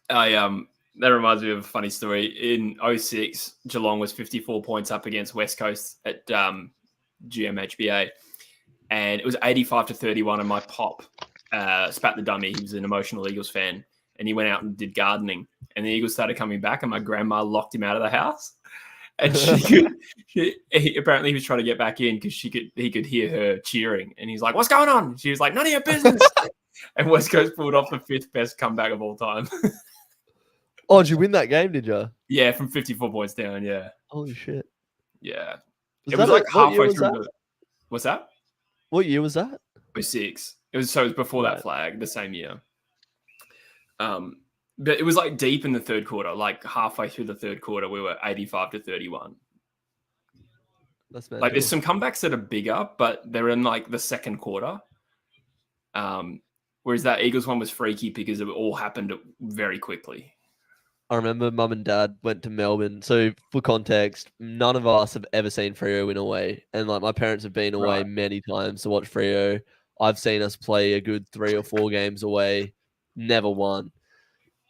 That reminds me of a funny story. In 2006, Geelong was 54 points up against West Coast at GMHBA. And it was 85-31, and my pop spat the dummy. He was an emotional Eagles fan. And he went out and did gardening. And the Eagles started coming back, and my grandma locked him out of the house. And apparently he was trying to get back in because he could hear her cheering, and he's like, "What's going on?" She was like, "None of your business." And West Coast pulled off the 5th best comeback of all time. Oh, did you win that game? Did you? Yeah, from 54 points down. Yeah. Holy shit. Yeah. It was like halfway through. What's that? What year was that? 06. It was before that flag, the same year. But it was like deep in the third quarter, like halfway through the third quarter, we were 85-31. That's like there's some comebacks that are bigger, but they're in like the second quarter. Whereas that Eagles one was freaky because it all happened very quickly. I remember Mum and Dad went to Melbourne. So for context, none of us have ever seen Freo win away. And like my parents have been away many times to watch Freo. I've seen us play a good 3 or 4 games away, never won.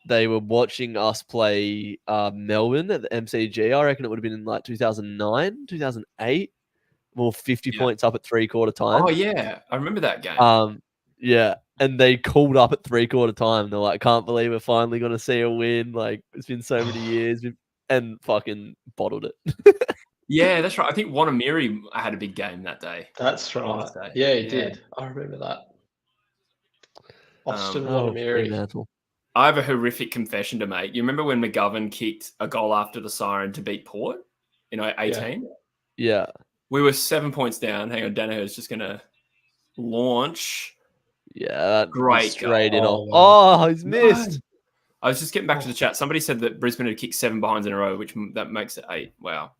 They were watching us play Melbourne at the MCG. I reckon it would have been in like 2009, 2008. We were 50 points up at 3/4 time. Oh, yeah. I remember that game. Yeah. And they called up at 3/4 time. They're like, can't believe we're finally going to see a win. Like, it's been so many years. And fucking bottled it. Yeah, that's right. I think Wanamiri had a big game that day. That's right. Yeah, he did. I remember that. Austin Wanamiri. I have a horrific confession to make. You remember when McGovern kicked a goal after the siren to beat Port in 18? Yeah. We were 7 points down. Hang on, Danaher's just going to launch. Yeah, great straight goal. In. Oh, he's missed. I was just getting back to the chat. Somebody said that Brisbane had kicked 7 behinds in a row, which that makes it 8. Wow.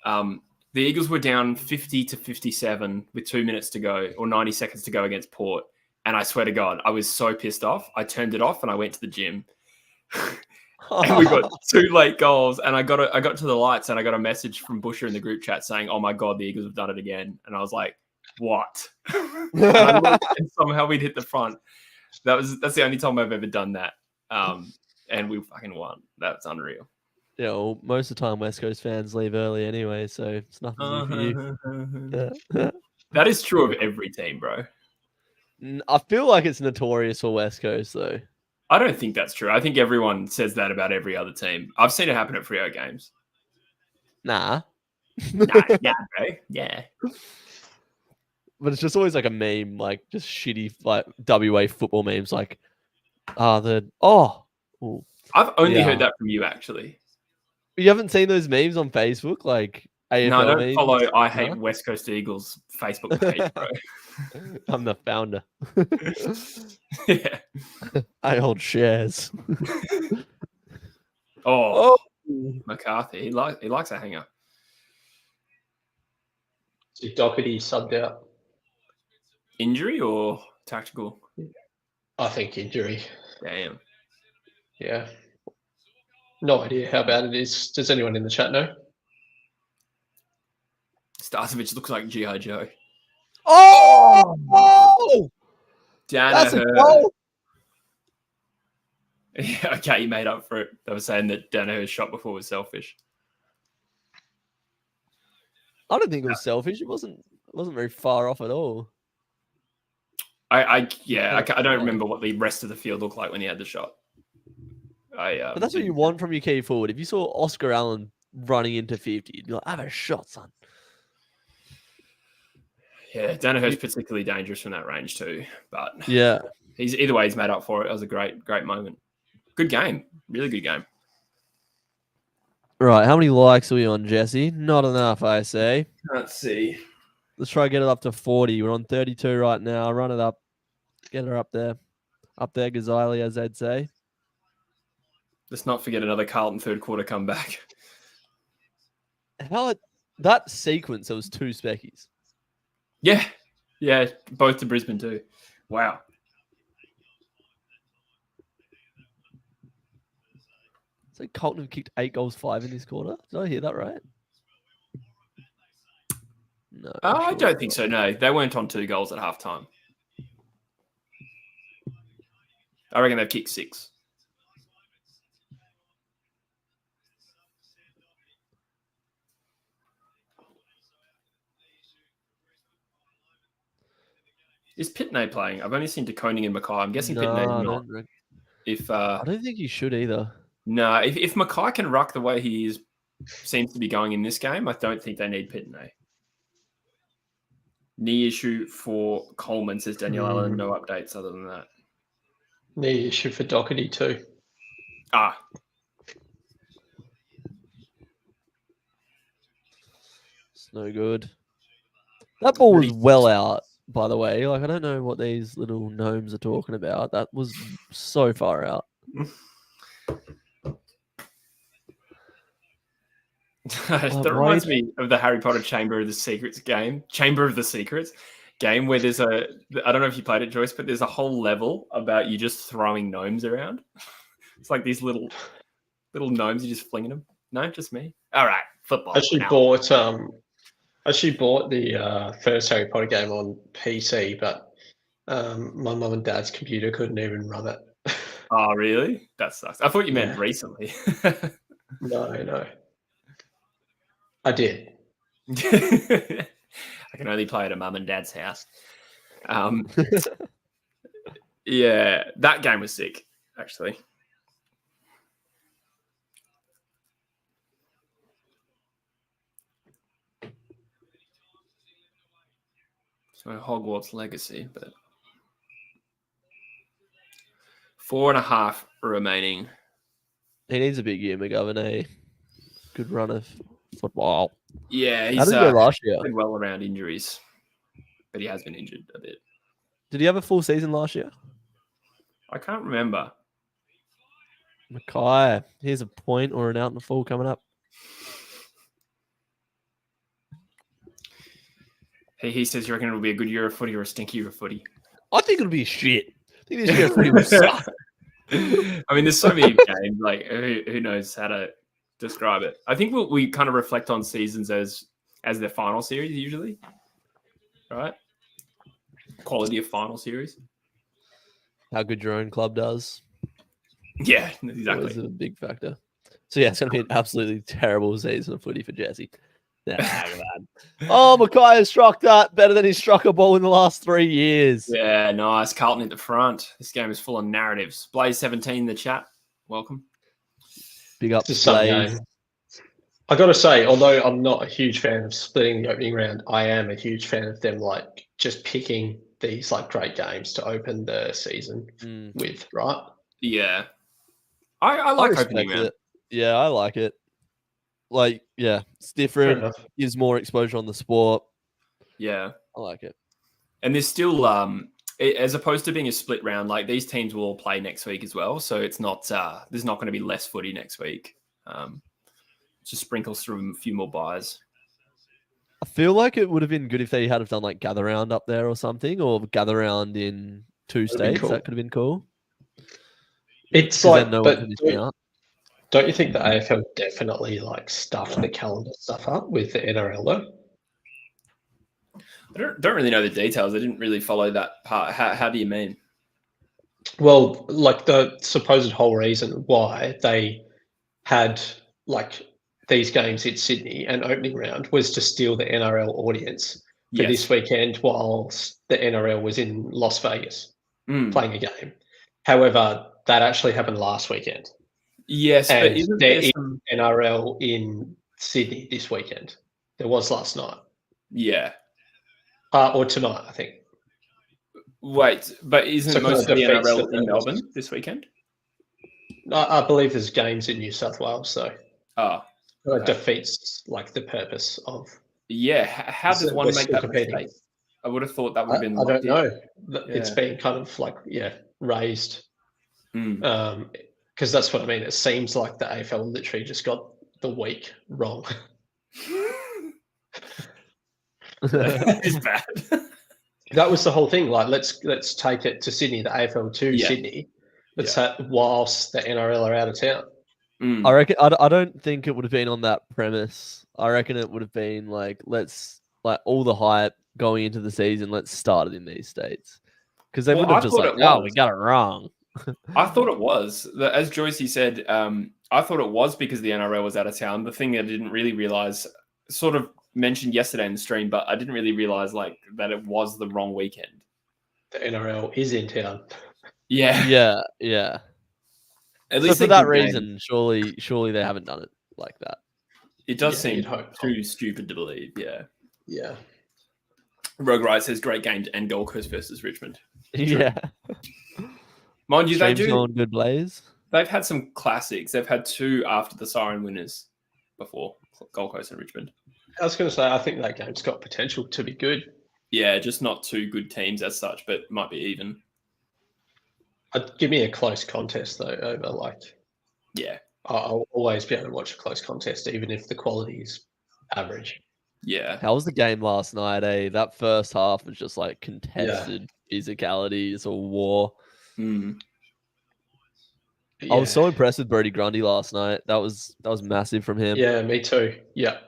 The Eagles were down 50-57 with 2 minutes to go, or 90 seconds to go against Port. And I swear to God, I was so pissed off. I turned it off and I went to the gym. And we got 2 late goals. And I got to the lights and I got a message from Busher in the group chat saying, "Oh my God, the Eagles have done it again." And I was like, "What?" and somehow we'd hit the front. That's the only time I've ever done that. And we fucking won. That's unreal. Yeah, well, most of the time West Coast fans leave early anyway, so it's nothing new for you. That is true of every team, bro. I feel like it's notorious for West Coast, though. I don't think that's true. I think everyone says that about every other team. I've seen it happen at Freo games. Nah. Nah, bro. Yeah. but it's just always like a meme, like just shitty like WA football memes, like ooh. I've only heard that from you, actually. You haven't seen those memes on Facebook, like AFL No, I don't memes? follow I Hate West Coast Eagles Facebook page, bro. I'm the founder. Yeah. I hold shares. Oh, McCarthy. He likes a hanger. So Doherty subbed out. Injury or tactical? I think injury. Damn. Yeah. No idea how bad it is. Does anyone in the chat know? Starcevich looks like G.I. Joe. Oh! That's a Danaher. goal. Yeah, okay, he made up for it. They were saying that Danaher's shot before was selfish. I don't think it was selfish. It wasn't very far off at all. I don't remember what the rest of the field looked like when he had the shot. But that's what you want from your key forward. If you saw Oscar Allen running into 50, you'd be like, have a shot, son. Yeah, Danaher's particularly dangerous from that range too. But yeah, either way, he's made up for it. It was a great moment. Good game. Really good game. Right, how many likes are we on, Jesse? Not enough, I say. Let's see. Let's try to get it up to 40. We're on 32 right now. Run it up. Get her up there. Up there, Ghazali, as they'd say. Let's not forget another Carlton third quarter comeback. That sequence, there was 2 speckies. Yeah. Yeah, both to Brisbane too. Wow. So Carlton have kicked 8 goals, 5 in this quarter. Did I hear that right? No. I don't think so, no. They weren't on 2 goals at halftime. I reckon they've kicked 6. Is Pitney playing? I've only seen De Koning and Mackay. I'm guessing Pitney's not. I don't think he should either. No, if Mackay can ruck the way he seems to be going in this game, I don't think they need Pitney. Knee issue for Coleman, says Daniel Allen. No updates other than that. Knee issue for Doherty too. It's no good. That ball was well out, by the way. Like, I don't know what these little gnomes are talking about. That was so far out. That reminds me of the Harry Potter Chamber of the Secrets game. Chamber of the Secrets game where there's I don't know if you played it, Joyce, but there's a whole level about you just throwing gnomes around. It's like these little gnomes, you're just flinging them. No, just me. All right, football. I actually bought the first Harry Potter game on PC, but my mum and dad's computer couldn't even run it. Oh, really? That sucks. I thought you meant recently. No. I did. I can only play at a mum and dad's house. Yeah, that game was sick, actually. So Hogwarts Legacy, but 4.5 remaining. He needs a big year, McGovern. Good run of football. Yeah, How did he go last year? Been well around injuries, but he has been injured a bit. Did he have a full season last year? I can't remember. Mackay, here's a point or an out in the full coming up. He says, you reckon it'll be a good year of footy or a stinky year of footy? I think it'll be shit. I think this year of footy will suck. I mean, there's so many games. Like, who knows how to describe it? I think we kind of reflect on seasons as their final series usually, right? Quality of final series. How good your own club does. Yeah, exactly. Is a big factor. So yeah, it's going to be an absolutely terrible season of footy for Jesse. Oh, Mackay has struck that better than he struck a ball in the last 3 years. Yeah, nice. Carlton at the front. This game is full of narratives. Blaze17 in the chat. Welcome. Big up to Blaze. I got to say, although I'm not a huge fan of splitting the opening round, I am a huge fan of them like just picking these like great games to open the season with, right? Yeah. I like opening, man. It. Yeah, I like it. Like, yeah, it's different. Gives more exposure on the sport. Yeah. I like it. And there's still, as opposed to being a split round, like these teams will all play next week as well. So it's not, there's not going to be less footy next week. Just sprinkles through a few more buys. I feel like it would have been good if they had done like gather round up there or something, or gather round in 2 states. Cool. That could have been cool. It's like, but don't you think the AFL definitely like stuffed the calendar stuff up with the NRL though? I don't really know the details. I didn't really follow that part. How do you mean? Well, like the supposed whole reason why they had like these games in Sydney and opening round was to steal the NRL audience for this weekend whilst the NRL was in Las Vegas playing a game. However, that actually happened last weekend. Yes, and but isn't there is NRL in Sydney this weekend? There was last night. Yeah. Or tonight, I think. Wait, but isn't most of the NRL in Melbourne this weekend? I believe there's games in New South Wales, so it defeats like the purpose of. Yeah, how does one make that mistake? I would have thought that would have been. I don't know. It's been kind of like raised, because that's what I mean. It seems like the AFL literally just got the week wrong. That is bad. That was the whole thing. Like, let's take it to Sydney, the AFL to Sydney. Let's whilst the NRL are out of town. I reckon. I don't think it would have been on that premise. I reckon it would have been like, let's like all the hype going into the season. Let's start it in these states, because they would have just like, oh, we got it wrong. I thought it was, as Joycey said. I thought it was because the NRL was out of town. The thing I didn't really realize, sort of mentioned yesterday in the stream, but I didn't really realize like that it was the wrong weekend. The NRL is in town. Yeah. At least for that reason, surely they haven't done it like that. It does seem too stupid to believe. Yeah. Rogue Riot says great game and Gold Coast versus Richmond. Yeah. Mind you, they do on good blaze. They've had some classics. They've had 2 after the siren winners before, Gold Coast and Richmond. I was going to say, I think that game's got potential to be good. Yeah, just not 2 good teams as such, but might be even. Give me a close contest, though, over like... Yeah. I'll always be able to watch a close contest, even if the quality is average. Yeah. How was the game last night, eh? That first half was just like contested physicality. It's a war. Yeah. I was so impressed with Brodie Grundy last night. That was massive from him. Yeah, me too. Yeah.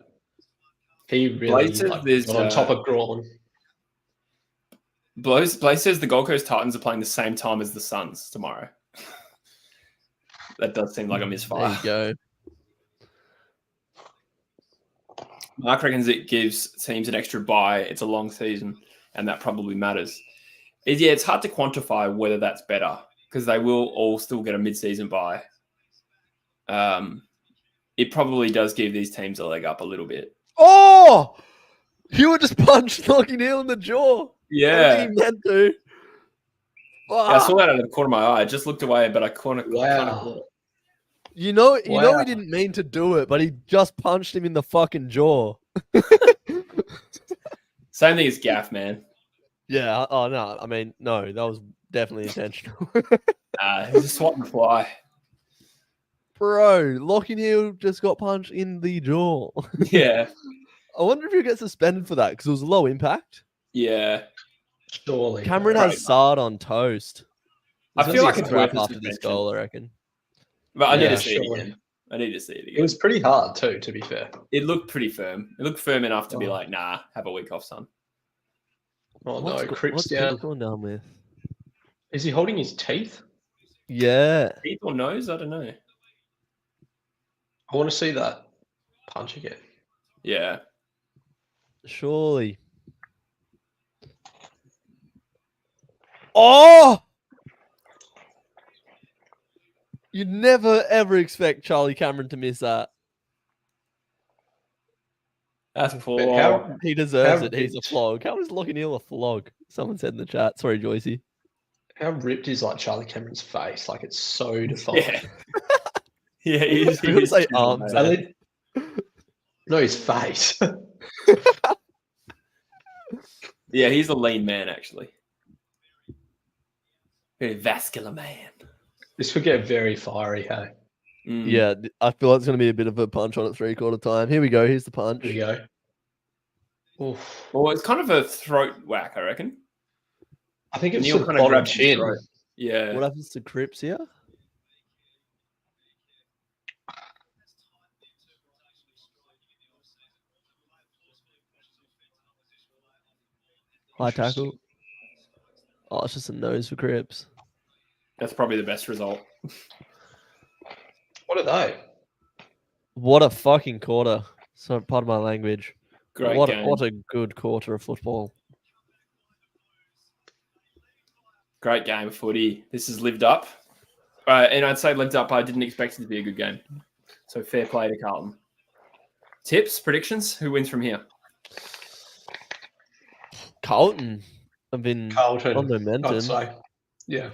He really got on top of Grawn. Blaze says the Gold Coast Titans are playing the same time as the Suns tomorrow. That does seem like a misfire. There you go. Mark reckons it gives teams an extra bye. It's a long season, and that probably matters. It's hard to quantify whether that's better, because they will all still get a mid-season bye. It probably does give these teams a leg up a little bit. Oh! Hewitt just punched Lachie Neale in the jaw. Yeah. I think he meant to. Yeah, I saw that out of the corner of my eye. I just looked away, but I couldn't. Wow. You know he didn't mean to do it, but he just punched him in the fucking jaw. Same thing as Gaff, man. Yeah. Oh, no. I mean, no, that was definitely intentional. It was a swat and fly. Bro, Lachie Neale just got punched in the jaw. Yeah. I wonder if he'll get suspended for that, because it was low impact. Yeah. Surely. Cameron has Sard on toast. I feel like it's worth after this goal, I reckon. But I need to see it again. It was pretty hard too, to be fair. It looked pretty firm. It looked firm enough to be like, nah, have a week off, son. Oh, no. Crip's down. What's going down with? Is he holding his teeth? Yeah. Teeth or nose? I don't know. I want to see that punch again. Yeah. Surely. Oh! You'd never, ever expect Charlie Cameron to miss that. That's But poor. how He deserves How it. He's a ripped- flog. How is Lockie Neal a flog? Someone said in the chat. Sorry, Joycey. ripped is like Charlie Cameron's face? Like it's so defined. Yeah. Yeah, he I'm gonna is say chiseled, arms. mate. No, his face. Yeah, he's a lean man, actually. Very vascular man. This would get very fiery, hey. Mm. Yeah, I feel like it's going to be a bit of a punch on at 3/4 time. Here we go. Here's the punch. Here we go. Oof. Well, it's kind of a throat whack, I reckon. I think it's Neil the kind of bottom grabs his chin. throat. Yeah. What happens to Cripps here? High tackle. Oh, it's just a nose for Cripps. That's probably the best result. What are they? What a fucking quarter. So, pardon my language. Great What game. a good quarter of football. Great game of footy. This has lived up. And I'd say lived up. I didn't expect it to be a good game. So fair play to Carlton. Tips, predictions? Who wins from here? Carlton have been Carlton. on momentum. I'd say. Yeah.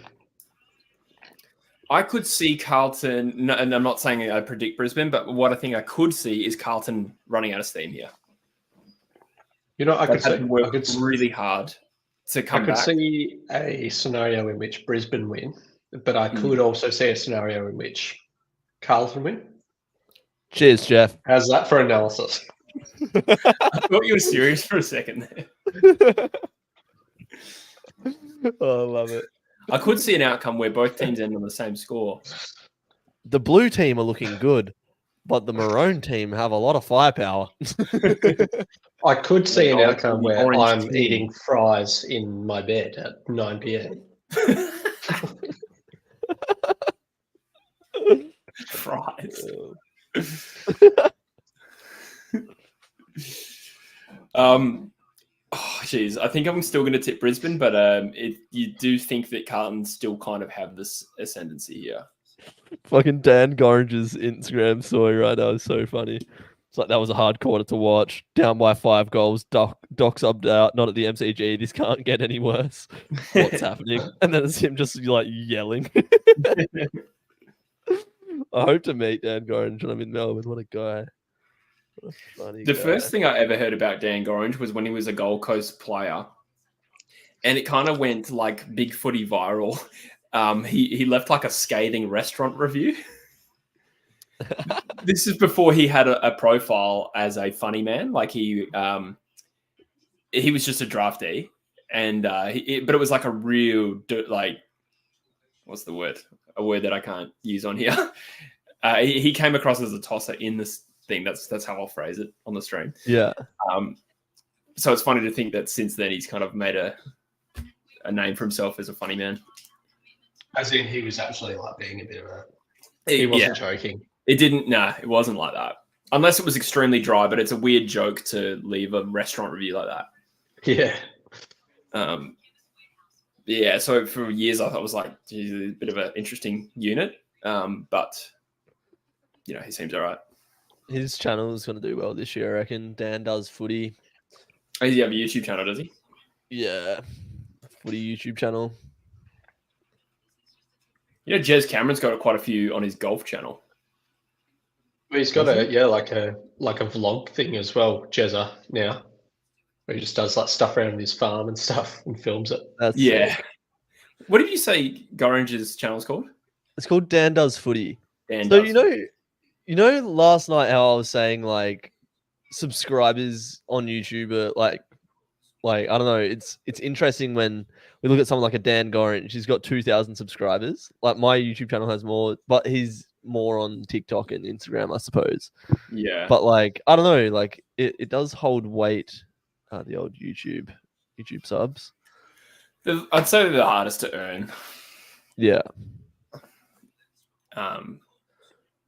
I could see Carlton, and I'm not saying I predict Brisbane, but what I think I could see is Carlton running out of steam here. You know, I They've could had see, to I work could, really hard to I come could back. see a scenario in which Brisbane win, but I could also see a scenario in which Carlton win. Cheers, Jeff. How's that for analysis? I thought you were serious for a second there. Oh, I love it. I could see an outcome where both teams end on the same score. The blue team are looking good, but the maroon team have a lot of firepower. I could see an The outcome where orange I'm team. eating fries in my bed at 9 p.m. Fries. Oh, geez. I think I'm still going to tip Brisbane, but you do think that Carlton still kind of have this ascendancy here. Fucking Dan Gorringe's Instagram story right now is so funny. It's like that was a hard quarter to watch. Down by 5 goals. Doc subbed out. Not at the MCG. This can't get any worse. What's happening? And then it's him just like yelling. I hope to meet Dan Gorringe when I'm in Melbourne. What a guy. What a funny The guy. first thing I ever heard about Dan Gorringe was when he was a Gold Coast player. And it kind of went like big footy viral. He left like a scathing restaurant review. This is before he had a profile as a funny man. Like he was just a draftee, and but it was like a real like, what's the word? A word that I can't use on here. He came across as a tosser in this thing. That's how I'll phrase it on the stream. Yeah. So it's funny to think that since then he's kind of made a name for himself as a funny man. As in, he was actually like being a bit of a. He wasn't joking. It wasn't like that. Unless it was extremely dry, but it's a weird joke to leave a restaurant review like that. Yeah. Yeah, so for years I thought it was like, geez, a bit of an interesting unit. But, you know, he seems all right. His channel is going to do well this year, I reckon. Dan Does Footy. Oh, does he have a YouTube channel, does he? Yeah. Footy YouTube channel. You know, Jez Cameron's got quite a few on his golf channel. He's got like a vlog thing as well, Jezza, now. Where he just does like stuff around his farm and stuff and films it. That's sick. What did you say Gorringe's channel is called? It's called Dan Does Footy. Dan So Does. you know last night how I was saying like subscribers on YouTube are like I don't know, it's interesting when we look at someone like a Dan Gorringe. He's got 2,000 subscribers. Like my YouTube channel has more, but he's more on TikTok and Instagram, I suppose. Yeah. But like I don't know, like it does hold weight. The old YouTube subs. I'd say they're the hardest to earn. Yeah.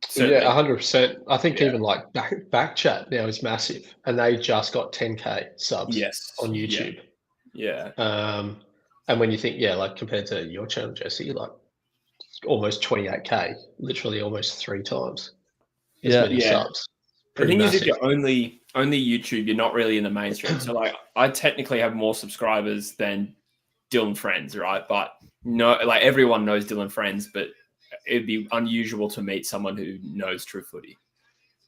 Certainly. Yeah, 100%. I think even like back chat now is massive, and they just got 10K subs on YouTube. Yeah. And when you think, like compared to your channel, Jesse, like almost 28K, literally almost 3 times as many subs. The thing is, if you're only only YouTube. You're not really in the mainstream. So like, I technically have more subscribers than Dylan Friends, right? But no, like everyone knows Dylan Friends, but it'd be unusual to meet someone who knows True Footy.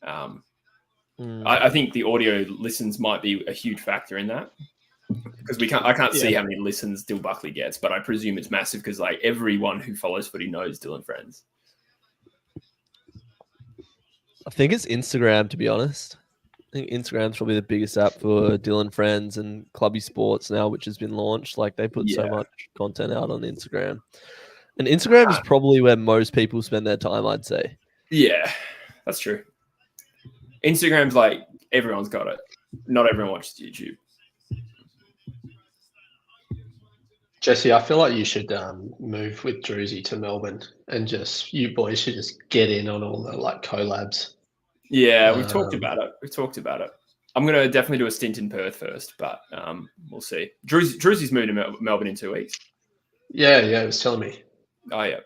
I think the audio listens might be a huge factor in that, because I can't see how many listens Dill Buckley gets, but I presume it's massive because like everyone who follows footy knows Dylan Friends. I think it's Instagram, to be honest. I think Instagram's probably the biggest app for Dylan Friends and Clubby Sports now, which has been launched. Like they put so much content out on Instagram. And Instagram is probably where most people spend their time, I'd say. Yeah, that's true. Instagram's like everyone's got it. Not everyone watches YouTube. Jesse, I feel like you should move with Druzy to Melbourne and you boys should just get in on all the like collabs. Yeah, we've talked about it. I'm going to definitely do a stint in Perth first, but we'll see. Druzy's moved to Melbourne in 2 weeks. Yeah, it was telling me. Oh, yeah.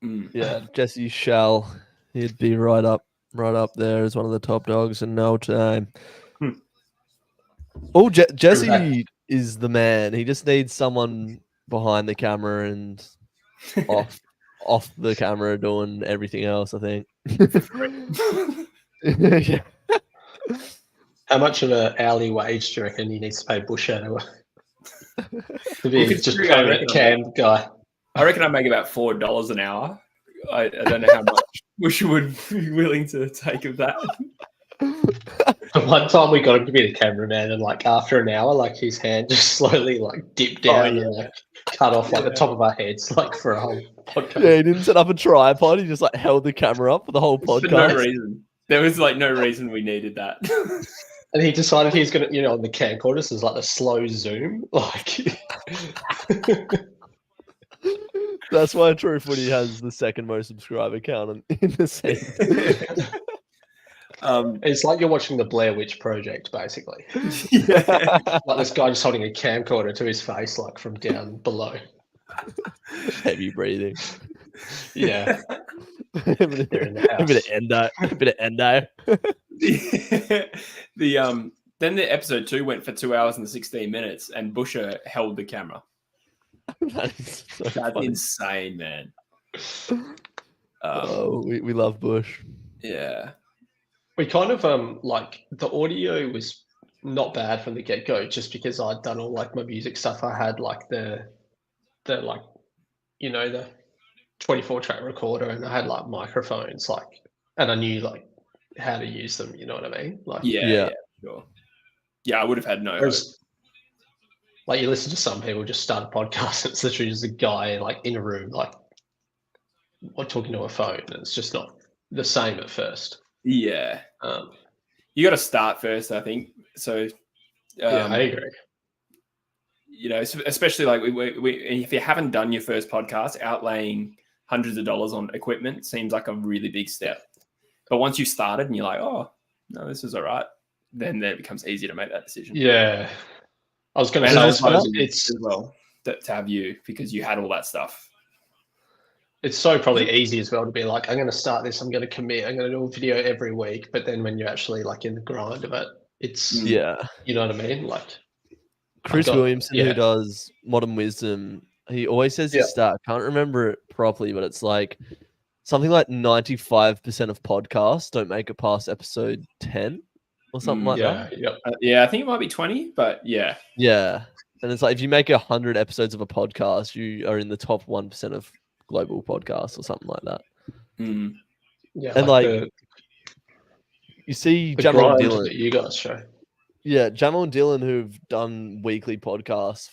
Yeah, Jesse Shell. He'd be right up there as one of the top dogs in no time. Oh, Jesse is the man. He just needs someone behind the camera and off the camera doing everything else, I think. Yeah. How much of an hourly wage do you reckon he needs to pay Busher to be just permanent cam guy? I reckon I make about $4 an hour. I don't know how much Busher would be willing to take of that. One time we got him to be the cameraman, and like after an hour, like his hand just slowly like dipped down and like cut off like the top of our heads, like for a whole podcast. Yeah, he didn't set up a tripod. He just like held the camera up for the whole podcast. For no reason. There was like no reason we needed that. And he decided he's gonna, on the camcorder, this is like the slow zoom, like. That's why True Footy has the second most subscriber count in the scene. It's like you're watching the Blair Witch Project, basically. Yeah. Like this guy just holding a camcorder to his face, like from down below. Heavy breathing. Yeah. a bit of endo. Then the episode 2 went for 2 hours and 16 minutes, and Busher held the camera. That's funny. Insane, man. We love Bush. Yeah. We kind of like the audio was not bad from the get go, just because I'd done all like my music stuff. I had like the like the 24 track recorder, and I had like microphones, like, and I knew like how to use them. You know what I mean? Like yeah, sure. Yeah, I would have had no. Like you listen to some people just start a podcast, and it's literally just a guy like in a room, like talking to a phone, and it's just not the same at first. Yeah. You got to start first, I think. So. Yeah, I agree. Especially like if you haven't done your first podcast, outlaying hundreds of dollars on equipment seems like a really big step. But once you started and you're like, oh, no, this is all right, then it becomes easier to make that decision. Yeah. I was going to say, it's as well to have you, because you had all that stuff. It's so probably easy as well to be like, I'm going to start this, I'm going to commit, I'm going to do a video every week. But then when you're actually like in the grind of it, it's, you know what I mean? Like Chris Williamson, who does Modern Wisdom, he always says his stat. I can't remember it properly, but it's like something like 95% of podcasts don't make it past episode 10 or something like that. Yeah, I think it might be 20, but yeah. Yeah. And it's like if you make 100 episodes of a podcast, you are in the top 1% of global podcasts or something like that. Mm. Yeah, and like you see Jamal and Dylan. That you guys show. Yeah, Jamal and Dylan, who've done weekly podcasts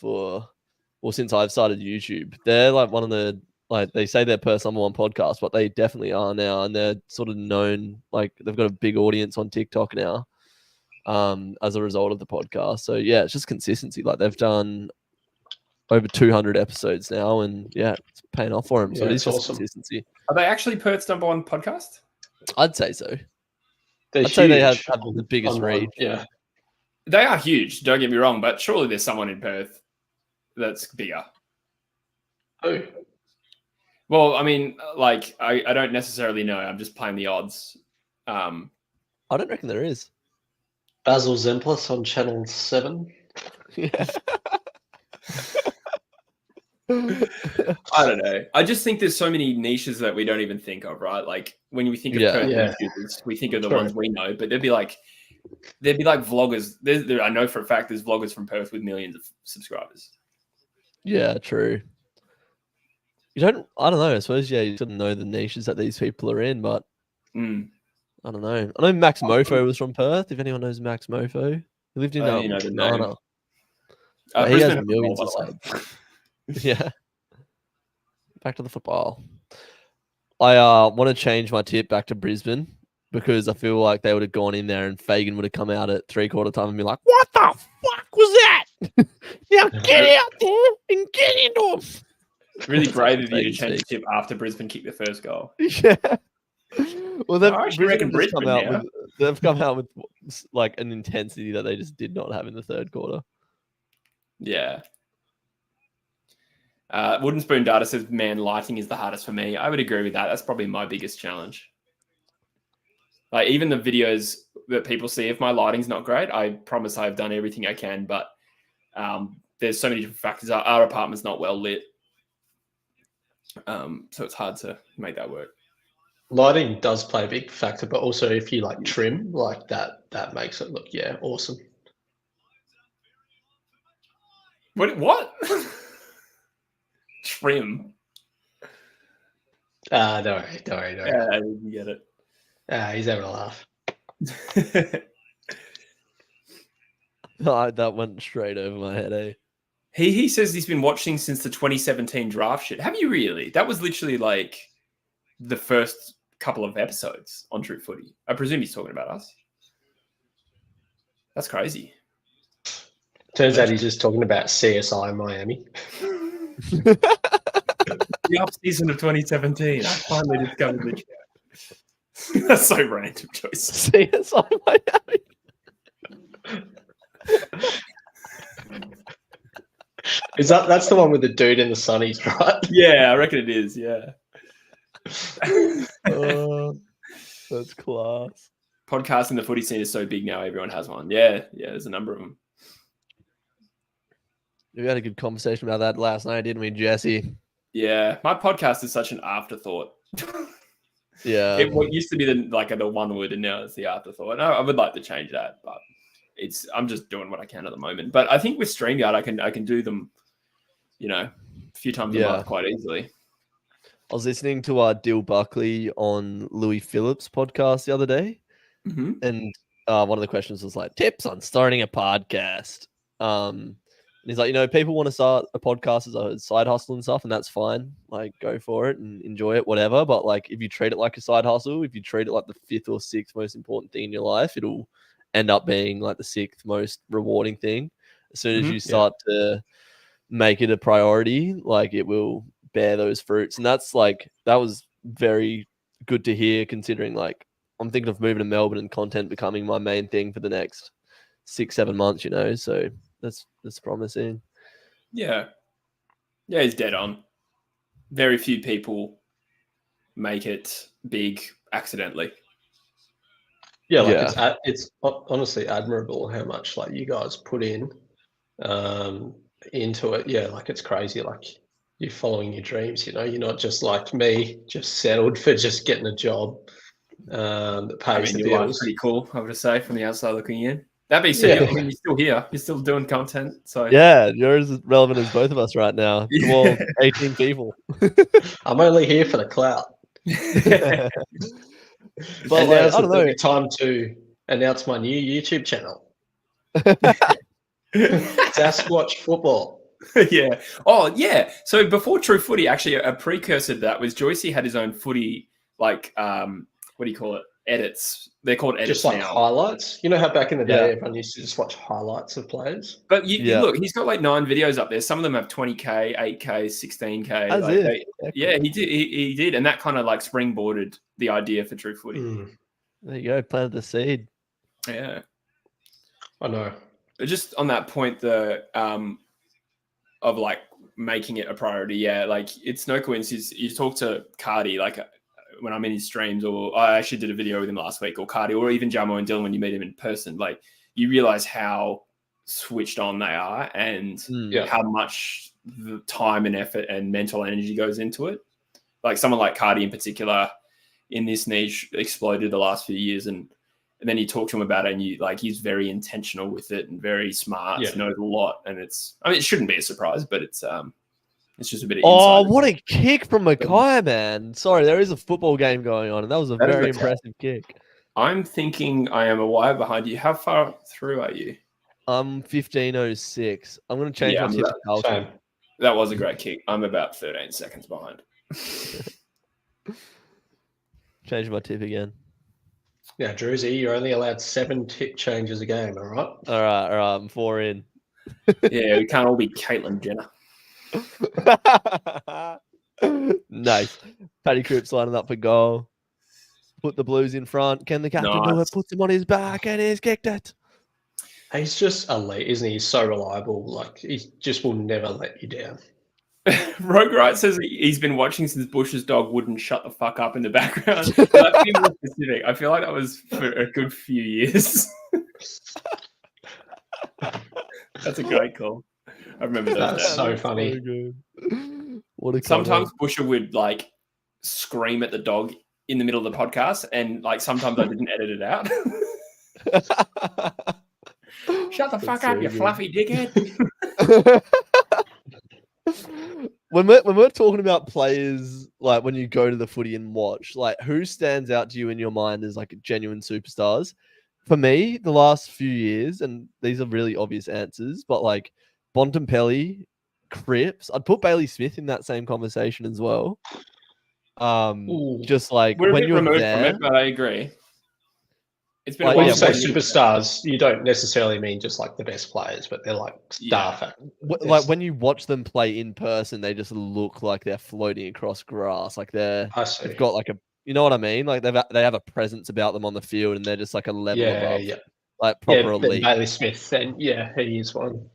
since I've started YouTube. They're like one of the, like, they say they're Perth's #1 podcast, but they definitely are now, and they're sort of known, like they've got a big audience on TikTok now, as a result of the podcast. So yeah, it's just consistency. Like they've done over 200 episodes now, and yeah, it's paying off for them. So it's just awesome. Consistency. Are they actually Perth's #1 podcast? I'd say so. I'd say they have the biggest reach. Yeah. They are huge, don't get me wrong, but surely there's someone in Perth that's bigger. Who? Well, I mean, like, I don't necessarily know. I'm just playing the odds. I don't reckon there is. Basil Zemplis on Channel 7. Yeah. I don't know. I just think there's so many niches that we don't even think of, right? Like when we think of Perth YouTubers, we think of the ones we know, but there'd be like vloggers. I know for a fact there's vloggers from Perth with millions of subscribers. Yeah, true. I don't know. I suppose, you sort of know the niches that these people are in, but I don't know. I know Max Mofo was from Perth. If anyone knows Max Mofo, he lived in Ghana. He has millions of subs. Yeah. Back to the football. I want to change my tip back to Brisbane because I feel like they would have gone in there and Fagan would have come out at 3/4 time and be like, "What the fuck was that? Now get out there and get into them." Really brave of you to change the tip after Brisbane kicked the first goal. Yeah. Well, they've come out with like an intensity that they just did not have in the third quarter. Yeah. Wooden Spoon Data says, man, lighting is the hardest for me. I would agree with that. That's probably my biggest challenge. Like even the videos that people see, if my lighting's not great, I promise I've done everything I can, but there's so many different factors. Our apartment's not well lit. So it's hard to make that work. Lighting does play a big factor, but also if you like trim like that makes it look awesome. What? Trim. Don't worry. Yeah, I didn't get it. He's having a laugh. That went straight over my head, eh? He says he's been watching since the 2017 draft shit. Have you really? That was literally like the first couple of episodes on True Footy. I presume he's talking about us. That's crazy. Turns out he's just talking about CSI Miami. The off season of 2017. I finally discovered the show. That's so random choice. CSI Miami. That's the one with the dude in the sunnies, right? Yeah, I reckon it is. Yeah. That's class. Podcast in the footy scene is so big now. Everyone has one. Yeah. There's a number of them. We had a good conversation about that last night, didn't we, Jesse? Yeah, my podcast is such an afterthought. Yeah, what used to be the one word, and now it's the afterthought. I would like to change that, but I'm just doing what I can at the moment. But I think with StreamYard, I can do them, a few times a month quite easily. I was listening to Dill Buckley on Louis Phillips' podcast the other day, and one of the questions was like tips on starting a podcast. And he's like, people want to start a podcast as a side hustle and stuff, and that's fine. Like, go for it and enjoy it, whatever. But like, if you treat it like a side hustle, if you treat it like the 5th or 6th most important thing in your life, it'll end up being like the 6th most rewarding thing. As soon as you start to make it a priority, like it will bear those fruits. And that was very good to hear, considering like I'm thinking of moving to Melbourne and content becoming my main thing for the next 6-7 months, so that's promising. Yeah, he's dead on. Very few people make it big accidentally. Yeah, it's honestly admirable how much like you guys put in into it. Yeah, like it's crazy. Like you're following your dreams. You're not just like me, just settled for just getting a job that pays the bills. Pretty cool, I would say, from the outside looking in. That being said, you're still here. You're still doing content. So you're as relevant as both of us right now. Well, 18 people. I'm only here for the clout. But now's the perfect time to announce my new YouTube channel. Sasquatch Football. Yeah. Oh, yeah. So before True Footy, actually, a precursor to that was Joycey had his own footy, like, what do you call it? Edits. They're called edits just like now. Highlights. You know how back in the day everyone used to just watch highlights of players? But you look, he's got like 9 videos up there. Some of them have 20K, 8K, 16K. He did. He did. And that kind of like springboarded the idea for True Footy. There you go. Planted the seed. Yeah. I know. But just on that point, of like making it a priority. Yeah. Like it's no coincidence. You talk to Cardi, like when I'm in his streams, or I actually did a video with him last week, or Cardi, or even Jamo and Dylan when you meet him in person, like you realize how switched on they are and how much the time and effort and mental energy goes into it. Like someone like Cardi in particular in this niche exploded the last few years, and then you talk to him about it and you like he's very intentional with it and very smart, knows a lot, and it shouldn't be a surprise, but it's just a bit of insight. What a kick from Mackay, man. Sorry, there is a football game going on, and that was a very impressive kick. I'm thinking I am a wire behind you. How far through are you? I'm 15:06. I'm going to change my tip to Carlton. That was a great kick. I'm about 13 seconds behind. Change my tip again. Yeah, Druzy, you're only allowed 7 tip changes a game, all right? All right. I'm 4 in. Yeah, we can't all be Caitlyn Jenner. Nice. Paddy Cripps lining up for goal. Put the Blues in front. Can the captain do it? Puts him on his back and he's kicked it. He's just elite, isn't he? He's so reliable. Like, he just will never let you down. Rogue Wright says he's been watching since Bush's dog wouldn't shut the fuck up in the background. Let's be more specific. I feel like that was for a good few years. That's a great call. I remember that. That's so funny. So good. What a sometimes Busher would like scream at the dog in the middle of the podcast, and like sometimes I didn't edit it out. Shut the fuck up, you fluffy dickhead. When we're talking about players, like when you go to the footy and watch, like who stands out to you in your mind as like genuine superstars? For me, the last few years, and these are really obvious answers, but like Bontempelli, Cripps, I'd put Bailey Smith in that same conversation as well. Just like we're when a bit you're removed there, from it, but I agree. It's been Like, a while. when you say superstars, you don't necessarily mean just like the best players, but they're like star. Like when you watch them play in person, they just look like they're floating across grass. Like they've got like a, you know what I mean? Like they have a presence about them on the field, and they're just like a level above, like proper elite. Bailey Smith, and he is one.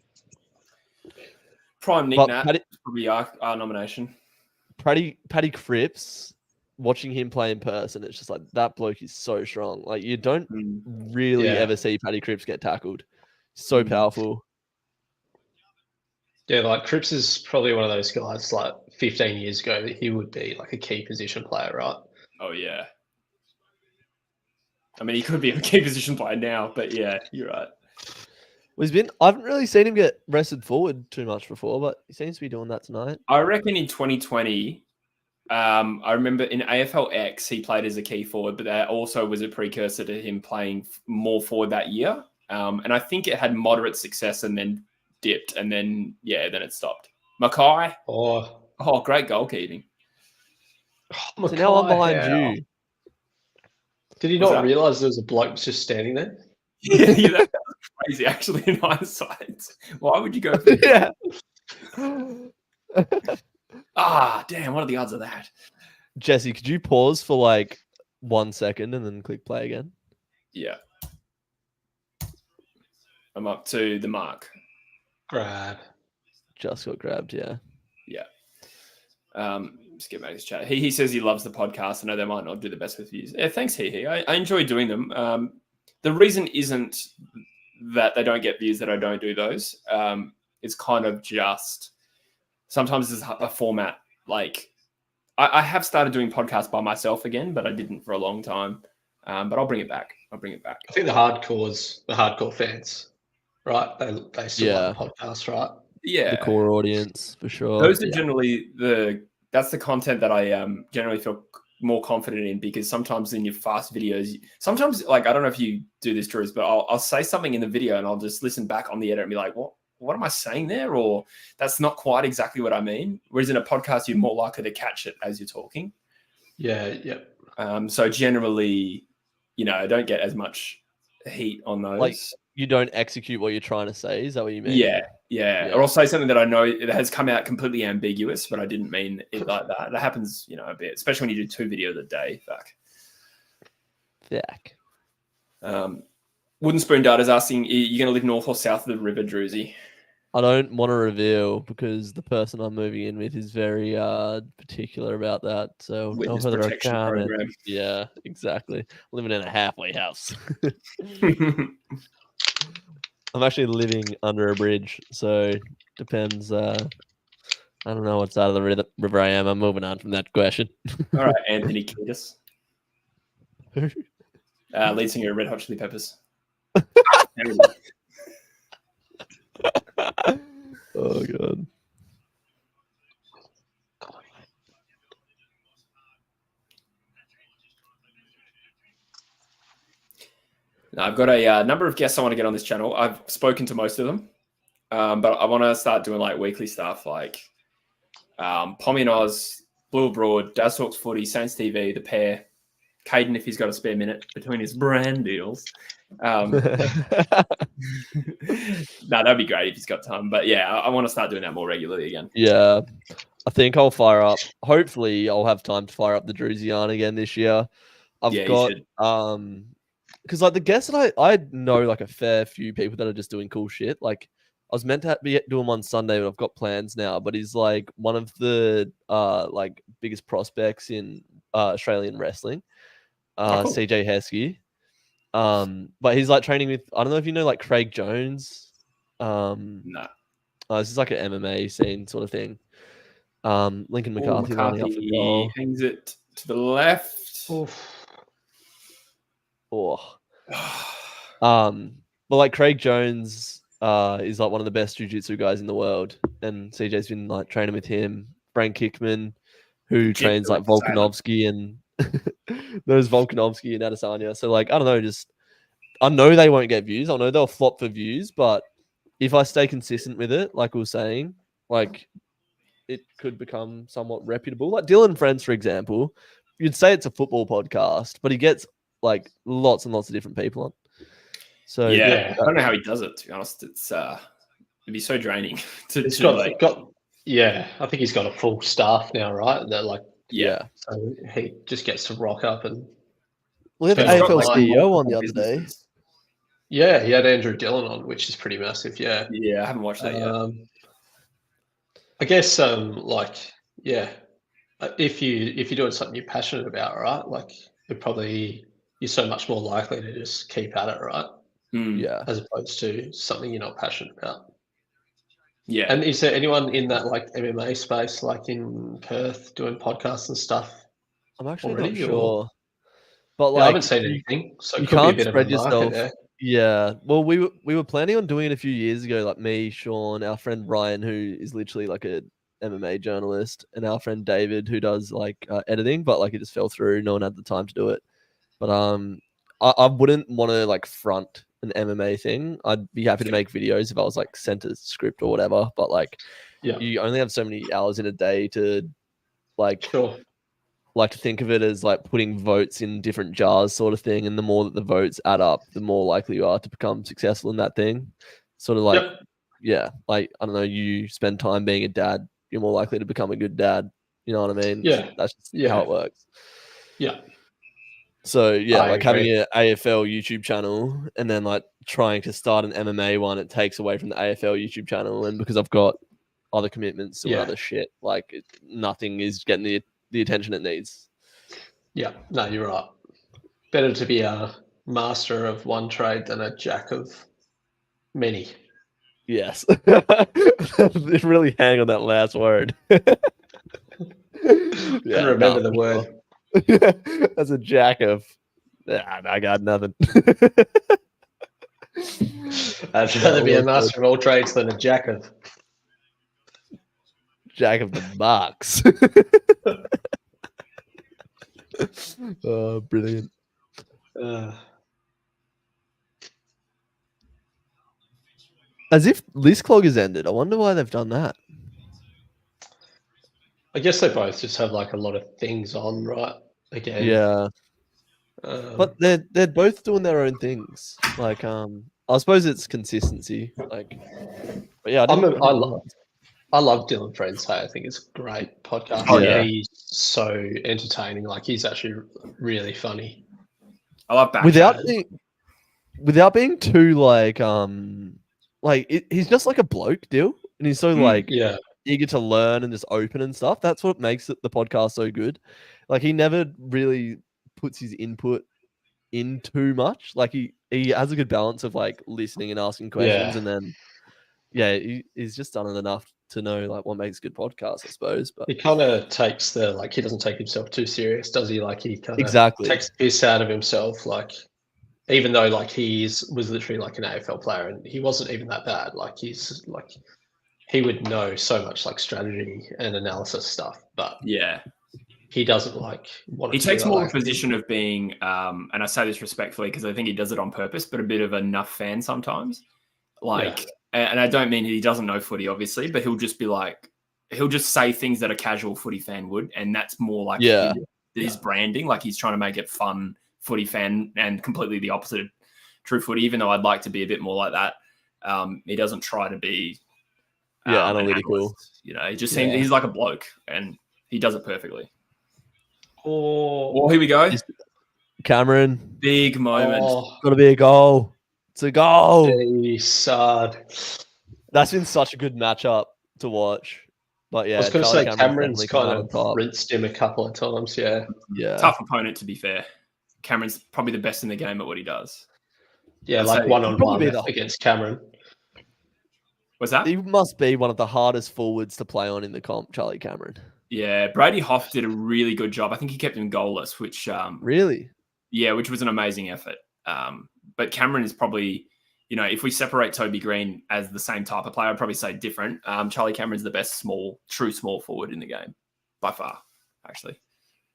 Prime Nick Nat probably our nomination. Paddy Cripps. Watching him play in person, it's just like that bloke is so strong. Like you don't really ever see Paddy Cripps get tackled. So powerful. Yeah, like Cripps is probably one of those guys like 15 years ago that he would be like a key position player, right? Oh yeah. I mean, he could be a key position player now, but yeah, you're right. I haven't really seen him get rested forward too much before, but he seems to be doing that tonight. I reckon in 2020. I remember in AFL X, he played as a key forward, but that also was a precursor to him playing more forward that year. And I think it had moderate success and then dipped, and then it stopped. Mackay. Oh, great goalkeeping. So now I'm behind you. Did he not realise there was a bloke just standing there? Yeah, that was crazy, actually, in hindsight. Why would you go for that? Damn, what are the odds of that? Jesse, could you pause for like 1 second and then click play again? Yeah. I'm up to the mark. Grab. Just got grabbed, yeah. Yeah. Just get back to his chat. He says he loves the podcast. I know they might not do the best with views. Yeah, thanks, He. I enjoy doing them. The reason isn't that they don't get views that I don't do those. It's kind of just... Sometimes it's a format like I have started doing podcasts by myself again, but I didn't for a long time. But I'll bring it back. I think the hardcore fans, right? They still like podcasts, right? Yeah, the core audience for sure. Those are generally that's the content that I generally feel more confident in, because sometimes in your fast videos, like I don't know if you do this, Drews, but I'll say something in the video and I'll just listen back on the edit and be like, what am I saying there? Or that's not quite exactly what I mean. Whereas in a podcast, you're more likely to catch it as you're talking. Yeah. So generally, I don't get as much heat on those. Like you don't execute what you're trying to say. Is that what you mean? Yeah. Or I'll say something that I know it has come out completely ambiguous, but I didn't mean it like that. That happens, a bit, especially when you do 2 videos a day. Fuck. Wooden Spoon Data's asking, are you going to live north or south of the river, Druzy? I don't want to reveal because the person I'm moving in with is very particular about that. So Witness whether I protection can. program. Yeah, exactly. Living in a halfway house. I'm actually living under a bridge, so depends. I don't know what side of the river I am. I'm moving on from that question. All right, Anthony Kiedis. Who? Lead singer of Red Hot Chili Peppers. Oh god. Now, I've got a number of guests I want to get on this channel. I've spoken to most of them, but I want to start doing like weekly stuff like Pommy and Oz, Blue Abroad, Daz Talks Footy, Saints TV, The Pair, Caden if he's got a spare minute between his brand deals. No, that'd be great if he's got time. But yeah, I want to start doing that more regularly again. Yeah, I think I'll fire up. Hopefully, I'll have time to fire up the Druzian again this year. I've got because like the guests that I know like a fair few people that are just doing cool shit. Like I was meant to be doing one Sunday, but I've got plans now. But he's like one of the like biggest prospects in Australian wrestling, cool. CJ Heskey. But he's like training with, I don't know if you know like Craig Jones. No. This is like an MMA scene sort of thing. Lincoln McCarthy lining up for goal. Hangs it to the left. But like Craig Jones is like one of the best jiu-jitsu guys in the world, and CJ's been like training with him. Frank Hickman, who trains like Volkanovski and knows Volkanovski and Adesanya. So like I don't know, just I know they won't get views. I know they'll flop for views, but if I stay consistent with it, like we were saying, like it could become somewhat reputable. Like Dylan Friends, for example, you'd say it's a football podcast, but he gets like lots and lots of different people on. So yeah, I don't know how he does it. To be honest, it's it'd be so draining. Yeah, I think he's got a full staff now, right? That like so he just gets to rock up and. We had the AFL CEO on the other day. Yeah, he had Andrew Dillon on, which is pretty massive. Yeah, I haven't watched that yet. I guess if you're doing something you're passionate about, right? Like you're so much more likely to just keep at it, right? Yeah, as opposed to something you're not passionate about. Yeah. And is there anyone in that like MMA space, like in Perth, doing podcasts and stuff? I'm actually not sure. But like, I haven't seen anything, so you it could can't be a bit spread of a market yourself. there. Yeah, well, we were planning on doing it a few years ago. Like me, Sean, our friend Brian, who is literally like a MMA journalist, and our friend David, who does like editing, but like it just fell through. No one had the time to do it. But I wouldn't want to like front an MMA thing. I'd be happy to make videos if I was like sent a script or whatever. But like, you only have so many hours in a day to like. Like to think of it as like putting votes in different jars sort of thing. And the more that the votes add up, the more likely you are to become successful in that thing. Sort of like, like, I don't know, you spend time being a dad, you're more likely to become a good dad. You know what I mean? Yeah. That's just how it works. Yeah. So like having an AFL YouTube channel and then like trying to start an MMA one, it takes away from the AFL YouTube channel. And because I've got other commitments to other shit, like nothing is getting the attention it needs. Yeah, no, you're right. Better to be a master of one trade than a jack of many. Yes. Really hang on that last word. Remember the word. As a jack of, I got nothing. I'd rather be a master of all trades than a jack of the box. Oh, brilliant. As if list clog has ended. I wonder why they've done that. I guess they both just have like a lot of things on, right? Again. Yeah. But they're both doing their own things. Like I suppose it's consistency. Like, but yeah, I love Dylan Friends. Hey, I think it's a great podcast. Oh, yeah. He's so entertaining. Like he's actually really funny. I love that. Without being too like he's just like a bloke, Dill, and he's so yeah. eager to learn and just open and stuff. That's what makes the podcast so good. Like he never really puts his input in too much. Like he has a good balance of like listening and asking questions, and then he's just done it enough to know like what makes a good podcast, I suppose. But he kind of takes he doesn't take himself too serious, does he? Like he kind of exactly takes the piss out of himself. Like even though like was literally like an AFL player, and he wasn't even that bad. Like he's like he would know so much like strategy and analysis stuff, but yeah, he doesn't like want. He takes more of a position of being, and I say this respectfully because I think he does it on purpose, but a bit of a nuff fan sometimes. Like, and I don't mean he doesn't know footy, obviously, but he'll just be like, he'll just say things that a casual footy fan would, and that's more like his branding. Like he's trying to make it fun footy fan, and completely the opposite of True Footy. Even though I'd like to be a bit more like that, he doesn't try to be analytical. You know, he just seems he's like a bloke, and he does it perfectly. Oh, here we go. Cameron. Big moment. Got to be a goal. It's a goal. Sad. That's been such a good matchup to watch. But yeah, I was going to say Cameron's kind of rinsed him a couple of times. Yeah. Tough opponent, to be fair. Cameron's probably the best in the game at what he does. Yeah, like one-on-one against Cameron. What's that? He must be one of the hardest forwards to play on in the comp, Charlie Cameron. Yeah, Brady Hoff did a really good job. I think he kept him goalless, which really, which was an amazing effort. But Cameron is probably, you know, if we separate Toby Green as the same type of player, I'd probably say different. Charlie Cameron's the best true small forward in the game by far, actually.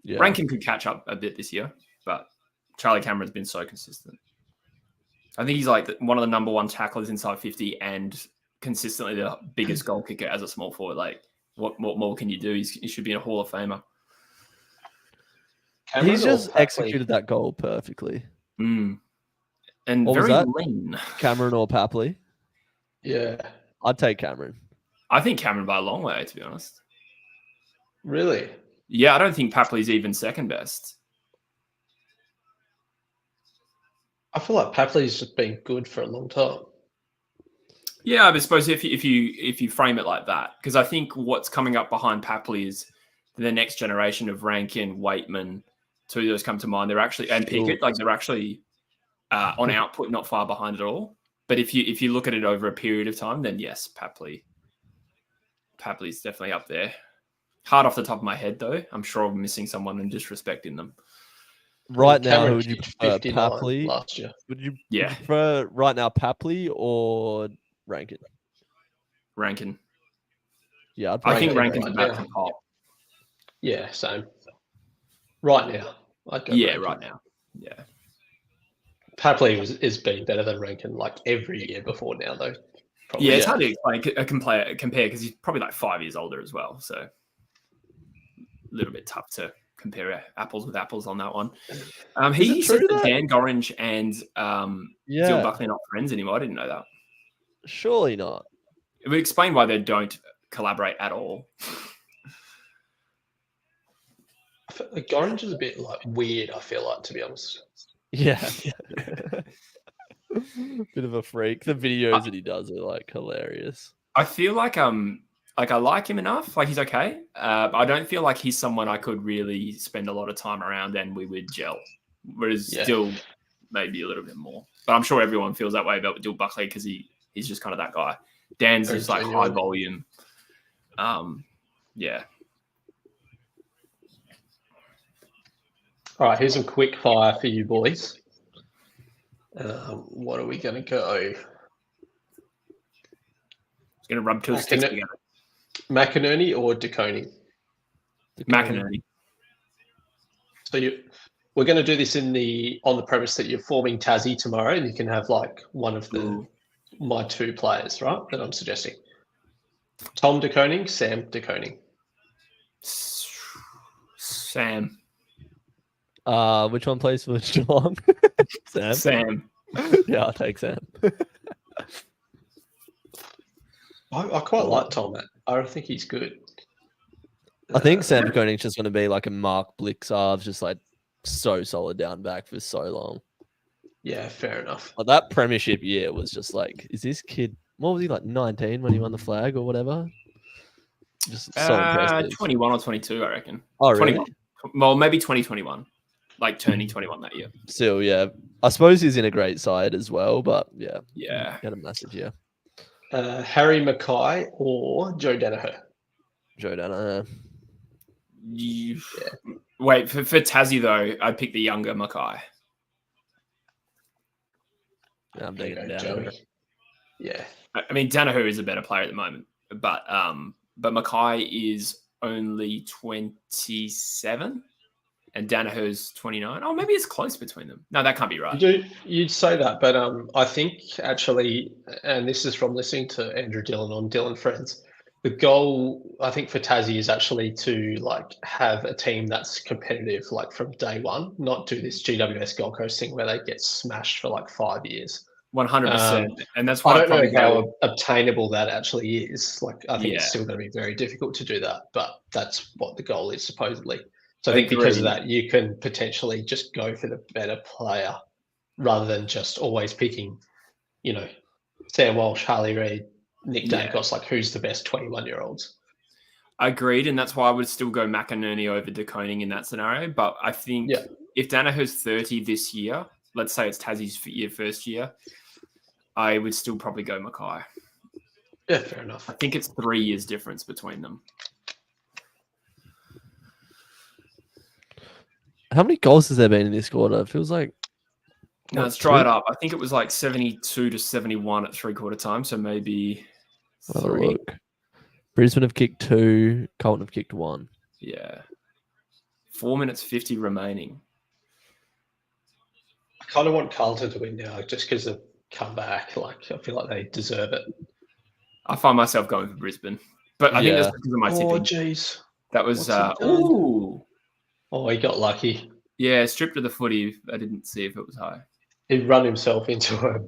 Yeah. Rankin could catch up a bit this year, but Charlie Cameron's been so consistent. I think he's like one of the number one tacklers inside 50 and consistently the biggest goal kicker as a small forward. Like, what more can you do? He should be in a Hall of Famer. He's just executed that goal perfectly. And very lean. Cameron or Papley? Yeah. I'd take Cameron. I think Cameron by a long way, to be honest. Really? Yeah, I don't think Papley's even second best. I feel like Papley's just been good for a long time. Yeah, I suppose if you frame it like that, because I think what's coming up behind Papley is the next generation of Rankin, Waitman, two of those come to mind. They're actually and Pickett, like they're actually on output not far behind at all. But if you look at it over a period of time, then yes, Papley's definitely up there. Hard off the top of my head, though. I'm sure I'm missing someone and disrespecting them. Right now, who would you prefer, Papley? Last year. Would you prefer right now Papley or Rankin? Rankin. Yeah, I think Rankin's back from pop. Yeah, same. Right now. Right now. Yeah. Papley is being better than Rankin like every year before now, though. Probably. Yeah, it's hard to compare because he's probably like 5 years older as well. So a little bit tough to compare apples with apples on that one. He said that Dan Gorringe and Dill Buckley are not friends anymore. I didn't know that. Surely not. It would explain why they don't collaborate at all. Gorringe is a bit like weird, I feel like, to be honest. Yeah. Bit of a freak. The videos that he does are like hilarious. I feel like I like him enough. Like he's okay. I don't feel like he's someone I could really spend a lot of time around and we would gel. Whereas Dill maybe a little bit more. But I'm sure everyone feels that way about Dill Buckley because he's just kind of that guy. Dan's just like high volume. Yeah. All right, here's some quick fire for you boys. What are we going to go? It's going to rub two sticks together. McInerney or DeConey? McInerney. So we're going to do this on the premise that you're forming Tassie tomorrow, and you can have like one of my two players, right? That I'm suggesting. Tom DeConing, Sam DeConing. Sam. Which one plays for Geelong? Sam. Yeah, I'll take Sam. I quite like Tom. I think he's good. I think Sam DeConing's just going to be like a Mark Blixarve, just like so solid down back for so long. Yeah, fair enough. Like that premiership year was just like, is this kid what was he like 19 when he won the flag or whatever? Just so impressive. 21 or 22, I reckon. Oh, really? 21. Well, maybe 2021. Like turning 21 that year. Still, yeah. I suppose he's in a great side as well, but yeah. Yeah. He had a massive year. Harry Mackay or Joe Danaher? Joe Danaher. Wait, for Tassie, though, I'd pick the younger Mackay. Yeah, I'm taking Danaher. Joey. Yeah. I mean, Danaher is a better player at the moment, but Mackay is only 27 and Danaher's 29. Oh, maybe it's close between them. No, that can't be right. You'd say that, but I think actually, and this is from listening to Andrew Dillon on Dillon Friends, the goal I think for Tassie is actually to like have a team that's competitive like from day one, not do this GWS Gold Coast thing where they get smashed for like 5 years. 100%. And that's why I don't know how obtainable that actually is. Like, I think Yeah. it's still going to be very difficult to do that, but that's what the goal is supposedly. So I think because of that, you can potentially just go for the better player rather than just always picking, you know, Sam Walsh, Harley Reid, Nick Dankos, like who's the best 21-year-olds. Agreed, and that's why I would still go McInerney over De Koning in that scenario. But I think if Danaher's 30 this year, let's say it's Tassie's first year, I would still probably go Mackay. Yeah, fair enough. I think it's 3 years difference between them. How many goals has there been in this quarter? It feels like... No, let's try it up. I think it was like 72 to 71 at three-quarter time, so maybe 3. Look. Brisbane have kicked 2, Carlton have kicked 1. Yeah. 4 minutes 50 remaining. I kind of want Carlton to win now just because of comeback. Like, I feel like they deserve it. I find myself going for Brisbane, but I think that's because of my tipping. Oh, jeez. That was, Oh, he got lucky. Yeah, stripped of the footy. I didn't see if it was high. He run himself into a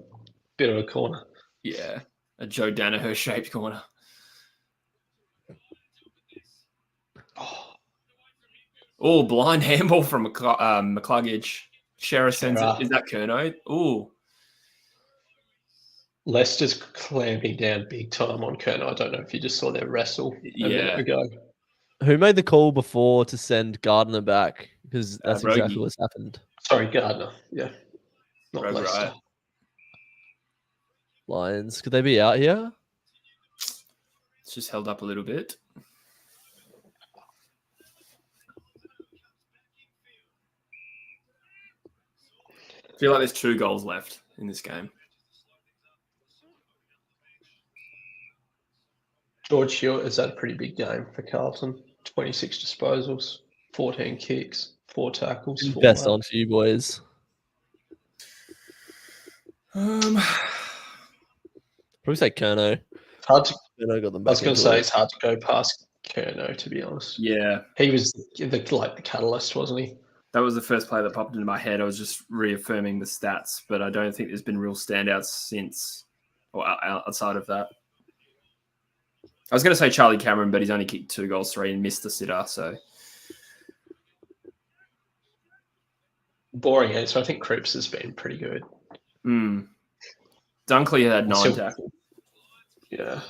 bit of a corner. Yeah, a Joe Danaher shaped corner. Oh, blind handball from McCluggage. Shera sends it. Is that Curnow? Oh. Leicester's clamping down big time on Curnow. I don't know if you just saw their wrestle a minute ago. Who made the call before to send Gardner back? Because that's Rogie. exactly what's happened. Sorry, Gardner. Yeah. Not Rogue Leicester. Riot. Lions. Could they be out here? It's just held up a little bit. I feel like there's 2 goals left in this game. George Hewitt has had a pretty big game for Carlton. 26 disposals, 14 kicks, 4 tackles. 4 Best on for you boys. Um, Probably say Curnow. Hard to, Curnow got them back. I was going to say it's hard to go past Curnow, to be honest. Yeah. He was the catalyst, wasn't he? That was the first play that popped into my head. I was just reaffirming the stats, but I don't think there's been real standouts since or outside of that. I was going to say Charlie Cameron, but he's only kicked 2 goals, 3 and missed the sitter. So boring answer. I think Cripps has been pretty good. Dunkley had 9 tackles. Yeah.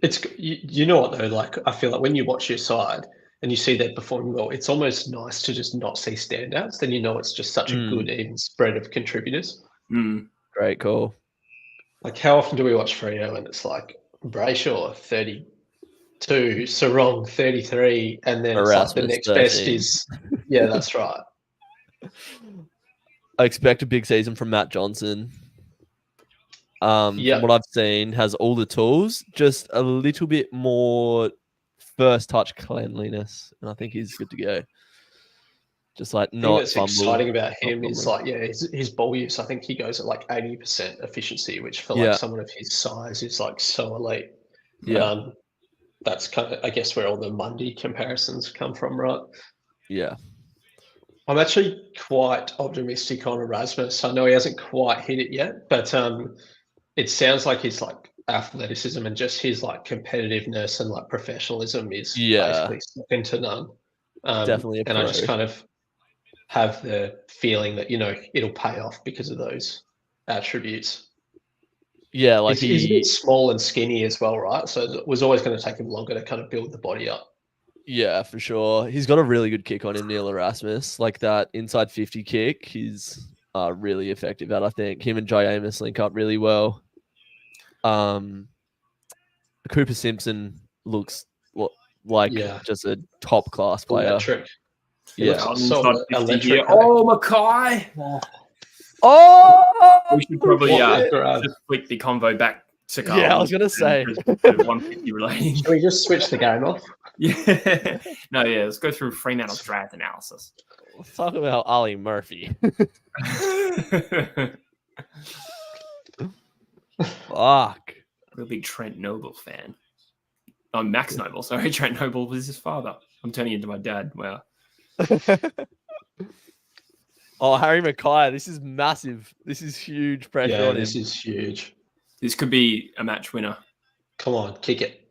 It's you know what though, like I feel like when you watch your side and you see that performing well, it's almost nice to just not see standouts. Then you know it's just such a good even spread of contributors. Great call. Like how often do we watch Freo and it's like Brayshaw 32, Sarong 33, and then it's like the next 13. best is that's right. I expect a big season from Matt Johnson. From what I've seen, has all the tools, just a little bit more first touch cleanliness, and I think he's good to go. Just like not. What's exciting about him is like his ball use. I think he goes at like 80% efficiency, which for like someone of his size is like so elite. Yeah, that's kind of I guess where all the Mundy comparisons come from, right? Yeah. I'm actually quite optimistic on Erasmus. I know he hasn't quite hit it yet, but it sounds like his like athleticism and just his like competitiveness and like professionalism is basically second to none. Definitely a pro. I just kind of have the feeling that, it'll pay off because of those attributes. Yeah, like he's a bit small and skinny as well, right? So it was always going to take him longer to kind of build the body up. Yeah, for sure. He's got a really good kick on him, Neil Erasmus. Like that inside 50 kick, he's really effective at, I think. Him and Jay Amos link up really well. Cooper Simpson looks like just a top class player. Electric. Yeah. So electric. Oh, Mackay. Oh! We should probably just flick the convo back to Carlton. Yeah, I was going to say. 150 relating. Should we just switch the game off? Yeah. No, yeah. Let's go through Fremantle's draft analysis. Let's talk about Ollie Murphy. Fuck. I'm a big Trent Noble fan. Oh, Max Noble. Sorry, Trent Noble was his father. I'm turning into my dad. Wow. Oh, Harry Mackay. This is massive. This is huge pressure on him. This is huge. This could be a match winner. Come on, kick it.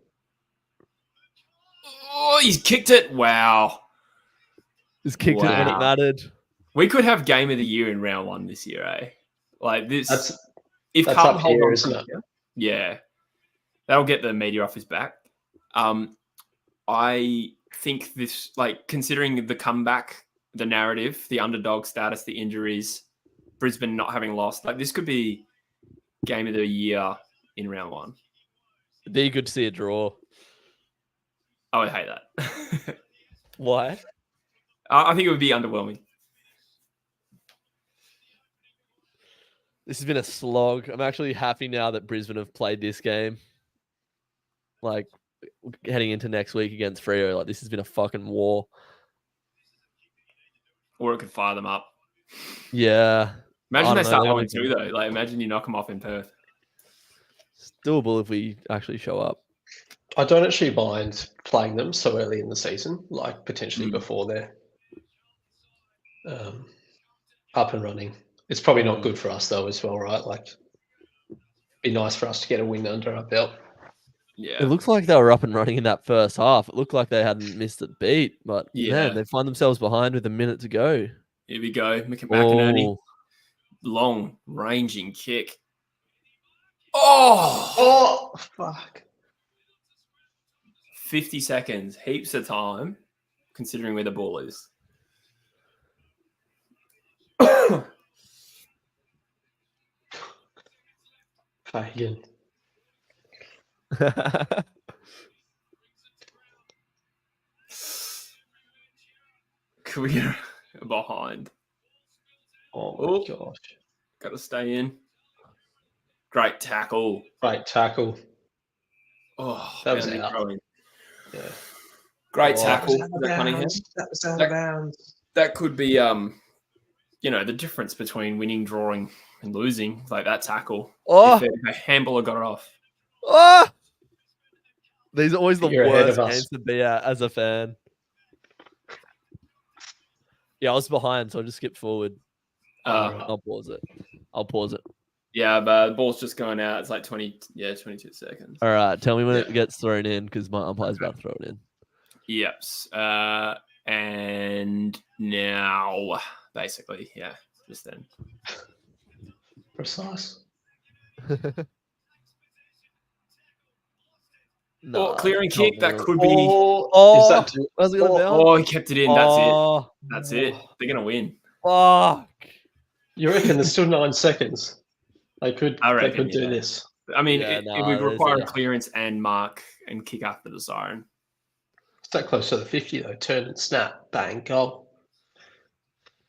Oh, he's kicked it. Wow. He's kicked it when it mattered. We could have game of the year in round 1 this year, eh? Like this. That's Carlton up hold here, on, isn't it? Yeah. That'll get the media off his back. I think this, like, considering the comeback, the narrative, the underdog status, the injuries, Brisbane not having lost, like this could be game of the year in round 1. It'd be good to see a draw. I would hate that. Why? I think it would be underwhelming. This has been a slog. I'm actually happy now that Brisbane have played this game. Like, heading into next week against Freo, like, this has been a fucking war. Or it could fire them up. Yeah. Imagine they start 0-2 though. Like, imagine you knock them off in Perth. It's doable if we actually show up. I don't actually mind playing them so early in the season, like potentially before they're up and running. It's probably not good for us though as well, right? Like, be nice for us to get a win under our belt. Yeah. It looks like they were up and running in that first half. It looked like they hadn't missed a beat, but man, they find themselves behind with a minute to go. Here we go. McInerney. Long ranging kick. Oh, fuck. 50 seconds. Heaps of time, considering where the ball is. Fagan. Career behind. Oh my gosh. Got to stay in. Great tackle. Great tackle. Oh, that was out. Yeah. Great tackle. That was out of bounds. That could be, the difference between winning, drawing, and losing. Like that tackle. Oh, if a handballer got it off. Oh, these are always the You're worst games to be at as a fan. Yeah, I was behind, so I just skipped forward. I'll pause it. Yeah, but the ball's just going out. It's like 22 seconds. All right, tell me when it gets thrown in because my umpire's about to throw it in. Yes. And now, basically, just then. Precise. No, clearing kick, that could be. He kept it in. That's it. They're going to win. Fuck. You reckon there's still 9 seconds? They could do this. I mean, it would require a clearance and mark and kick after the siren. It's that close to the 50, though. Turn and snap. Bang. Goal.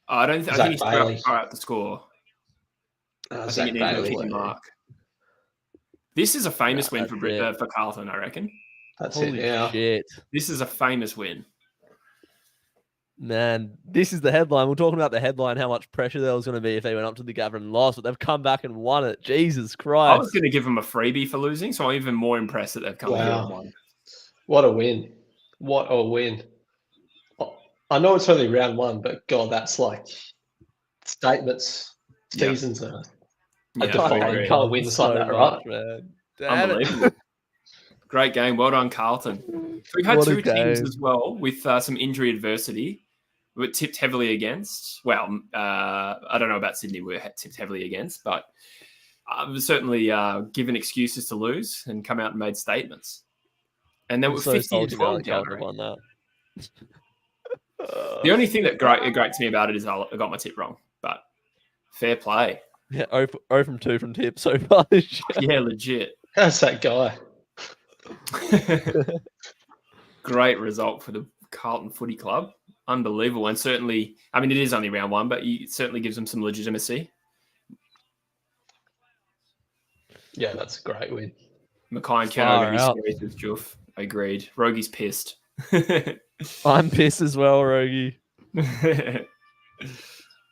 I think he's far out the score. I think it needs a kick and mark. This is a famous win for Carlton, I reckon. That's Holy it, yeah. Shit. This is a famous win. Man, this is the headline. We're talking about the headline, how much pressure there was going to be if they went up to the Gabba and lost, but they've come back and won it. Jesus Christ. I was going to give them a freebie for losing, so I'm even more impressed that they've come here and won. What a win. What a win. I know it's only round 1, but God, that's like statements. Seasons are defined. Can't win like that, right? Man. Unbelievable. Great game. Well done, Carlton. So we've had two teams as well with some injury adversity. were tipped heavily against. Well, I don't know about Sydney. We were tipped heavily against, but certainly given excuses to lose and come out and made statements. And then we're 50 to 12 down. On that. The only thing that great to me about it is I got my tip wrong, but fair play. Yeah, 0 from 2 from tip so far. Yeah, legit. How's that guy? Great result for the Carlton Footy Club. Unbelievable. And certainly, I mean, it is only round 1, but it certainly gives them some legitimacy. Yeah, that's a great win. Mackay and Ken are going to be serious with Juff. Agreed. Rogi's pissed. I'm pissed as well, Rogie.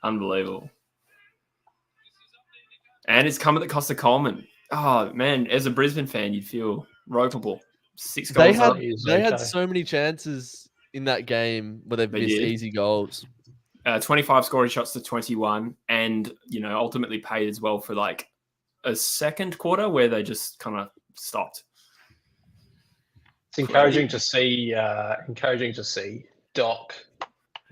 Unbelievable. And it's come at the cost of Coleman. Oh, man, as a Brisbane fan, you'd feel ropeable. 6 goals. They had so many chances in that game where they've missed easy goals. 25 scoring shots to 21, and ultimately paid as well for like a second quarter where they just kind of stopped. It's encouraging to see. Doc,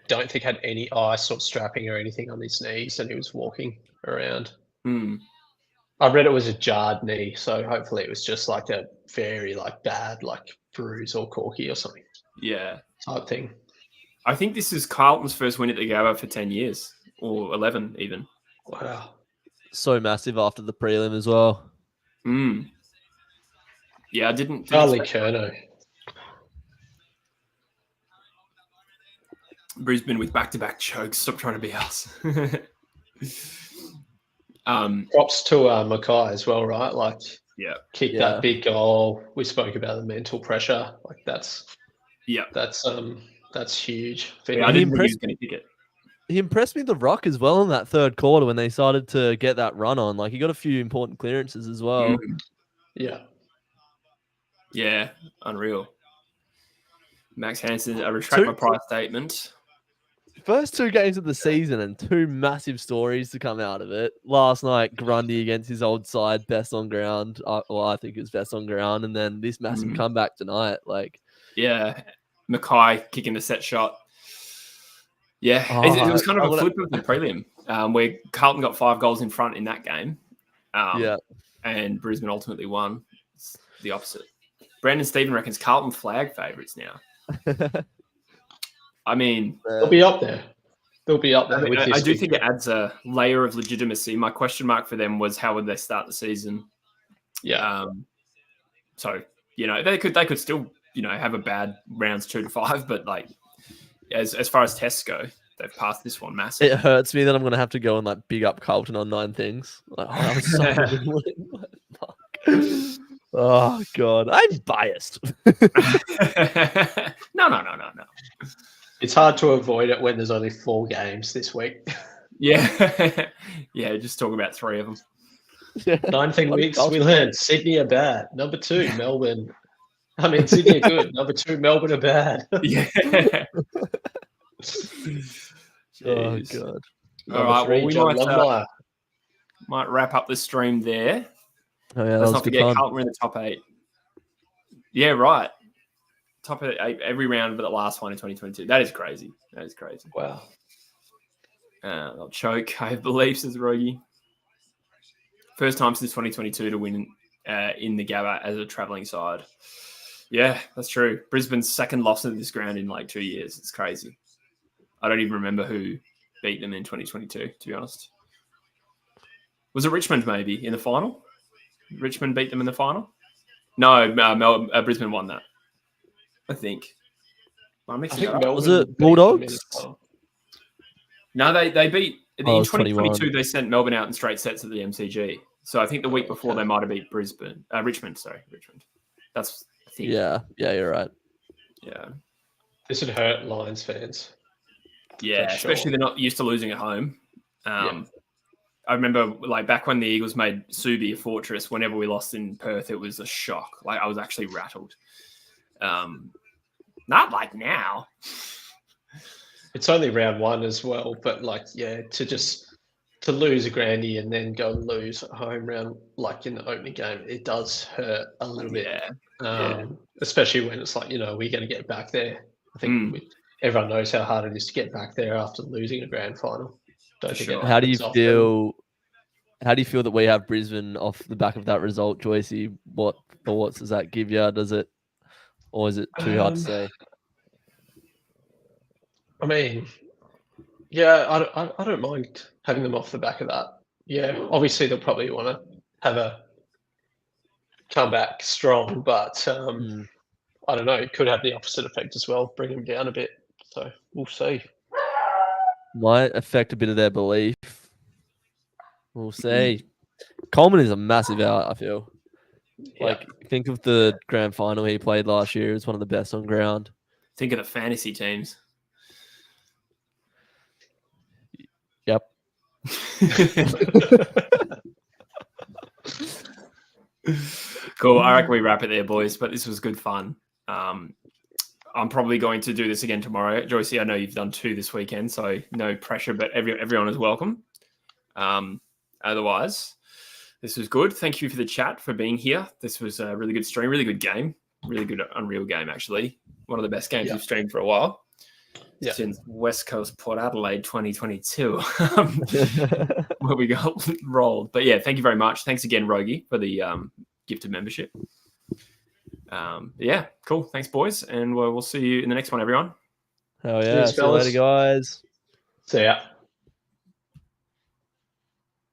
don't think had any ice or strapping or anything on his knees, and he was walking around. I read it was a jarred knee, so hopefully it was just like a very bad bruise or corky or something. Yeah, type thing. I think this is Carlton's first win at the Gabba for 10 years or 11 even. Wow, so massive after the prelim as well. Yeah, I didn't Charlie Curnow. Brisbane with back-to-back chokes. Stop trying to be us. Props to Mackay as well, right? Kick that big goal. We spoke about the mental pressure. That's huge. Yeah, I didn't think he was going to kick it. He impressed me the ruck as well in that third quarter when they started to get that run on. He got a few important clearances as well. Yeah, unreal. Max Hansen, I retract my prior statement. First 2 games of the season and 2 massive stories to come out of it. Last night, Grundy against his old side, best on ground. I think it was best on ground. And then this massive comeback tonight. Yeah, Mackay kicking the set shot. Yeah, it was kind of a flip of the prelim where Carlton got 5 goals in front in that game. And Brisbane ultimately won. It's the opposite. Brandon Stephen reckons Carlton flag favourites now. I mean, they'll be up there. I do think it adds a layer of legitimacy. My question mark for them was how would they start the season? Yeah. So they could still have a bad rounds 2 to 5, but as far as tests go, they've passed this one massive. It hurts me that I'm going to have to go and big up Carlton on 9 things. Oh God, I'm biased. No. It's hard to avoid it when there's only 4 games this week. Yeah, yeah. Just talk about 3 of them. 9 weeks. We learned Sydney are bad. Number 2, Melbourne. Sydney are good. Number 2, Melbourne are bad. Yeah. Oh God. All right. Well, we might wrap up the stream there. Oh yeah, let's not forget Carlton were in the top 8. Yeah, right. Top 8 every round but the last one in 2022. That is crazy. Wow. They'll choke. I have belief, says Rogie. First time since 2022 to win in the Gabba as a travelling side. Yeah, that's true. Brisbane's second loss at this ground in 2 years. It's crazy. I don't even remember who beat them in 2022, to be honest. Was it Richmond maybe in the final? Richmond beat them in the final? No, Brisbane won that. I think. Was it Bulldogs? No, they beat in 2022. They sent Melbourne out in straight sets at the MCG. So I think the week before they might have beat Richmond. That's I think. Yeah, you're right. Yeah, this would hurt Lions fans. Yeah, especially they're not used to losing at home. I remember back when the Eagles made Subi a fortress, whenever we lost in Perth, it was a shock. I was actually rattled. Not like now. It's only round 1 as well, but to lose a Grandy and then go and lose at home round in the opening game, it does hurt a little bit. Especially when it's we're going to get back there. I think everyone knows how hard it is to get back there after losing a grand final. Don't think it How do you happens often. feel? How do you feel that we have Brisbane off the back of that result, Joycey? What thoughts does that give you? Does it, or is it too hard to say? I mean, yeah, I don't mind having them off the back of that. Yeah, obviously they'll probably want to have a comeback strong, but I don't know. It could have the opposite effect as well, bring them down a bit. So we'll see. Might affect a bit of their belief. We'll see. Coleman is a massive out, I feel. Like, think of the grand final he played last year. It's one of the best on ground. Think of the fantasy teams. Yep. Cool. I reckon we wrap it there, boys. But this was good fun. I'm probably going to do this again tomorrow. Joycey, I know you've done 2 this weekend, so no pressure, but everyone is welcome. Otherwise, this was good. Thank you for the chat, for being here. This was a really good stream, really good game, really good Unreal game, actually. One of the best games we've streamed for a while. Since West Coast Port Adelaide 2022, where we got rolled. But yeah, thank you very much. Thanks again, Rogie, for the gifted membership. Yeah, cool. Thanks, boys. And we'll see you in the next one, everyone. Hell yeah. Cheers, See you later, fellas. guys. See ya.